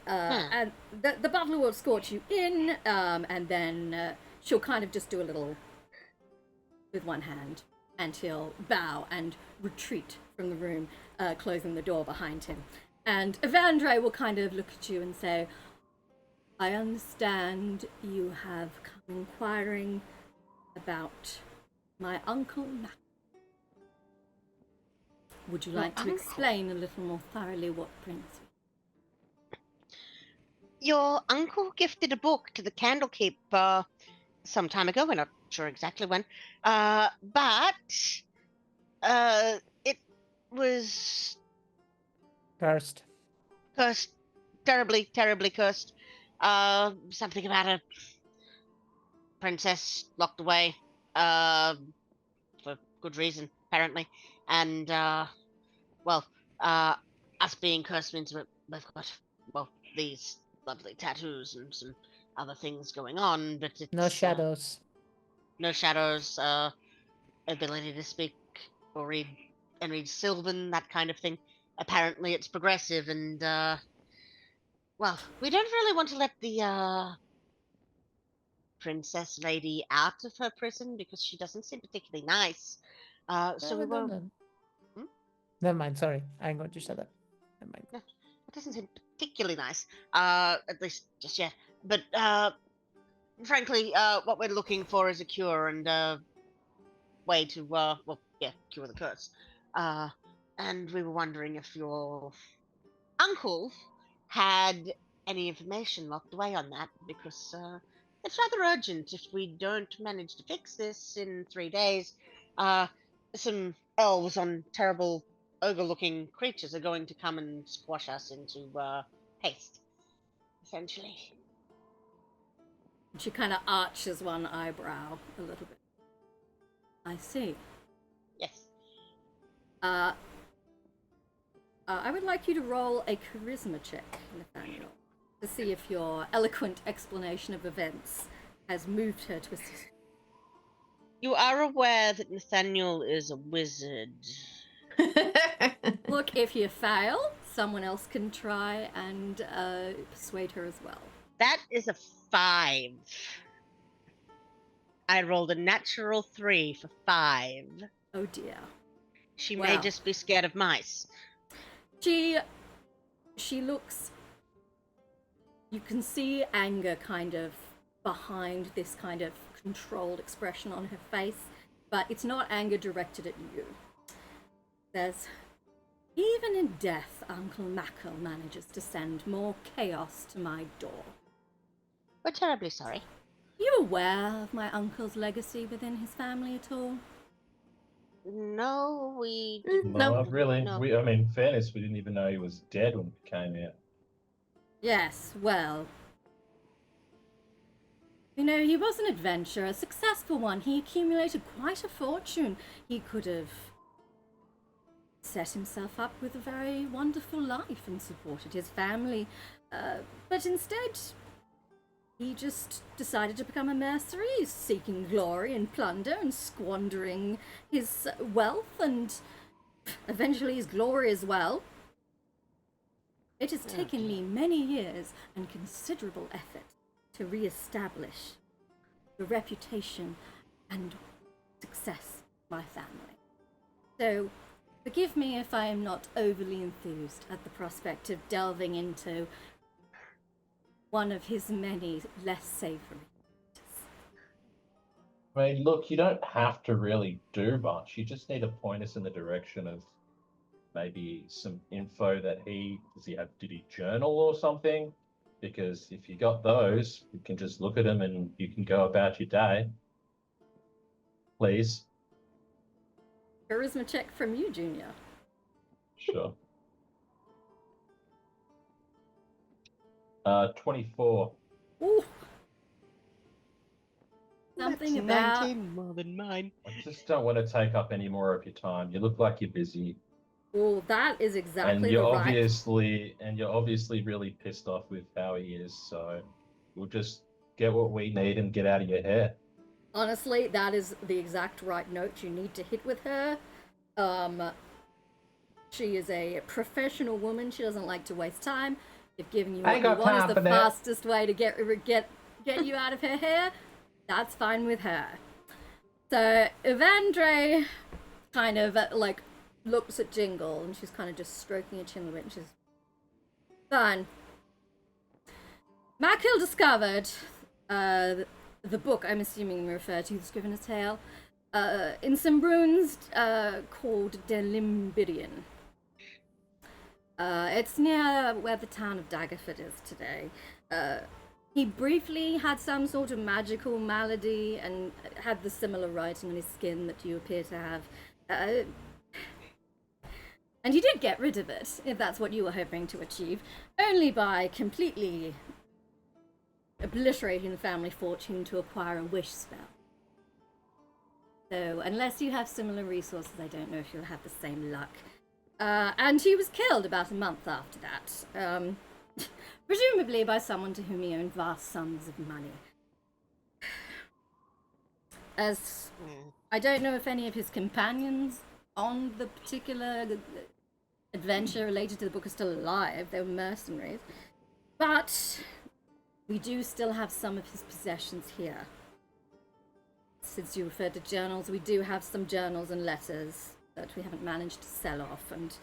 And the butler will escort you in, and then she'll kind of just do a little with one hand, and he'll bow and retreat from the room, closing the door behind him. And Evandre will kind of look at you and say, I understand you have come inquiring about my uncle Matt. Would you like to explain a little more thoroughly what brings you? Your uncle gifted a book to the Candlekeep some time ago. We're not sure exactly when. But it was Cursed. cursed. Terribly, terribly cursed. Something about a princess locked away. For good reason, apparently. And, us being cursed means we've got, these lovely tattoos and some other things going on, but it's No shadows. no shadows, ability to speak or read Sylvan, that kind of thing. Apparently, it's progressive, and well, we don't really want to let the princess lady out of her prison because she doesn't seem particularly nice. So we were. Hmm? Never mind. Sorry, I ain't going to shut up. Never mind. No, it doesn't seem particularly nice. At least just yet. But frankly, what we're looking for is a cure and a way to cure the curse. And we were wondering if your uncle had any information locked away on that, because it's rather urgent. If we don't manage to fix this in 3 days, some elves on terrible ogre-looking creatures are going to come and squash us into paste, essentially. She kind of arches one eyebrow a little bit. I see. Yes. I would like you to roll a charisma check, Nathaniel, to see if your eloquent explanation of events has moved her to a... You are aware that Nathaniel is a wizard. Look, if you fail, someone else can try and persuade her as well. That is a 5. I rolled a natural 3 for 5. Oh dear. She may just be scared of mice. She looks... You can see anger kind of behind this kind of controlled expression on her face, but it's not anger directed at you. There's... Even in death, Uncle Mackel manages to send more chaos to my door. We're terribly sorry. You aware of my uncle's legacy within his family at all? No, we... No, not really. No. I mean, fairness, we didn't even know he was dead when we came out. Yes, well... You know, he was an adventurer, a successful one. He accumulated quite a fortune. He could have set himself up with a very wonderful life and supported his family. But instead, he just decided to become a mercenary, seeking glory and plunder and squandering his wealth and eventually his glory as well. It has taken me many years and considerable effort to re-establish the reputation and success of my family. So, forgive me if I am not overly enthused at the prospect of delving into one of his many less savory. I mean, look, you don't have to really do much. You just need to point us in the direction of maybe some info that did he journal or something? Because if you got those, you can just look at them and you can go about your day. Please. Charisma check from you, Junior. Sure. 24. Ooh. Something That's about 19 more than mine. I just don't want to take up any more of your time. You look like you're busy. Oh, that is exactly And you're right. obviously really pissed off with how he is, so we'll just get what we need and get out of your hair. Honestly, that is the exact right note you need to hit with her. She is a professional woman. She doesn't like to waste time. If giving you what you want is the fastest way to get you out of her hair, that's fine with her. So Evandre kind of looks at Jingle and she's kind of just stroking her chin a bit and she's fine. Mackill discovered the book I'm assuming you refer to, the Scrivener's Tale, in some runes called Delimbidian. It's near where the town of Daggerford is today. He briefly had some sort of magical malady and had the similar writing on his skin that you appear to have. And he did get rid of it, if that's what you were hoping to achieve, only by completely obliterating the family fortune to acquire a wish spell. So, unless you have similar resources, I don't know if you'll have the same luck. And he was killed about a month after that. presumably by someone to whom he owned vast sums of money. As I don't know if any of his companions on the particular adventure related to the book are still alive. They were mercenaries. But we do still have some of his possessions here. Since you referred to journals, we do have some journals and letters that we haven't managed to sell off, and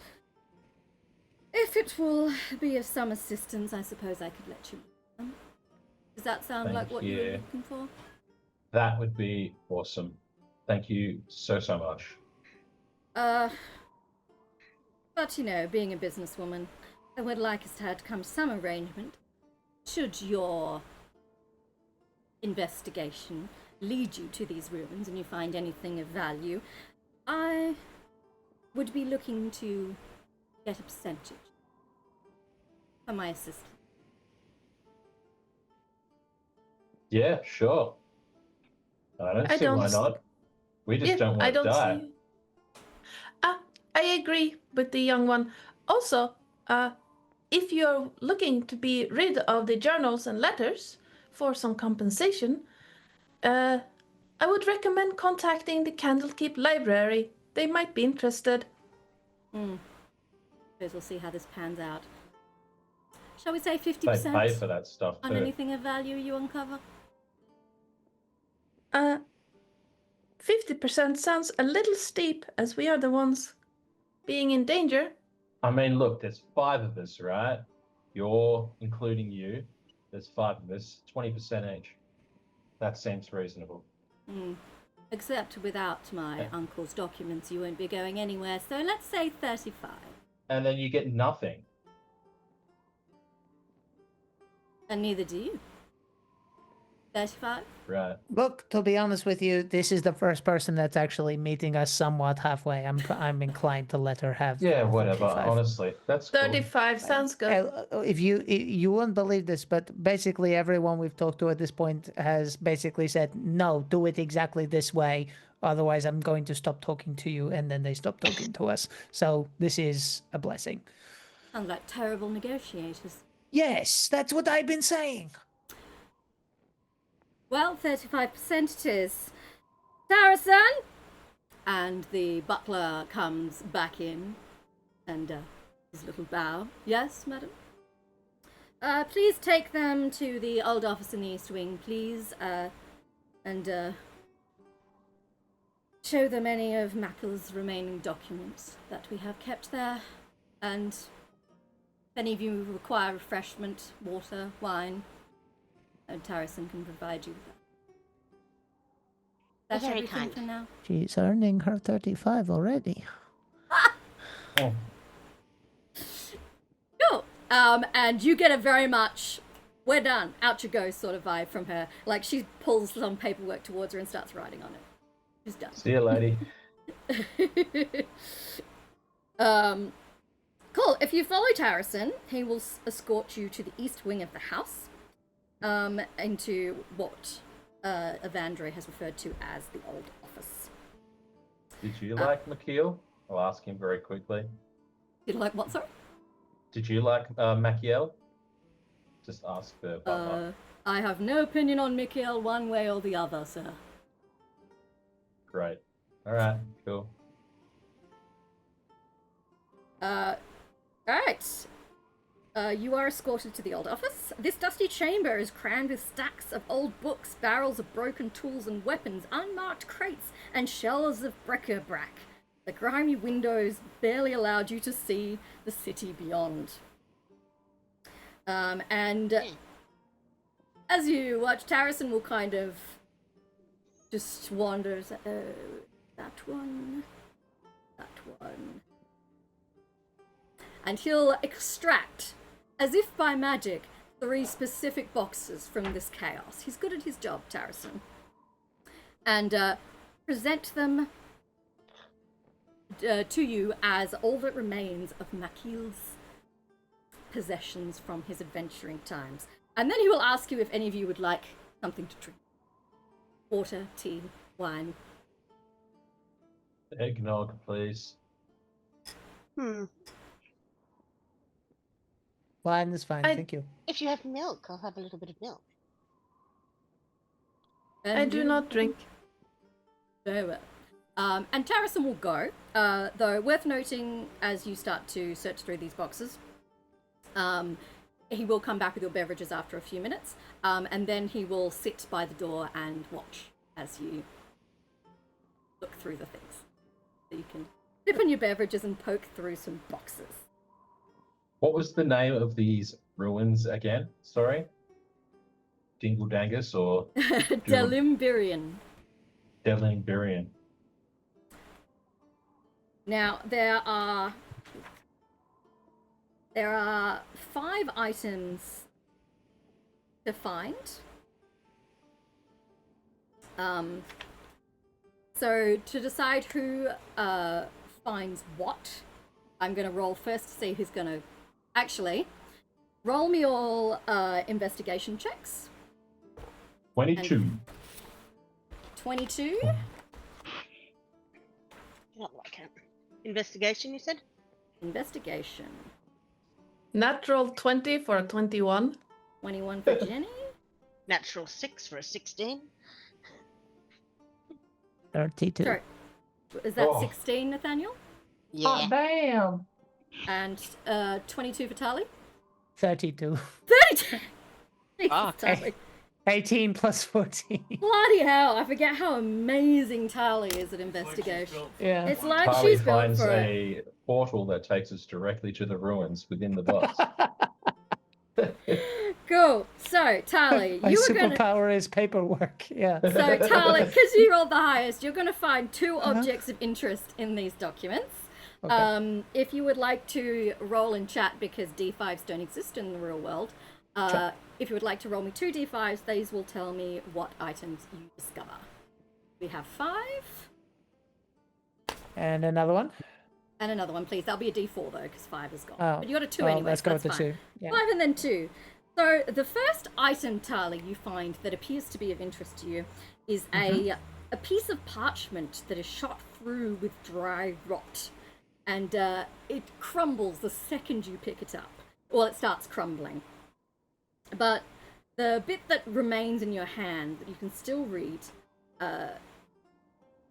if it will be of some assistance, I suppose I could let you know them. Does that sound like what you were looking for? That would be awesome. Thank you so much. But you know, being a businesswoman, I would like us to have to come to some arrangement. Should your investigation lead you to these ruins and you find anything of value, I would be looking to get a percentage for my assistance. Yeah, sure. I don't see why not. We just don't want to die. I agree with the young one. Also, if you're looking to be rid of the journals and letters for some compensation, I would recommend contacting the Candlekeep library. They might be interested. Suppose we'll see how this pans out. Shall we say 50%? They pay for that stuff on too. anything of value you uncover? 50% sounds a little steep, as we are the ones being in danger. I mean, look, there's 5 of us, right? You're, including you, there's 5 of us, 20% each. That seems reasonable. Except without my uncle's documents, you won't be going anywhere, so let's say 35. And then you get nothing. And neither do you. 35? Right. Look, to be honest with you, this is the first person that's actually meeting us somewhat halfway. I'm inclined to let her have. Yeah, whatever. 35. Honestly, that's cool. 35 sounds good. If you wouldn't believe this, but basically everyone we've talked to at this point has basically said, no, do it exactly this way. Otherwise, I'm going to stop talking to you, and then they stop talking to us. So this is a blessing. Sounds like terrible negotiators. Yes, that's what I've been saying. Well, 35% it is. Saracen! And the butler comes back in, and his little bow. Yes, madam? Please take them to the old office in the East Wing, please, and show them any of Mackle's remaining documents that we have kept there. And if any of you require refreshment, water, wine, and Tarison can provide you with that. That's Very everything kind. for now. She's earning her 35 already. Oh, Cool. And you get a very much, we're done, out you go sort of vibe from her. Like, she pulls some paperwork towards her and starts writing on it. She's done. see you, lady. Cool. If you follow Tarison, he will escort you to the east wing of the house, into what Evandre has referred to as the old office. Did you like McKeel? I'll ask him very quickly. Did you like what, sorry? Did you like Maciel? Just ask the butler. I have no opinion on Mikhail one way or the other, sir. Great. All right. Cool. Alright. You are escorted to the old office. This dusty chamber is crammed with stacks of old books, barrels of broken tools and weapons, unmarked crates, and shelves of bric-a-brac. The grimy windows barely allowed you to see the city beyond. And as you watch, Tarison will kind of just wander. That one. And he'll extract, as if by magic, 3 specific boxes from this chaos. He's good at his job, Tarison. And present them to you as all that remains of Makil's possessions from his adventuring times. And then he will ask you if any of you would like something to drink. Water, tea, wine. Eggnog, please. Wine is fine, thank you. If you have milk, I'll have a little bit of milk. I And do you- not drink. Very well. And Tarrison will go, though worth noting as you start to search through these boxes, he will come back with your beverages after a few minutes, and then he will sit by the door and watch as you look through the things. So you can dip in your beverages and poke through some boxes. What was the name of these ruins again? Sorry? Dingle Dangus or Delimbirian. Delimbirian? Now, there are 5 items to find. So to decide who finds what, I'm going to roll first to see who's going to... Actually, roll me all investigation checks. 22. 22. Not like it. Investigation, you said? Investigation. Natural 20 for a 21. 21 for Jenny. Natural 6 for a 16. 32. Sorry. Is that Oh. 16, Nathaniel? Yeah. Damn. And 22 for Tali? 32. 32! Jesus, Okay. Tali. 18 plus 14. Bloody hell, I forget how amazing Tali is at investigation. Yeah. It's like Charlie she's built finds for it. a portal that takes us directly to the ruins within the box. Cool. So, Tali, My you were going to... superpower is paperwork. Yeah. So, Tali, because you rolled the highest, you're going to find 2 objects of interest in these documents. Okay. If you would like to roll in chat, because D5s don't exist in the real world, Sure. if you would like to roll me 2 D5s, these will tell me what items you discover. We have 5. And another one. And another one, please. That'll be a D4, though, because 5 is gone. Oh. But you got a 2 Well, anyway, let's so go that's with the fine. 2. Yeah. 5 and then 2. So the first item, Tali, you find that appears to be of interest to you is a piece of parchment that is shot through with dry rot. And it crumbles the second you pick it up. Well, it starts crumbling. But the bit that remains in your hand that you can still read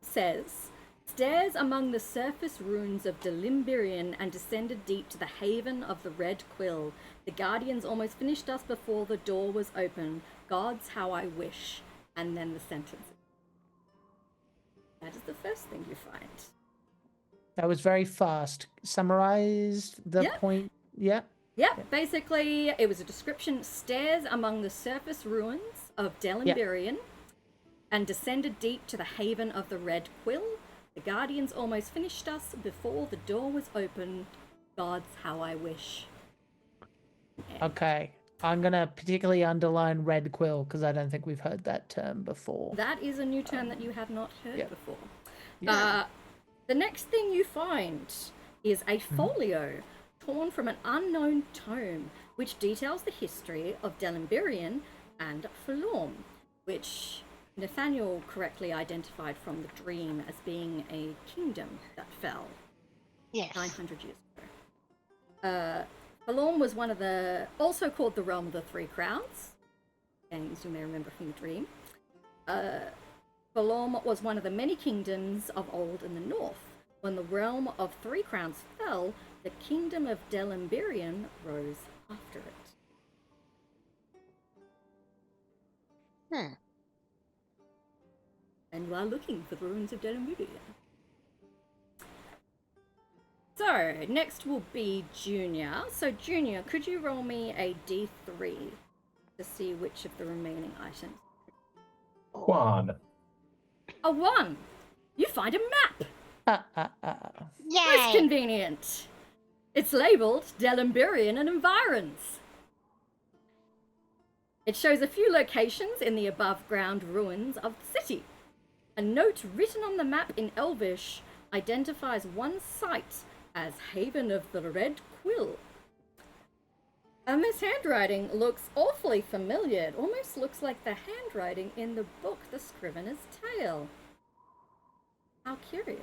says, "Stairs among the surface ruins of Delimbirian and descended deep to the haven of the Red Quill. The Guardians almost finished us before the door was open. Gods, how I wish." And then the sentence. That is the first thing you find. That was very fast. Summarized the Yeah. point. Yeah. Yep, basically it was a description. Stairs among the surface ruins of Delimbirian and descended deep to the haven of the Red Quill. The Guardians almost finished us before the door was opened. Gods, how I wish. Okay. I'm going to particularly underline Red Quill because I don't think we've heard that term before. That is a new term that you have not heard yeah. before. Yeah. The next thing you find is a folio torn from an unknown tome, which details the history of Delimbirian and Falorm, which Nathaniel correctly identified from the dream as being a kingdom that fell Yes. 900 years ago. Falorm was one of the, also called the Realm of the Three Crowns, things you may remember from the dream. Falorm was one of the many kingdoms of old in the north. When the Realm of Three Crowns fell, the kingdom of Delimbirian rose after it. Hmm. And you are looking for the ruins of Delimbirian. So, next will be Junior. So, Junior, could you roll me a D3 to see which of the remaining items? 1. A 1! You find a map! Most Yay! convenient! It's labelled Delimbirian and Environs. It shows a few locations in the above-ground ruins of the city. A note written on the map in Elvish identifies one site as Haven of the Red Quill. And this handwriting looks awfully familiar. It almost looks like the handwriting in the book, The Scrivener's Tale. How curious.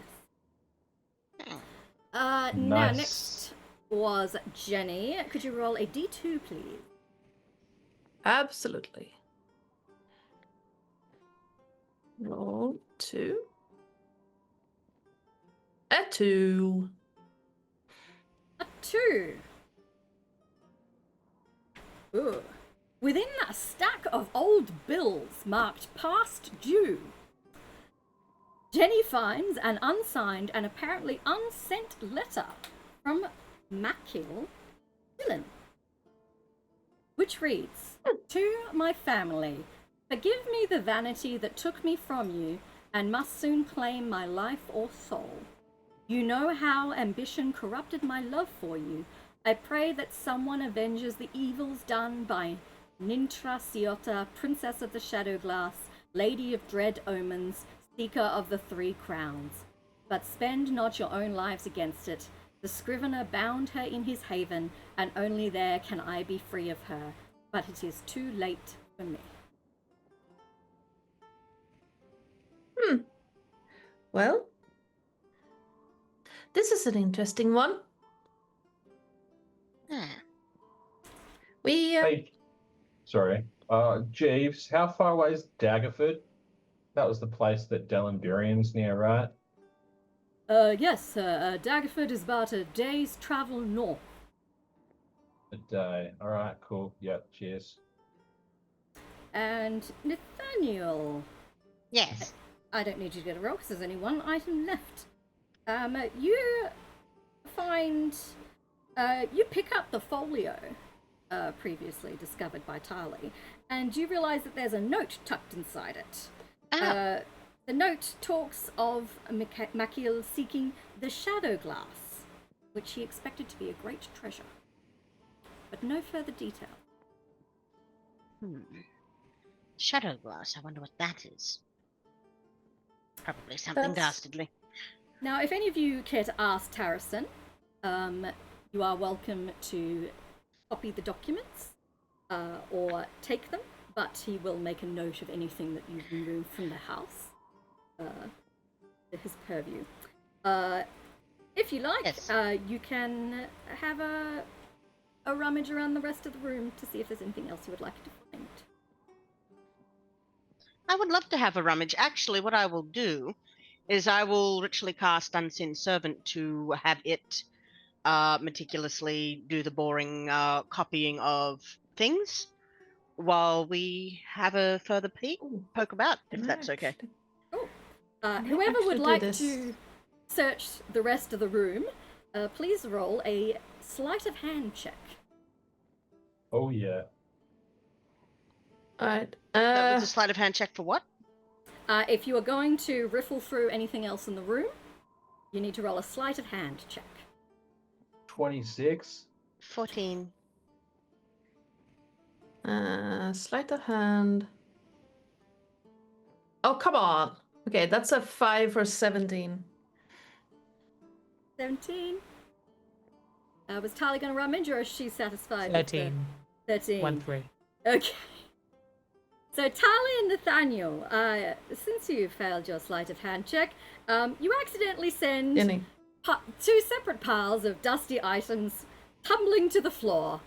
Now, Nice. next was Jenny. Could you roll a d2, please? Absolutely. Roll 2. A 2. A 2. Ooh. Within a stack of old bills marked past due, Jenny finds an unsigned and apparently unsent letter from Makil Dylan, which reads, "To my family, forgive me the vanity that took me from you and must soon claim my life or soul. You know how ambition corrupted my love for you. I pray that someone avenges the evils done by Nintra Siota, Princess of the Shadowglass, Lady of Dread Omens, Seeker of the Three Crowns. But spend not your own lives against it. The Scrivener bound her in his haven, and only there can I be free of her. But it is too late for me." Well, this is an interesting one. We Hey, sorry. Jeeves, how far away is Daggerford? That was the place that Delambirian's near, right? Yes, Daggerford is about a day's travel north. A day. All right, cool. Yep, cheers. And Nathaniel, Yes. I don't need you to get a roll because there's only one item left. You find, you pick up the folio previously discovered by Tali, and you realize that there's a note tucked inside it. The note talks of Makil seeking the shadow glass, which he expected to be a great treasure, but no further detail. Shadow glass. I wonder what that is. Probably something dastardly. Now, if any of you care to ask Tarrison, you are welcome to copy the documents or take them, but he will make a note of anything that you remove from the house to his purview. If you like, Yes. you can have a rummage around the rest of the room to see if there's anything else you would like to find. I would love to have a rummage. Actually, what I will do is I will ritually cast Unseen Servant to have it meticulously do the boring copying of things while we have a further poke about, if that's okay. Cool. I Whoever would actually do like this. to search the rest of the room, please roll a sleight of hand check. Oh, yeah. Alright. That was a sleight of hand check for what? If you are going to riffle through anything else in the room, you need to roll a sleight of hand check. 26. 14. Sleight of hand. Oh, come on. Okay, that's a 5 or 17. 17. Was Tali going to rummage, or is she satisfied 13. with the 13? 1-3. Okay. So Tali and Nathaniel, since you failed your sleight of hand check, you accidentally send Jenny. two separate piles of dusty items tumbling to the floor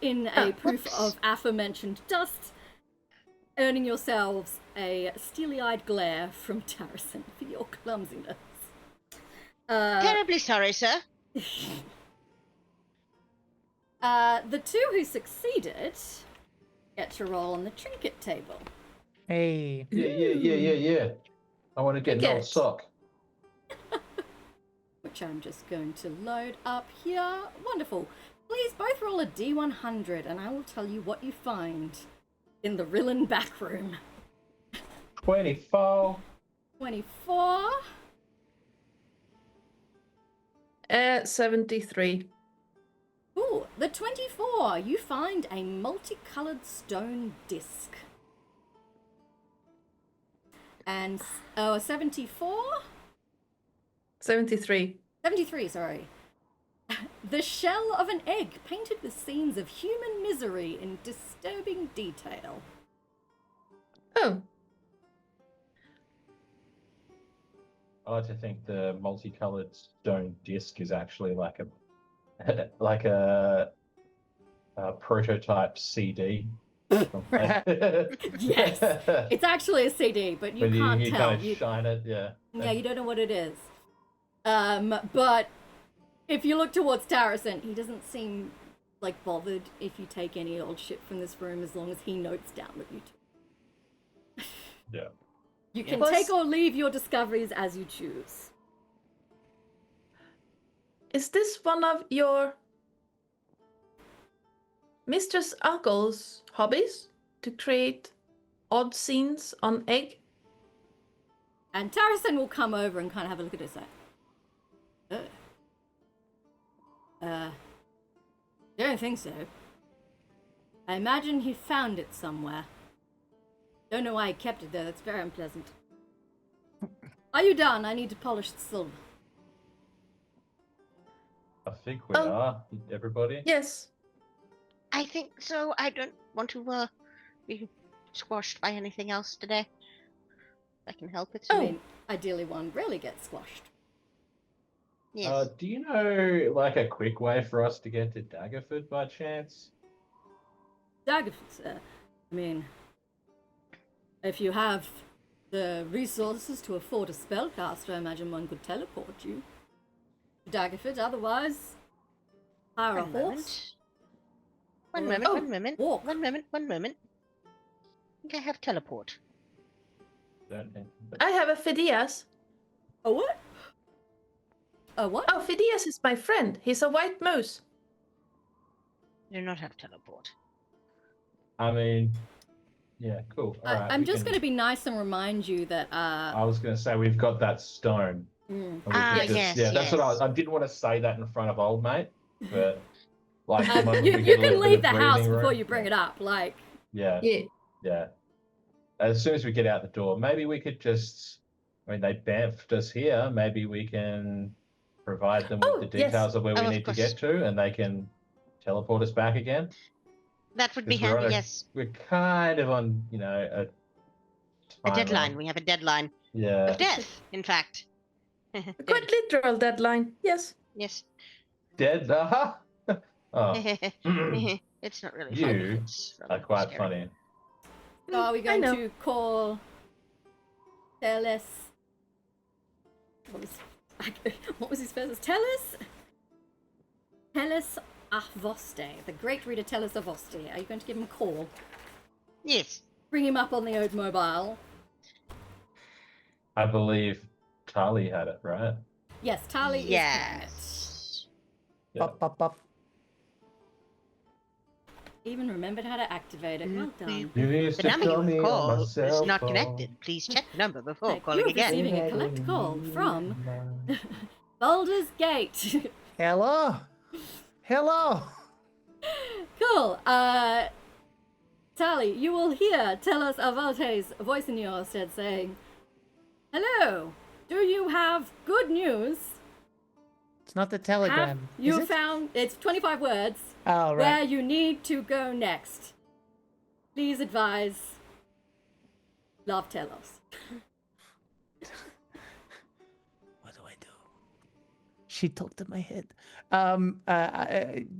in a proof of aforementioned dust, earning yourselves a steely-eyed glare from Tarrison for your clumsiness. Terribly sorry, sir. The two who succeeded get to roll on the trinket table. Hey. Yeah. I want to get an old Get. sock. Which I'm just going to load up here. Wonderful. Please both roll a D100 and I will tell you what you find in the Rillen back room. 24. 24. 73. Ooh, the 24. You find a multicolored stone disc. And 74? 73. 73, sorry. The shell of an egg painted with scenes of human misery in disturbing detail. Oh, I like to think the multicolored stone disc is actually like a like a prototype CD. Yes, it's actually a CD, but you But can't you tell. kind of shine it, yeah. Yeah, you don't know what it is. But if you look towards Tarrison, he doesn't seem like bothered if you take any old shit from this room, as long as he notes down that you took. Yeah. You can Was- take or leave your discoveries as you choose. Is this one of your Mistress Uncle's hobbies? To create odd scenes on egg? And Tarrison will come over and kind of have a look at it and say, don't think so. I imagine he found it somewhere. Don't know why he kept it there, that's very unpleasant. Are you done? I need to polish the silver. I think we are, everybody. Yes. I think so. I don't want to be squashed by anything else today. I can help it. I mean, ideally one rarely gets squashed. Yes. Do you know, like, a quick way for us to get to Daggerford by chance? Daggerford, sir. I mean, if you have the resources to afford a spellcaster, I imagine one could teleport you to Daggerford. Otherwise, hire a horse. One Or- moment, oh, one moment, walk. one moment, one moment. I think I have teleport. Don't know. I have a Phidias. A what? A what? Oh, Phidias is my friend. He's a white moose. I do not have teleport. I mean, yeah, cool. All right, I'm we just can- going to be nice and remind you that. I was going to say we've got that stone. Mm. And we Ah, could just- yes, yeah, that's what yes. I didn't want to say that in front of old mate, but like the You, moment we you get a can little bit leave of the house breathing before room- you bring it up. Like, Yeah, Yeah. yeah. As soon as we get out the door, maybe we could just. I mean, they bamfed us here. Maybe we can provide them with Oh, the yes. details of where we Oh, of need to course. get to, and they can teleport us back again. That would be 'Cause we're on handy, a- yes. We're kind of on, a A timer. deadline. We have a deadline. Yeah. Of death, in fact. A quite literal deadline. Yes. Yes. Dead. Oh, It's not really You funny. It's are rather quite scary. funny. so are we I going know. to call Teles? What was his first? Teles Avoste, the great reader Teles Avoste. Are you going to give him a call? Yes. Bring him up on the Ode Mobile. I believe Tali had it, right? Yes, Tali is carrying it. Yes. Yeah. Up, up, up. Even remembered how to activate it. Well done. You used The to number call you me have on called my is cell not phone. connected. Please check the number before Like, calling you're again. receiving a collect call from Baldur's Gate. Hello? Hello? Cool. Tali, you will hear Telos Avalte's voice in your head saying, "Hello, do you have good news? It's not the Have telegram. you is it? found, it's 25 words, Oh, where right. you need to go next. Please advise, love Telos." What do I do? She talked in my head.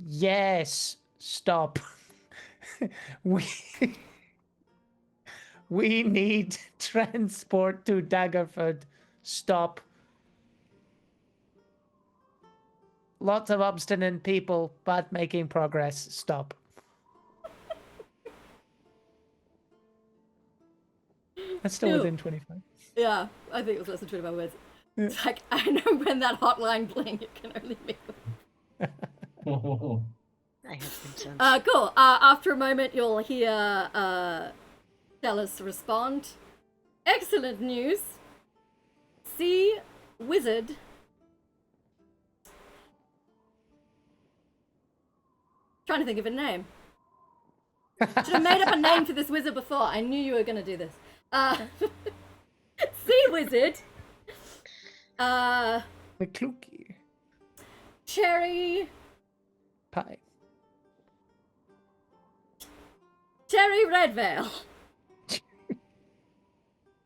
Yes. Stop. we we need transport to Daggerford. Stop. Lots of obstinate people, but making progress. Stop. That's still Ew. within 25. Yeah, I think it was less than 25 words. It's like, I know when that hotline bling, it can only be. I have concerns. Cool. After a moment, you'll hear Telos respond. Excellent news. See, wizard. Trying to think of a name. Should have made up a name for this wizard before. I knew you were going to do this. Sea wizard. McClukey. Cherry Pie. Redvale.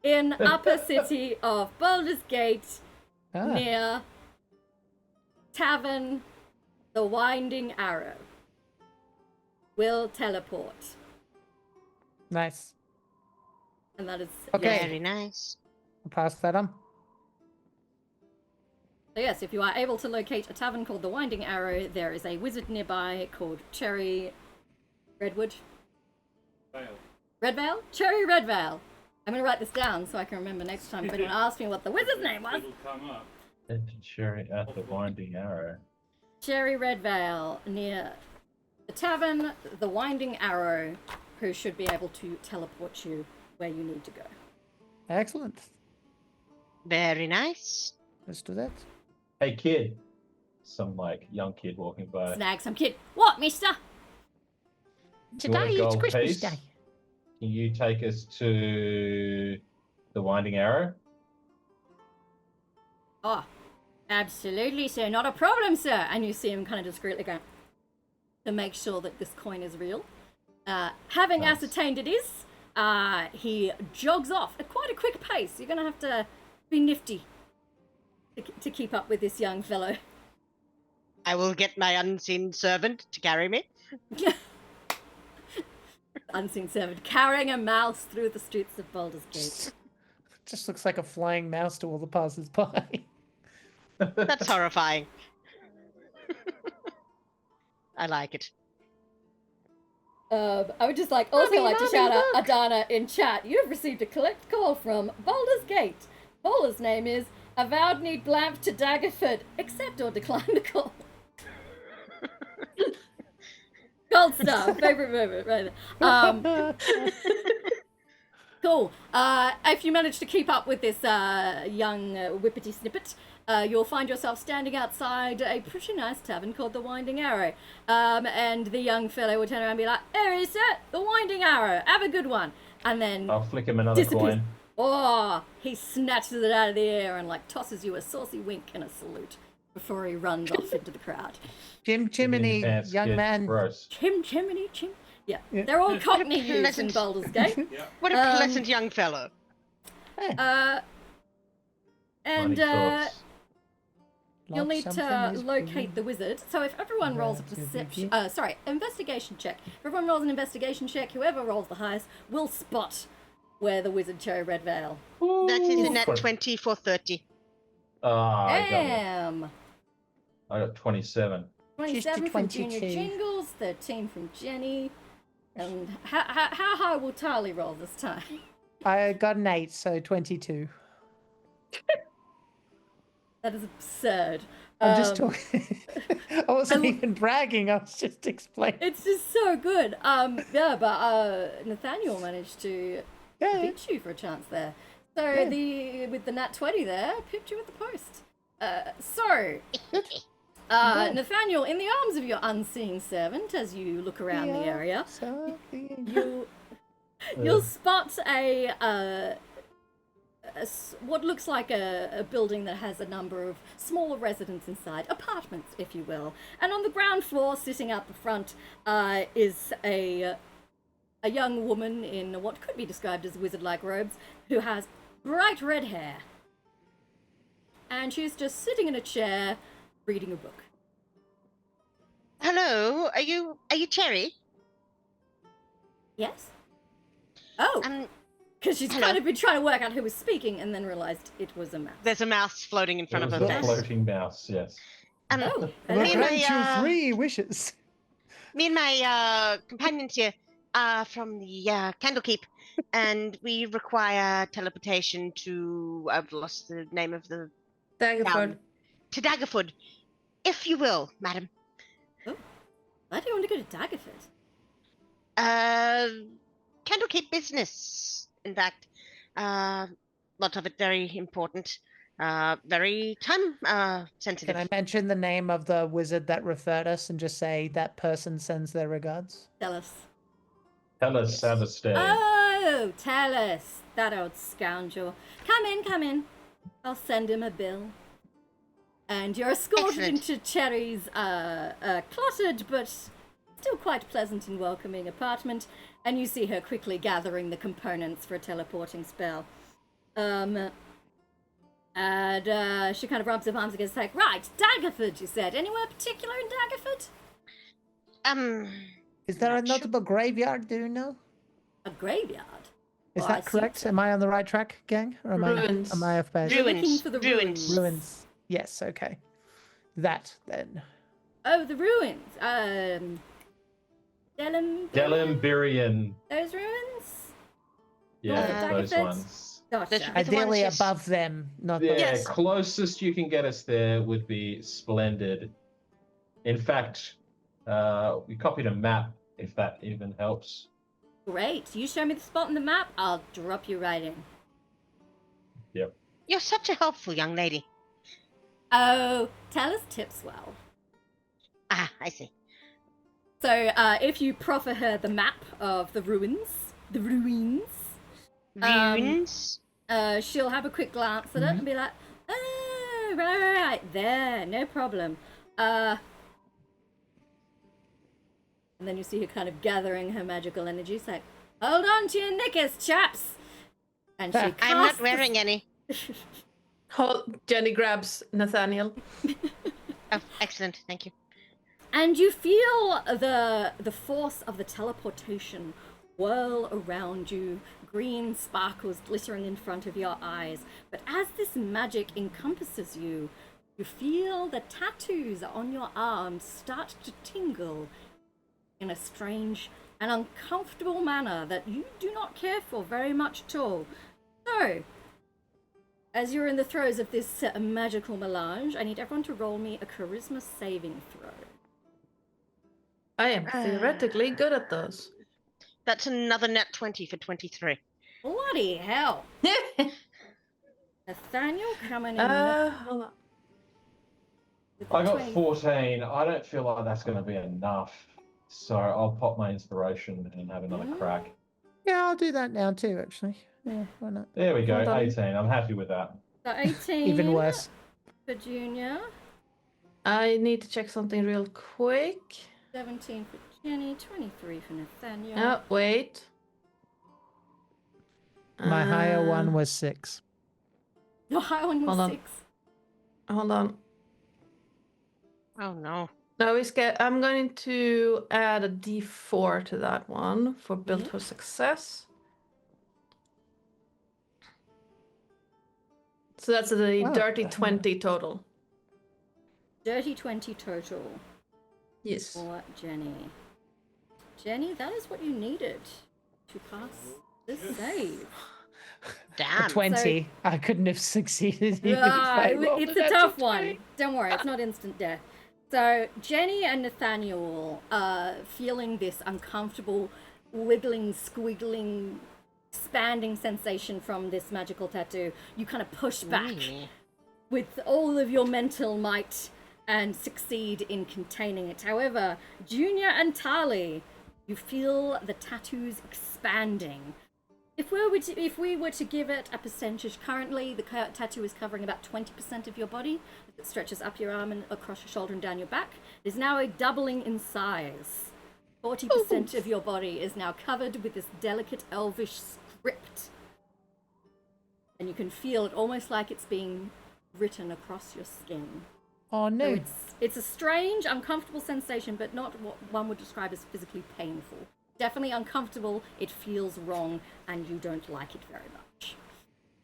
In upper city of Baldur's Gate, Ah. near Tavern the winding arrow will teleport. Nice. And that is Okay. Very nice. I'll pass that on. So yes, if you are able to locate a tavern called the Winding Arrow, there is a wizard nearby called Cherry Redwood. Redvale? Cherry Redvale. I'm going to write this down so I can remember next time if anyone asks me what the wizard's name was. It'll come up. Cherry at the Winding Arrow. Cherry Redvale, near the tavern, the Winding Arrow, who should be able to teleport you where you need to go. Excellent. Very nice. Let's do that. Hey kid. Some like young kid walking by. Snag some kid. What, mister? You want a Today it's gold Christmas piece? Day. Can you take us to the Winding Arrow? Oh, absolutely, sir. Not a problem, sir. And you see him kind of discreetly go to make sure that this coin is real. Having Nice. ascertained it is, he jogs off at quite a quick pace. You're going to have to be nifty to keep up with this young fellow. I will get my unseen servant to carry me. Unseen servant carrying a mouse through the streets of Baldur's Gate. Just looks like a flying mouse to all the passers-by. That's horrifying. I like it. I would just like also Mommy, like to Mommy, shout out look. Adana in chat. You have received a collect call from Baldur's Gate. Caller's name is Avowed Need Blamp to Daggerford. Accept or decline the call. Gold star, favorite moment, right there. Cool. If you manage to keep up with this young whippety snippet, you'll find yourself standing outside a pretty nice tavern called the Winding Arrow. And the young fellow will turn around and be like, "There he is, sir, the Winding Arrow. Have a good one." And then I'll flick him another disappears. coin. Oh, he snatches it out of the air and like tosses you a saucy wink and a salute before he runs off into the crowd. Jim Chimney, Advanced young kid. man. Gross. Chimney. Yeah, they're all Cockney youths in pleasant- Baldur's Gate. What a pleasant young fellow. And Funny thoughts. you'll Like need something to is locate brewing. the wizard. So if everyone rolls a Relatively perception, investigation check. If everyone rolls an investigation check, whoever rolls the highest will spot where the wizard Cherry Redvale. That is a Ooh. net 20 for 30. Ah, I got it. Damn. I got 27. 27 from Junior 22. Jingles, 13 from Jenny. And how high will Tarly roll this time? I got an 8, so 22. That is absurd. I'm just talking. I wasn't even bragging. I was just explaining. It's just so good. Yeah, but Nathaniel managed to Yeah. beat you for a chance there. So Yeah. with the nat 20 there, pipped you at the post. Nathaniel, in the arms of your unseen servant, as you look around the area, So, you'll spot what looks like a building that has a number of smaller residents inside, apartments, if you will. And on the ground floor, sitting out the front, is a young woman in what could be described as wizard-like robes, who has bright red hair. And she's just sitting in a chair, reading a book. Hello, are you Cherry? Yes? Oh, because she's hello. kind of been trying to work out who was speaking and then realized it was a mouse. There's a mouse floating in front It of was her a face. floating mouse, yes. Oh, We'll hello. Me and grant my, you 3 wishes. Me and my companions here are from the Candlekeep, and we require teleportation to, I've lost the name of the Daggerford. to Daggerford, if you will, madam. Why do you want to go to Daggerford? Candlekeep business, in fact. Lot of it very important. Very time sensitive. Can I mention the name of the wizard that referred us and just say that person sends their regards? Tell us. Tell us, Savastay. Oh, tell us. That old scoundrel. Come in. I'll send him a bill. And you're escorted Excellent. into Cherry's cluttered but still quite pleasant and welcoming apartment, and you see her quickly gathering the components for a teleporting spell. And she kind of rubs her arms against, like, right, Daggerford, you said. Anywhere particular in Daggerford? Is there a Not sure. notable graveyard, do you know? A graveyard? Is Well, I that assume correct? so. Am I on the right track, gang? Or am Ruins. I off base? We're looking Ruins. for the Ruins. Ruins. Yes, okay. That, then. Oh, the ruins. Delembirian. Those ruins? Yeah, those Daggerford? ones. Gotcha. Those should be the Ideally ones, yes. above them, not Yeah, below. Yes. closest you can get us there would be splendid. In fact, we copied a map, if that even helps. Great. You show me the spot on the map, I'll drop you right in. Yep. You're such a helpful young lady. Oh, tell us tips well. Ah, I see. So, if you proffer her the map of the ruins, Ruins? she'll have a quick glance at it and be like, oh, right, there, no problem. And then you see her kind of gathering her magical energy. It's like, hold on to your knickers, chaps! And she casts I'm not wearing any. Jenny grabs Nathaniel. Oh, excellent. Thank you. And you feel the force of the teleportation whirl around you, green sparkles glittering in front of your eyes. But as this magic encompasses you, you feel the tattoos on your arms start to tingle in a strange and uncomfortable manner that you do not care for very much at all. So, as you're in the throes of this magical melange, I need everyone to roll me a charisma saving throw. I am theoretically good at those. That's another net 20 for 23. Bloody hell! Nathaniel coming in. Hold on. with the I got 20. 14. I don't feel like that's going to be enough. So I'll pop my inspiration and have another crack. Yeah, I'll do that now too, actually. Yeah, why not? There we go, Hold on. 18. I'm happy with that. So 18 Even worse. for Junior, I need to check something real quick. 17 for Jenny, 23 for Nathaniel. Oh, wait. My higher one was 6. Your high one was Hold on. 6. Hold on. Oh, no. No, I'm going to add a D4 to that one for build for success. So that's a Wow. dirty 20 total. Dirty 20 total Yes. for Jenny. Jenny, that is what you needed to pass this save. Damn. 20. I couldn't have succeeded even if I rolled It's a a natural tough 20. one. Don't worry, it's not instant death. So Jenny and Nathaniel are feeling this uncomfortable, wiggling, squiggling, expanding sensation from this magical tattoo. You kind of push back Really? with all of your mental might and succeed in containing it. However, Junior and Tali, you feel the tattoos expanding. If we were to give it a percentage, currently the tattoo is covering about 20% of your body. It stretches up your arm and across your shoulder and down your back. It is now a doubling in size. 40% of your body is now covered with this delicate elvish script. And you can feel it almost like it's being written across your skin. Oh no. So it's a strange, uncomfortable sensation, but not what one would describe as physically painful. Definitely uncomfortable, it feels wrong, and you don't like it very much.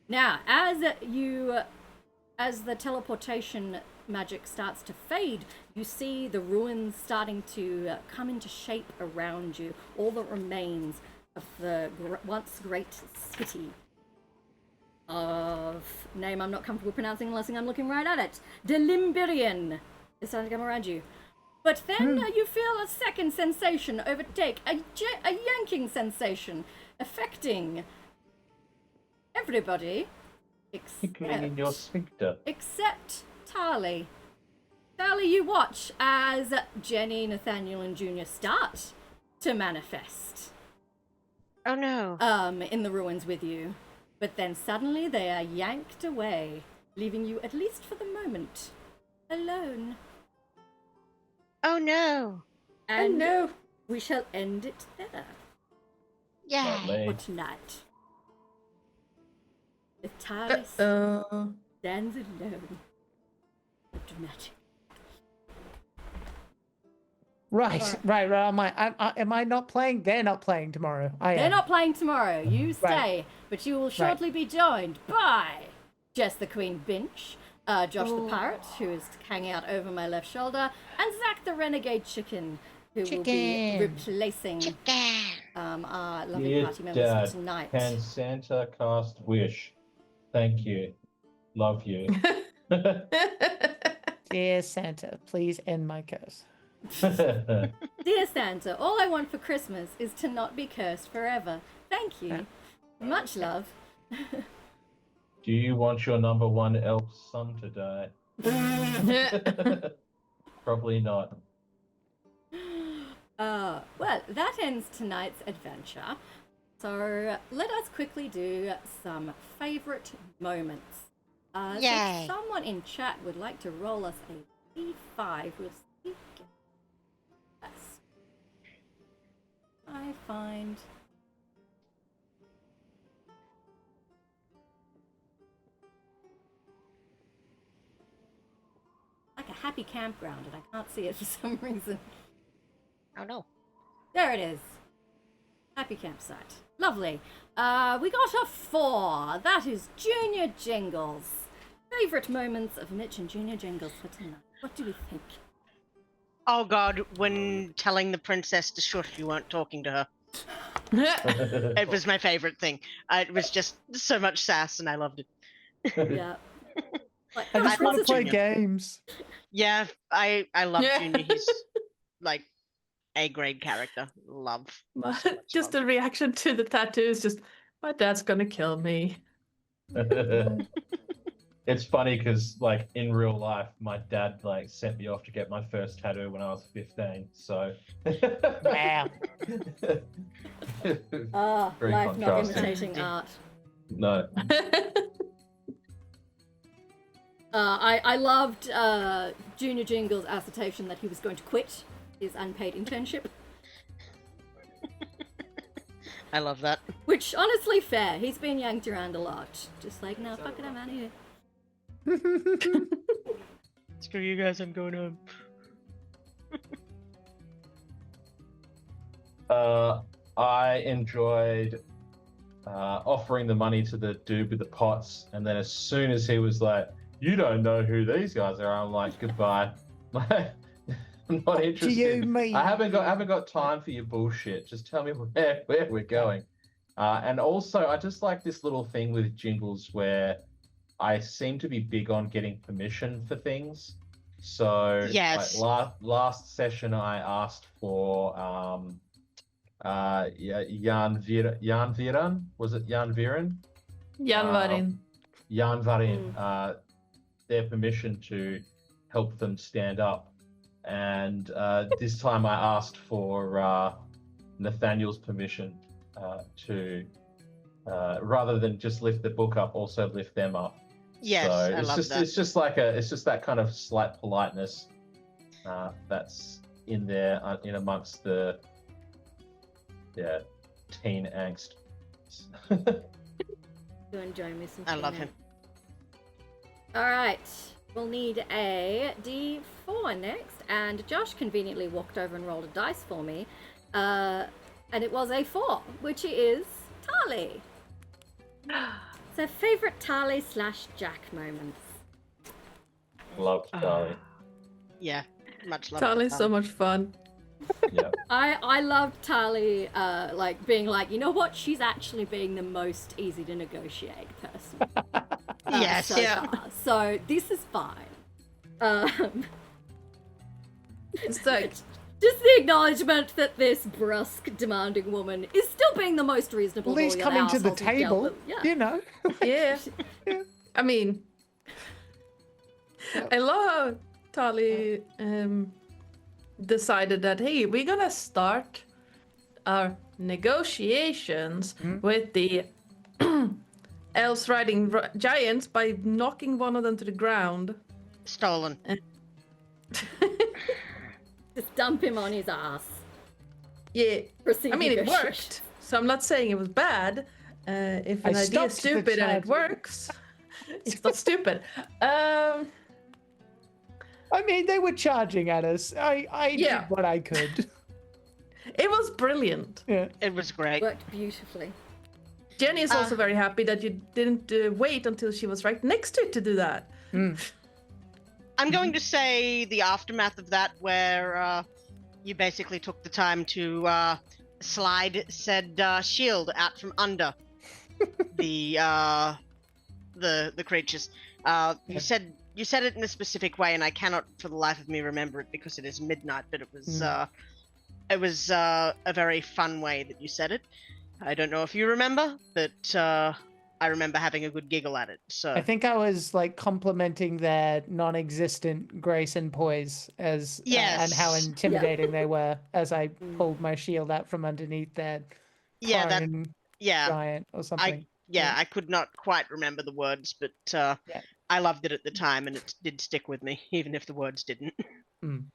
Now, as the teleportation magic starts to fade, you see the ruins starting to come into shape around you, all that remains of the once great city of name I'm not comfortable pronouncing unless I'm looking right at it. Delimbirian is starting to come around you. But then you feel a second sensation overtake, a yanking sensation, affecting everybody Tickling in your sphincter. except Tali. Tali, you watch as Jenny, Nathaniel, and Junior start to manifest Oh, no. in the ruins with you. But then suddenly they are yanked away, leaving you, at least for the moment, alone. Oh, no. And no. we shall end it there Yay. Lovely. for tonight. With Tali, stands alone. Dramatic. Right. Am I not playing? They're not playing tomorrow. I They're am. not playing tomorrow. You stay, Right. but you will shortly be joined by Jess the Queen Binch, Josh the Pirate, who is hanging out over my left shoulder, and Zach the Renegade Chicken, who will be replacing our lovely Dear party members Dad, for tonight. can Santa cast Wish? Thank you. Love you. Dear Santa, please end my curse. Dear Santa, all I want for Christmas is to not be cursed forever. Thank you. Much love. Do you want your number one elf son to die? Probably not. Well, that ends tonight's adventure. So let us quickly do some favourite moments. So Yay. if someone in chat would like to roll us a D5, we'll see. Yes. I find. Like a happy campground, and I can't see it for some reason. Oh no. There it is. Happy campsite. Lovely. We got a 4. That is Junior Jingles. Favorite moments of Mitch and Junior Jingles for tonight. What do we think? Oh god, when telling the princess to shush, you weren't talking to her. It was my favorite thing. It was just so much sass, and I loved it. Yeah. Like, I just want to play Junior. games. Yeah, I love Junior. He's like A grade character. Love. Just a reaction to the tattoos. Just my dad's gonna kill me. It's funny because, like, in real life, my dad like sent me off to get my first tattoo when I was 15. So, Wow. Very life not contrasting. imitating art. No. I loved Junior Jingles' assertion that he was going to quit his unpaid internship. I love that. Which, honestly, fair. He's been yanked around a lot. Just like, no, fuck it, I'm out of here. Screw you guys, I'm going home. I enjoyed offering the money to the dude with the pots, and then as soon as he was like, "You don't know who these guys are," I'm like, "Goodbye." I'm not interested. You mean? I haven't got time for your bullshit. Just tell me where we're going. And also, I just like this little thing with Jingles where I seem to be big on getting permission for things. So, Yes. like, last session, I asked for Jan Viran. Was it Jan Viran? Jan Varin. Jan Varin. Their permission to help them stand up. And this time I asked for Nathaniel's permission to, rather than just lift the book up, also lift them up. Yes, So I it's love just that. it's just like it's just that kind of slight politeness that's in there in amongst the teen angst. You enjoy me some I love Tina. him. Alright, we'll need a D4 next, and Josh conveniently walked over and rolled a dice for me, and it was a 4, which is Tali. So, favourite Tali/Jack moments? Love Charlie. Yeah, much love. Tali's so much fun. Yeah. I loved Tali, like, being like, you know what, she's actually being the most easy to negotiate person. Yes, so far. So, this is fine. It's like Just the acknowledgement that this brusque, demanding woman is still being the most reasonable. At least of all coming to the assholes we've dealt table, with. Yeah. you know. yeah. I mean, I love how Tali decided that, hey, we're gonna start our negotiations with the elves riding giants by knocking one of them to the ground. Stolen. Just dump him on his ass. Yeah, Proceed I mean, it negotiation. worked. So I'm not saying it was bad. If an I idea is stopped the stupid and it child. works, It's not stupid. I mean, they were charging at us. I Yeah. did what I could. It was brilliant. Yeah. It was great. Worked beautifully. Jenny is also very happy that you didn't wait until she was right next to it to do that. Mm. I'm going to say the aftermath of that, where you basically took the time to slide said shield out from under the creatures. You said it in a specific way, and I cannot for the life of me remember it because it is midnight. But it was a very fun way that you said it. I don't know if you remember, but I remember having a good giggle at it. So I think I was like complimenting their non-existent grace and poise as and how Yes. intimidating they were as I pulled my shield out from underneath their prone giant or something. I could not quite remember the words, but I loved it at the time, and it did stick with me, even if the words didn't. Mm.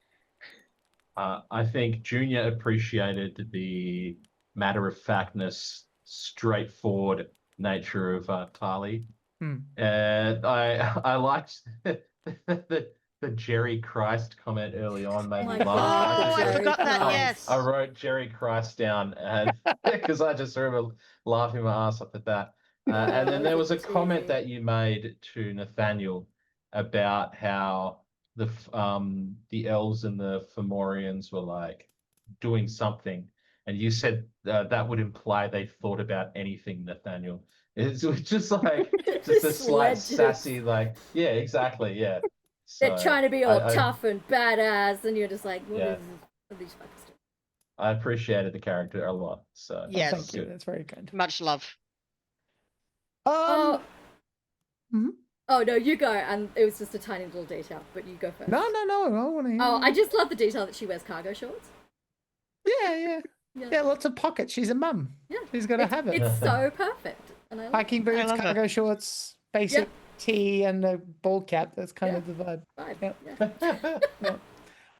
I think Junior appreciated the matter-of-factness, straightforward nature of Tali. And I liked the Jerry Christ comment early on. Made me laugh. I forgot that. Yes, I wrote Jerry Christ down, and because I just remember laughing my ass off at that. And then there was a comment that you made to Nathaniel about how the elves and the Fomorians were like doing something, and you said that would imply they thought about anything, Nathaniel. It's just like just a slight sassy, like, yeah, exactly, yeah. So, they're trying to be all tough and badass, and you're just like, what are these fuckers doing? I appreciated the character a lot. So yes, thank you. That's very kind. Much love. Oh no, you go. And it was just a tiny little detail, but you go first. No. I want to hear. Oh, I just love the detail that she wears cargo shorts. Yeah, lots of pockets. She's a mum. Yeah, she's got to have it. It's so perfect. And I love Hiking boots, cargo shorts, basic tee, and a ball cap. That's kind of the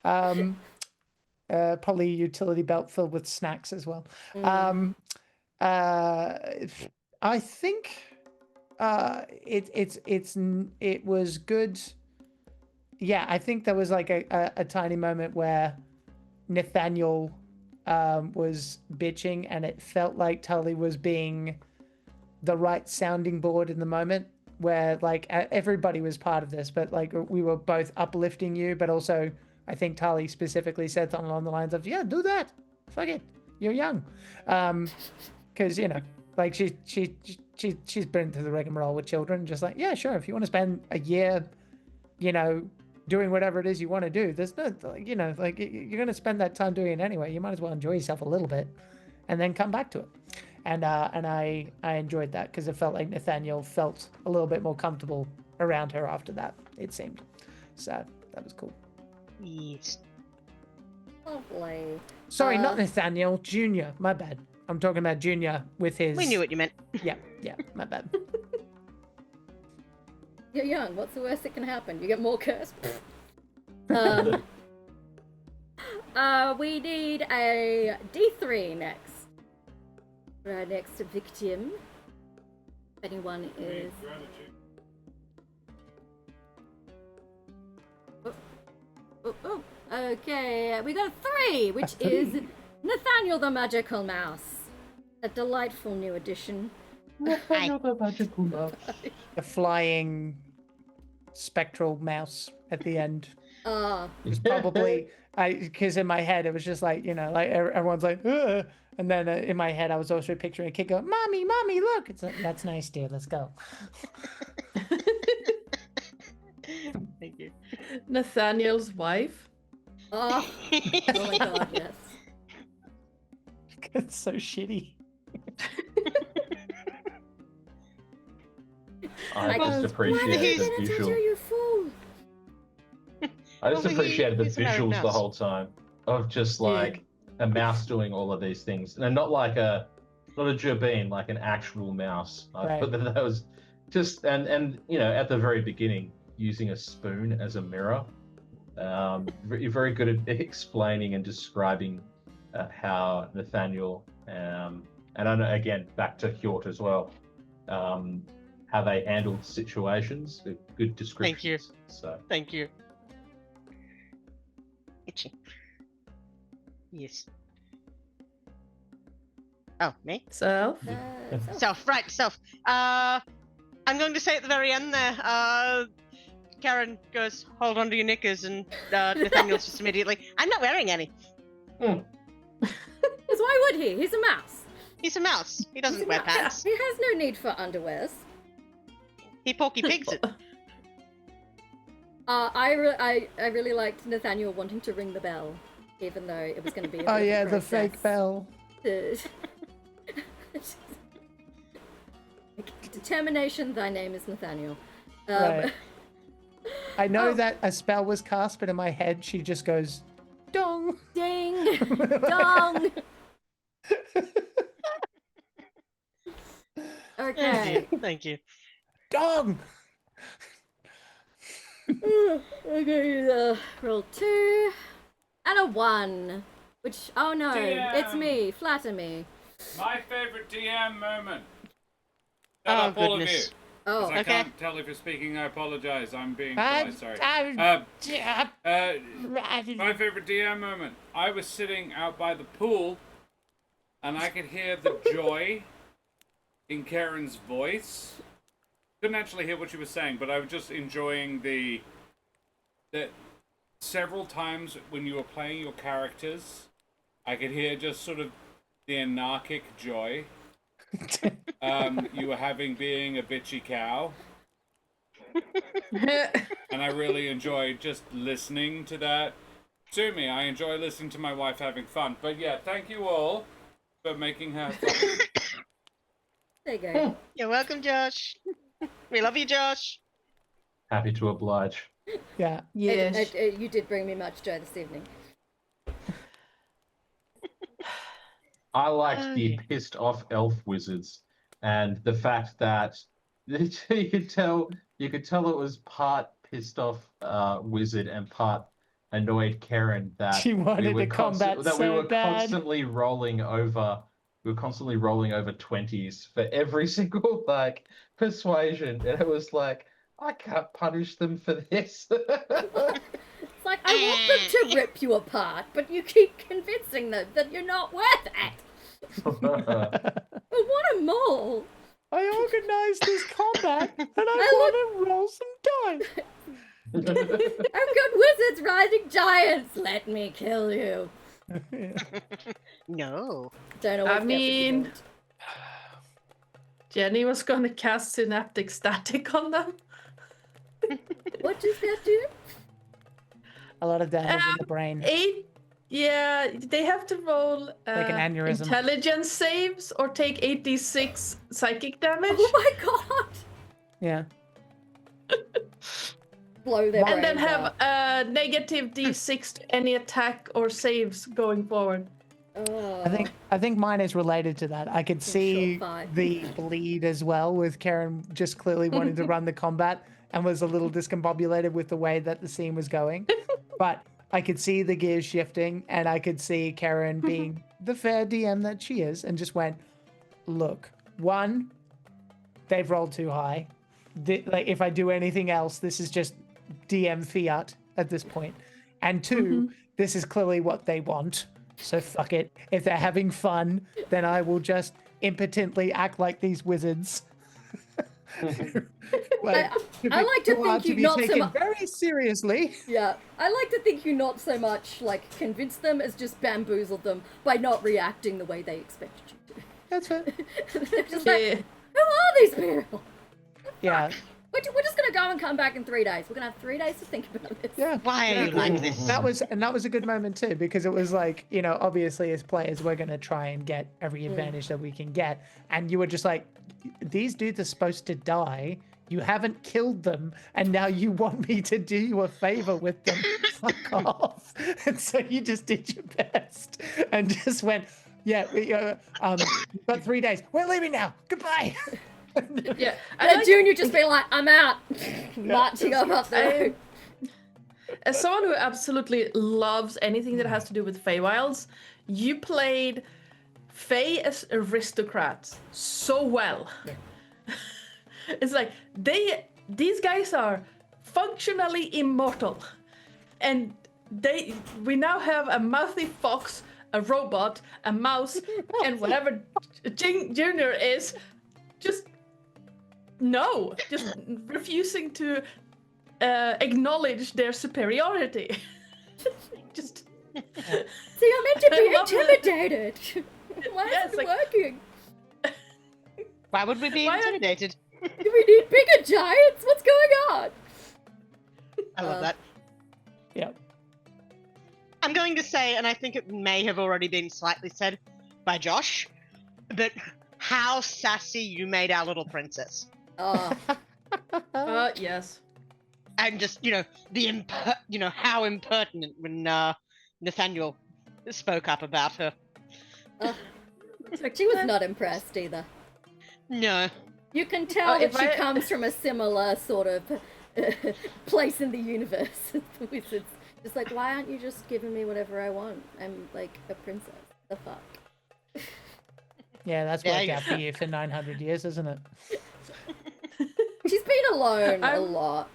vibe. Probably a utility belt filled with snacks as well. I think it was good. Yeah, I think there was like a tiny moment where Nathaniel was bitching, and it felt like Tully was being the right sounding board in the moment, where like everybody was part of this, but like we were both uplifting you, but also I think Tully specifically said something along the lines of, yeah, do that, fuck it, you're young, because you know, like she's been through the rigmarole with children, just like, yeah, sure, if you want to spend a year, you know, doing whatever it is you want to do, there's no, like, you know, like you're going to spend that time doing it anyway, you might as well enjoy yourself a little bit and then come back to it. And I enjoyed that because it felt like Nathaniel felt a little bit more comfortable around her after that, it seemed. So that was cool. Yes. Lovely. Sorry, not Nathaniel, Junior, my bad. I'm talking about Junior with his... We knew what you meant. Yeah, my bad. You're young. What's the worst that can happen? You get more curse. We need a D3 next. For our next victim. If anyone is... Oh. Okay, we got a 3, which is Nathaniel the Magical Mouse. A delightful new addition. Nathaniel the Magical Mouse. The flying spectral mouse at the end. It's probably... because in my head it was just like, you know, like everyone's like, ugh. And then in my head I was also picturing a kid go, mommy, look. It's like, that's nice, dear, let's go. Thank you. Nathaniel's wife. Oh my god, yes. It's so shitty. I just appreciated the visual. You fool. I just appreciated the he's a visuals the mouse. whole time of just like a mouse doing all of these things, and not like not a gerbine, like an actual mouse. I thought that was just and you know, at the very beginning, using a spoon as a mirror. You're very good at explaining and describing how Nathaniel and I know, again, back to Hjort as well, how they handled situations. They're good descriptions. Thank you. So Thank you. Itchy. Yes. Oh, me? So, Self. I'm going to say at the very end there, Karen goes, hold on to your knickers, and Nathaniel's just immediately, I'm not wearing any. Because why would he? He's a mouse. He's a mouse. He doesn't wear pants. He has no need for underwears. He porky pigs it. I really liked Nathaniel wanting to ring the bell, even though it was going to be a Oh bit of a yeah, the process. fake bell. Determination, thy name is Nathaniel. Right. I know Oh. that a spell was cast, but in my head she just goes, dong. Ding! Dong! Okay. Thank you. Dong. Okay, roll 2 and a 1. Which, oh no, it's Damn. me. Flatter me. My favorite DM moment. Oh, Shut up, all of you. goodness. 'Cause Oh, I okay. can't tell if you're speaking. I apologize. I'm being I- polite. Sorry. I- My favorite DM moment. I was sitting out by the pool, and I could hear the joy in Karen's voice. Couldn't actually hear what she was saying, but I was just enjoying that several times when you were playing your characters, I could hear just sort of the anarchic joy you were having being a bitchy cow. And I really enjoyed just listening to that. Sue me, I enjoy listening to my wife having fun. But yeah, thank you all for making her fun. there you go. You're welcome, Josh. We love you, Josh. happy to oblige. Yeah. yes. You did bring me much joy this evening. I liked the Okay. pissed off elf wizards and the fact that you could tell it was part pissed off wizard and part annoyed Karen that She wanted we to combat that we so were bad. constantly rolling over 20s for every single like persuasion, and it was like, I can't punish them for this. It's like, I want them to rip you apart, but you keep convincing them that you're not worth it. But what a mole! I organized this combat and I want to roll some dice. I've got wizards riding giants. Let me kill you. No. Don't always I get what you mean- want. Jenny was gonna cast synaptic static on them. What does that do? A lot of damage in the brain. Yeah, they have to roll Like an aneurysm. intelligence saves or take 8d6 psychic damage. Oh my god! Yeah. Blow their And then brains have out. a negative d6 to any attack or saves going forward. Oh. I think mine is related to that. I could see Surefire. the bleed as well, with Karen just clearly wanting to run the combat and was a little discombobulated with the way that the scene was going. But I could see the gears shifting, and I could see Karen being the fair DM that she is, and just went, look, one, they've rolled too high. Like, if I do anything else, this is just DM fiat at this point. And two, this is clearly what they want. So fuck it. If they're having fun, then I will just impotently act like these wizards. I like to who are think you be not so taken much. very seriously. Yeah, I like to think you not so much like convinced them as just bamboozled them by not reacting the way they expected you to. That's it. They're just like, Yeah. who are these people? Yeah, We're just gonna go and come back in 3 days. We're gonna have 3 days to think about this. yeah. Why are you like this? That was a good moment too, because it was like, you know, obviously as players we're gonna try and get every advantage that we can get, and you were just like, these dudes are supposed to die. You haven't killed them, and now you want me to do you a favor with them. Fuck off. And so you just did your best and just went, yeah, we've got 3 days. We're leaving now. Goodbye. Yeah, And Junior just being like, I'm out, marching up the road. as someone who absolutely loves anything that has to do with Feywilds, you played Fey as aristocrats so well. It's like these guys are functionally immortal, and we now have a mouthy fox, a robot, a mouse, and whatever Junior is, just refusing to acknowledge their superiority. Just So you're meant to I be love that. intimidated. Why Yes, isn't it like- working? Why would we be Why are- intimidated? Do we need bigger giants? What's going on? I love that. Yeah. I'm going to say, and I think it may have already been slightly said by Josh, but how sassy you made our little princess. Oh, yes. And just, how impertinent when Nathaniel spoke up about her. It's like, she was not impressed either. No. You can tell Oh, that if she I- comes from a similar sort of place in the universe. The wizards. Just like, why aren't you just giving me whatever I want? I'm like a princess. The fuck? Yeah, that's Yeah, worked yeah. out for you for 900 years, isn't it? She's been alone a I'm- lot.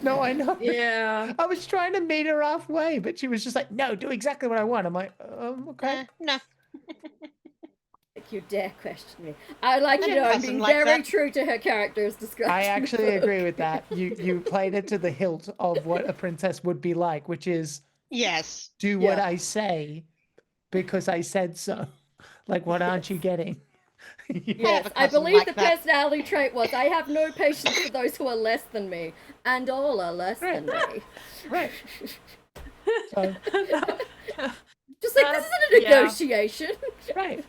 No, I know. Yeah. I was trying to meet her halfway, but she was just like, no, do exactly what I want. I'm like, okay. No. Like, you dare question me. I like, I you didn't know, I'm have being something like very that. true to her character as described. I in the actually book. agree with that. You played it to the hilt of what a princess would be like, which is Yes. do what Yeah. I say because I said so. Like, what aren't you getting? Yes, a I cousin believe like the that. personality trait was I have no patience for those who are less than me, and all are less than me. Right. So, Just like, this isn't a Yeah. negotiation. right.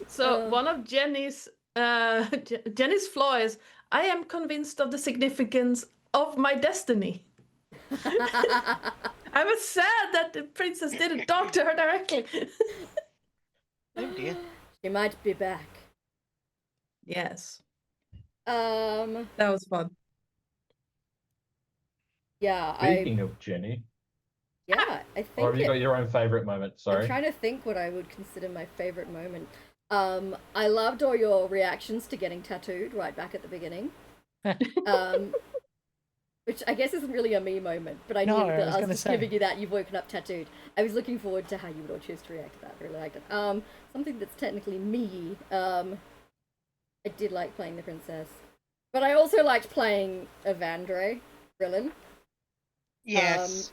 So one of Jenny's Jenny's flaw is I am convinced of the significance of my destiny. I was sad that the princess didn't talk to her directly. Oh dear. She might be back. Yes, Um, that was fun. yeah, Speaking of Jenny, I or think have you got your own favourite moment? I'm Sorry. trying to think what I would consider my favorite moment. I loved all your reactions to getting tattooed right back at the beginning. Which I guess isn't really a me moment, but I No, knew I that was I was gonna just say. giving you that you've woken up tattooed. I was looking forward to how you would all choose to react to that. I really liked it. Something that's technically me. I did like playing the princess, but I also liked playing Evandre, Brillin. Yes.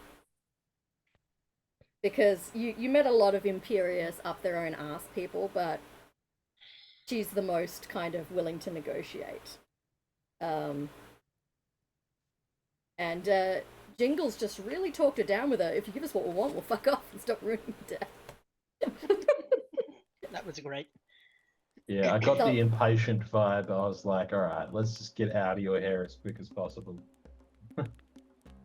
Because you met a lot of imperious up their own ass people, but she's the most kind of willing to negotiate. And Jingles just really talked her down with her. If you give us what we want, we'll fuck off and stop ruining the day. That was great. Yeah, I got So- the impatient vibe. I was like, all right, let's just get out of your hair as quick as possible.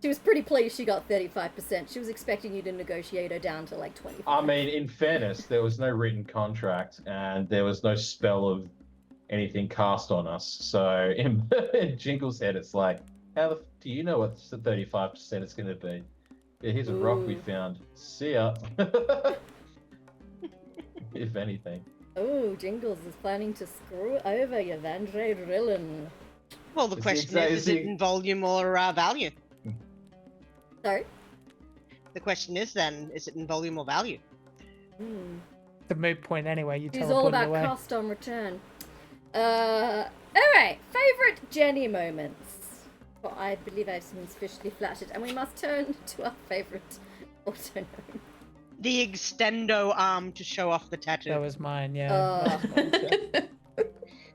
She was pretty pleased she got 35%. She was expecting you to negotiate her down to like 25. I mean, in fairness, there was no written contract and there was no spell of anything cast on us. So in Jingle's head, it's like, how the do you know what the 35% is going to be? Yeah, here's a rock we Ooh. found. See ya. If anything. Oh, Jingles is planning to screw over Evandre Rillin. Well, the Is question it- is is it it- in volume or value? Sorry? The question is then, is it in volume or value? Hmm. The moot point anyway. You She's teleported all about away. cost on return. Alright, favourite Jenny moments. Well, I believe I've been sufficiently flattered, and we must turn to our favourite autonym. The extendo arm to show off the tattoo. That was mine. Yeah. Oh. that was mine, too.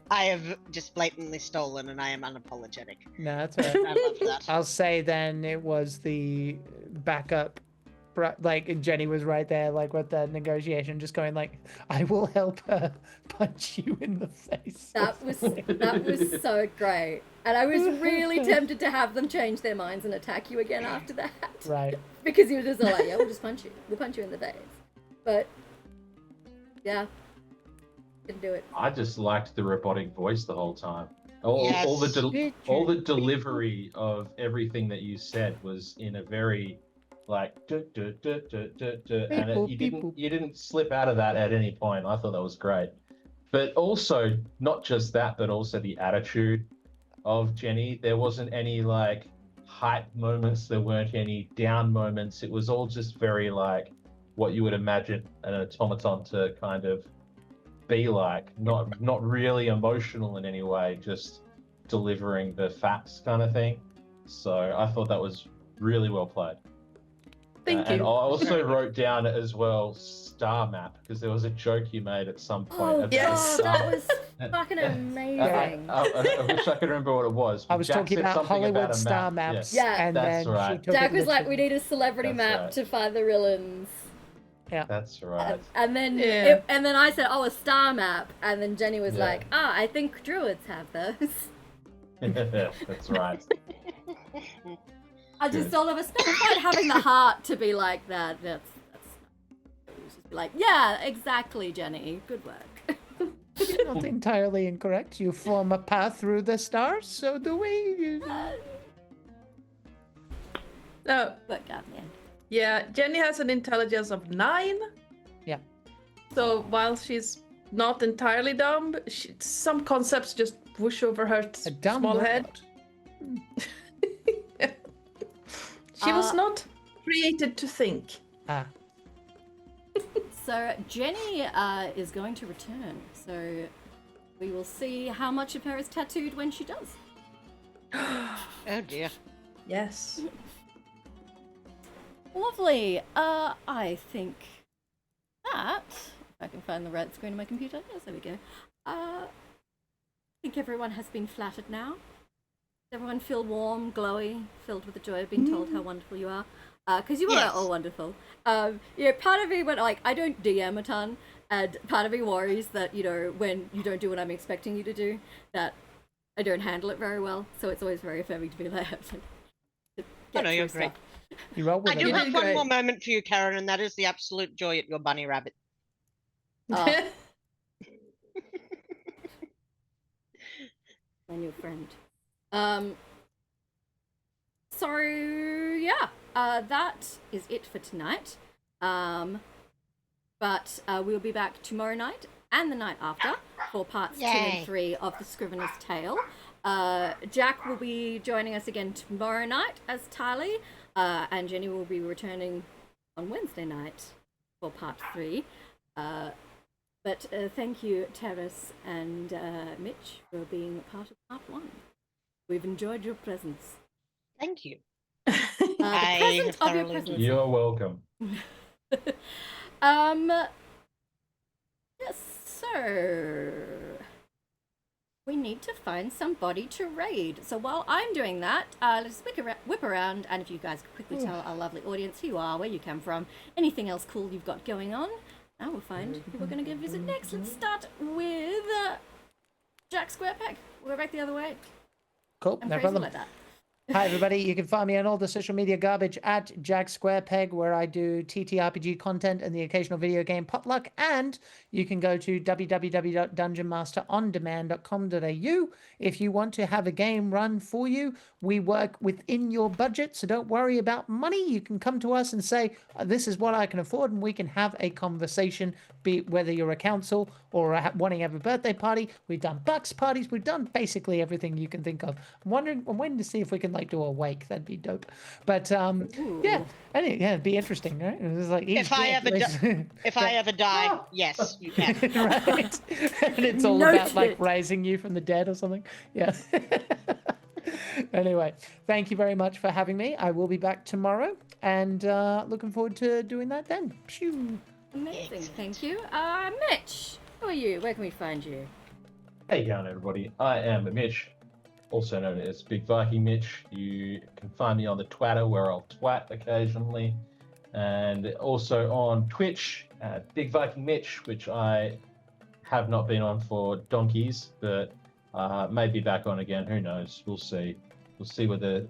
I have just blatantly stolen, and I am unapologetic. No, that's all right. I love that. I'll say then it was the backup, like Jenny was right there, like with the negotiation, just going like, "I will help her punch you in the face." That was so great. And I was really tempted to have them change their minds and attack you again after that. Right. Because you were just like, yeah, we'll just punch you. We'll punch you in the face. But, yeah. Didn't do it. I just liked the robotic voice the whole time. All Yes. all the delivery of everything that you said was in a very like and you didn't slip out of that at any point. I thought that was great. But also not just that, but also the attitude. of Jenny. There wasn't any like hype moments. There weren't any down moments. It was all just very like what you would imagine an automaton to kind of be like. Not really emotional in any way, just delivering the facts kind of thing. So I thought that was really well played. Thank And I you. also wrote down as well star map because there was a joke you made at some point. Oh about Yes. god, that was and- fucking and amazing. I wish I could remember what it was. I was Jack talking said about something Hollywood about a star map. maps, Yeah. and That's then right. she took Jack it was like, literally. we need a celebrity That's map right. to find the Rillans. That's right. And then Yeah. and then I said, oh, a star map. And then Jenny was Yeah. like, I think druids have those. That's right. I just Good. don't ever specified having the heart to be like that. That's just be like, yeah, exactly, Jenny. Good work. Not entirely incorrect. You form a path through the stars, so do we. No, But God, man. yeah, Jenny has an intelligence of 9. Yeah. So while she's not entirely dumb, some concepts just whoosh over her A dumb small word. head. She was Uh, not created to think. Ah, So Jenny is going to return. So we will see how much of her is tattooed when she does. Oh dear. Yes. Lovely. I think that if I can find the right screen on my computer. Yes, there we go. I think everyone has been flattered now. Does everyone feel warm, glowy, filled with the joy of being told how wonderful you are? Because you are Yes. all wonderful. Yeah, part of me went like, I don't DM a ton, and part of me worries that, you know, when you don't do what I'm expecting you to do, that I don't handle it very well. So it's always very affirming to be like, Oh, no, you're great. you roll with I it. do You have did one great. more moment for you, Karen, and that is the absolute joy at your bunny rabbit. Ah. My new friend. So yeah, that is it for tonight. But we'll be back tomorrow night and the night after for parts 2 Yay. and 3 of the Scrivener's Tale. Jack will be joining us again tomorrow night as Tali, and Jenny will be returning on Wednesday night for part 3. But thank you, Terrace and Mitch, for being part of part 1. We've enjoyed your presence. Thank you. The I present have of your thoroughly presence. enjoyed You're welcome. Yes, so we need to find somebody to raid. So while I'm doing that, let's whip around, and if you guys could quickly tell our lovely audience who you are, where you come from, anything else cool you've got going on, I will find who we're going to go visit next. Let's start with Jack Squarepeg. We'll go back the other way. Cool, I'm no crazy problem. like that. Hi, everybody. You can find me on all the social media garbage at Jack Squarepeg, where I do TTRPG content and the occasional video game potluck. And you can go to www.dungeonmasterondemand.com.au if you want to have a game run for you. We work within your budget, so don't worry about money. You can come to us and say, this is what I can afford, and we can have a conversation, be it whether you're a council or wanting to have a birthday party. We've done bucks parties. We've done basically everything you can think of. I'm waiting to see if we can like do a wake. That'd be dope. But yeah, it'd be interesting, right? It was like If I ever die, yes, you can. right? And it's all about like Noted. raising you from the dead or something. Yeah. Anyway, thank you very much for having me. I will be back tomorrow, and looking forward to doing that then. Phew. Amazing, thank you. Mitch, who are you? Where can we find you? Hey, going everybody. I am Mitch, also known as Big Viking Mitch. You can find me on the Twitter, where I'll twat occasionally, and also on Twitch at Big Viking Mitch, which I have not been on for donkeys, but may be back on again. Who knows? We'll see. We'll see where the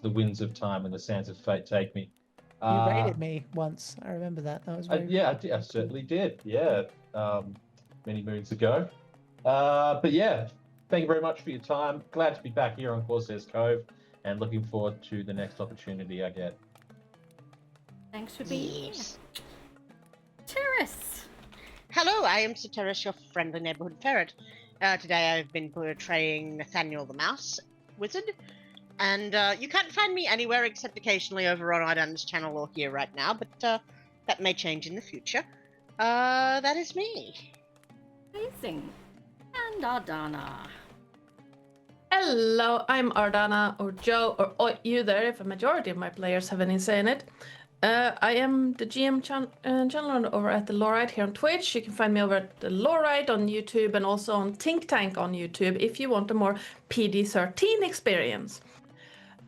winds of time and the sands of fate take me. You rated me once. I remember that. That was very Yeah, I certainly did. Yeah, many moons ago. But yeah, thank you very much for your time. Glad to be back here on Corsair's Cove, and looking forward to the next opportunity I get. Thanks for being here. Yes. Terrace. Hello, I am Soteris, your friendly neighborhood ferret. Today I've been portraying Nathaniel the Mouse Wizard, and you can't find me anywhere except occasionally over on Idan's channel or here right now, but that may change in the future. That is me. Amazing. And Ardana. Hello, I'm Ardana, or Joe, or Oi, you there, if a majority of my players have any say in it. I am the GM channel over at the Lorite here on Twitch. You can find me over at the Lorite on YouTube and also on Think Tank on YouTube if you want a more PG-13 experience.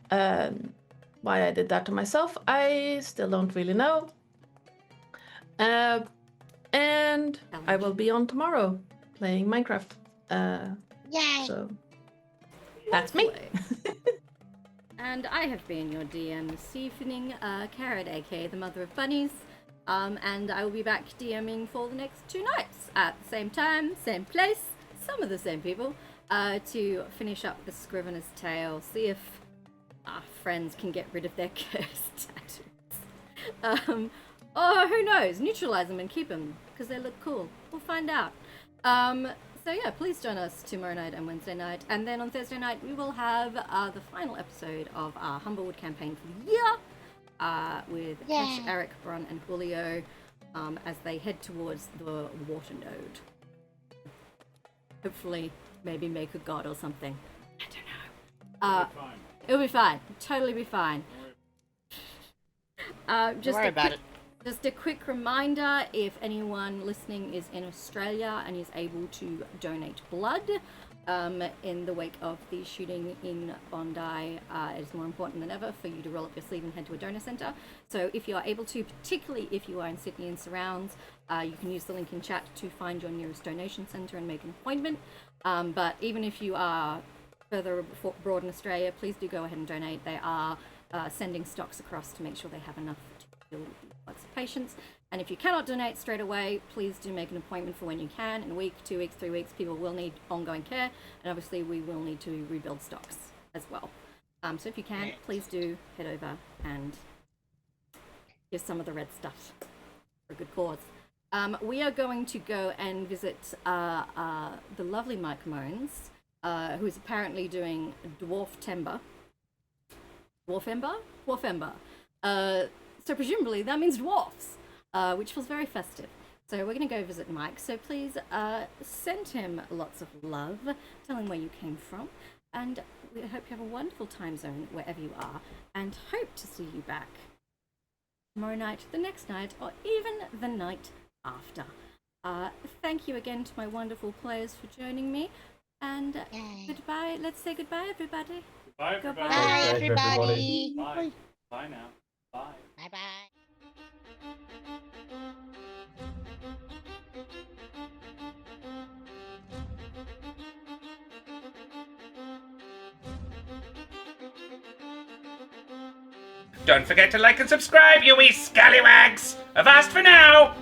Why I did that to myself, I still don't really know. And I will be on tomorrow playing Minecraft. Yay! So that's me. And I have been your DM this evening, Carrot, aka the Mother of Bunnies. And I will be back DMing for the next 2 nights at the same time, same place, some of the same people, to finish up the Scrivener's Tale, see if our friends can get rid of their cursed tattoos. Or who knows, neutralize them and keep them, because they look cool. We'll find out. So yeah, please join us tomorrow night and Wednesday night. And then on Thursday night, we will have the final episode of our Humblewood campaign for the year, with Cash, Eric, Bron, and Julio, as they head towards the water node. Hopefully, maybe make a god or something. I don't know. It'll be fine. Totally be fine. Don't worry about it. Just a quick reminder, if anyone listening is in Australia and is able to donate blood in the wake of the shooting in Bondi, it is more important than ever for you to roll up your sleeve and head to a donor centre. So if you are able to, particularly if you are in Sydney and surrounds, you can use the link in chat to find your nearest donation centre and make an appointment. But even if you are further abroad in Australia, please do go ahead and donate. They are sending stocks across to make sure they have enough to fill the flux of patients. And if you cannot donate straight away, please do make an appointment for when you can. In a week, 2 weeks, 3 weeks, people will need ongoing care, and obviously we will need to rebuild stocks as well. So if you can, please do head over and give some of the red stuff for a good cause. We are going to go and visit the lovely Mike Moans, who is apparently doing Dwarf Ember. So presumably that means dwarfs, which feels very festive. So we're going to go visit Mike. So please send him lots of love. Tell him where you came from. And we hope you have a wonderful time zone wherever you are. And hope to see you back tomorrow night, the next night, or even the night after. Thank you again to my wonderful players for joining me. And goodbye. Let's say goodbye, everybody. Bye, everybody. Bye, everybody. Bye. Bye now. Bye. Bye-bye. Don't forget to like and subscribe, you wee scallywags! Avast for now!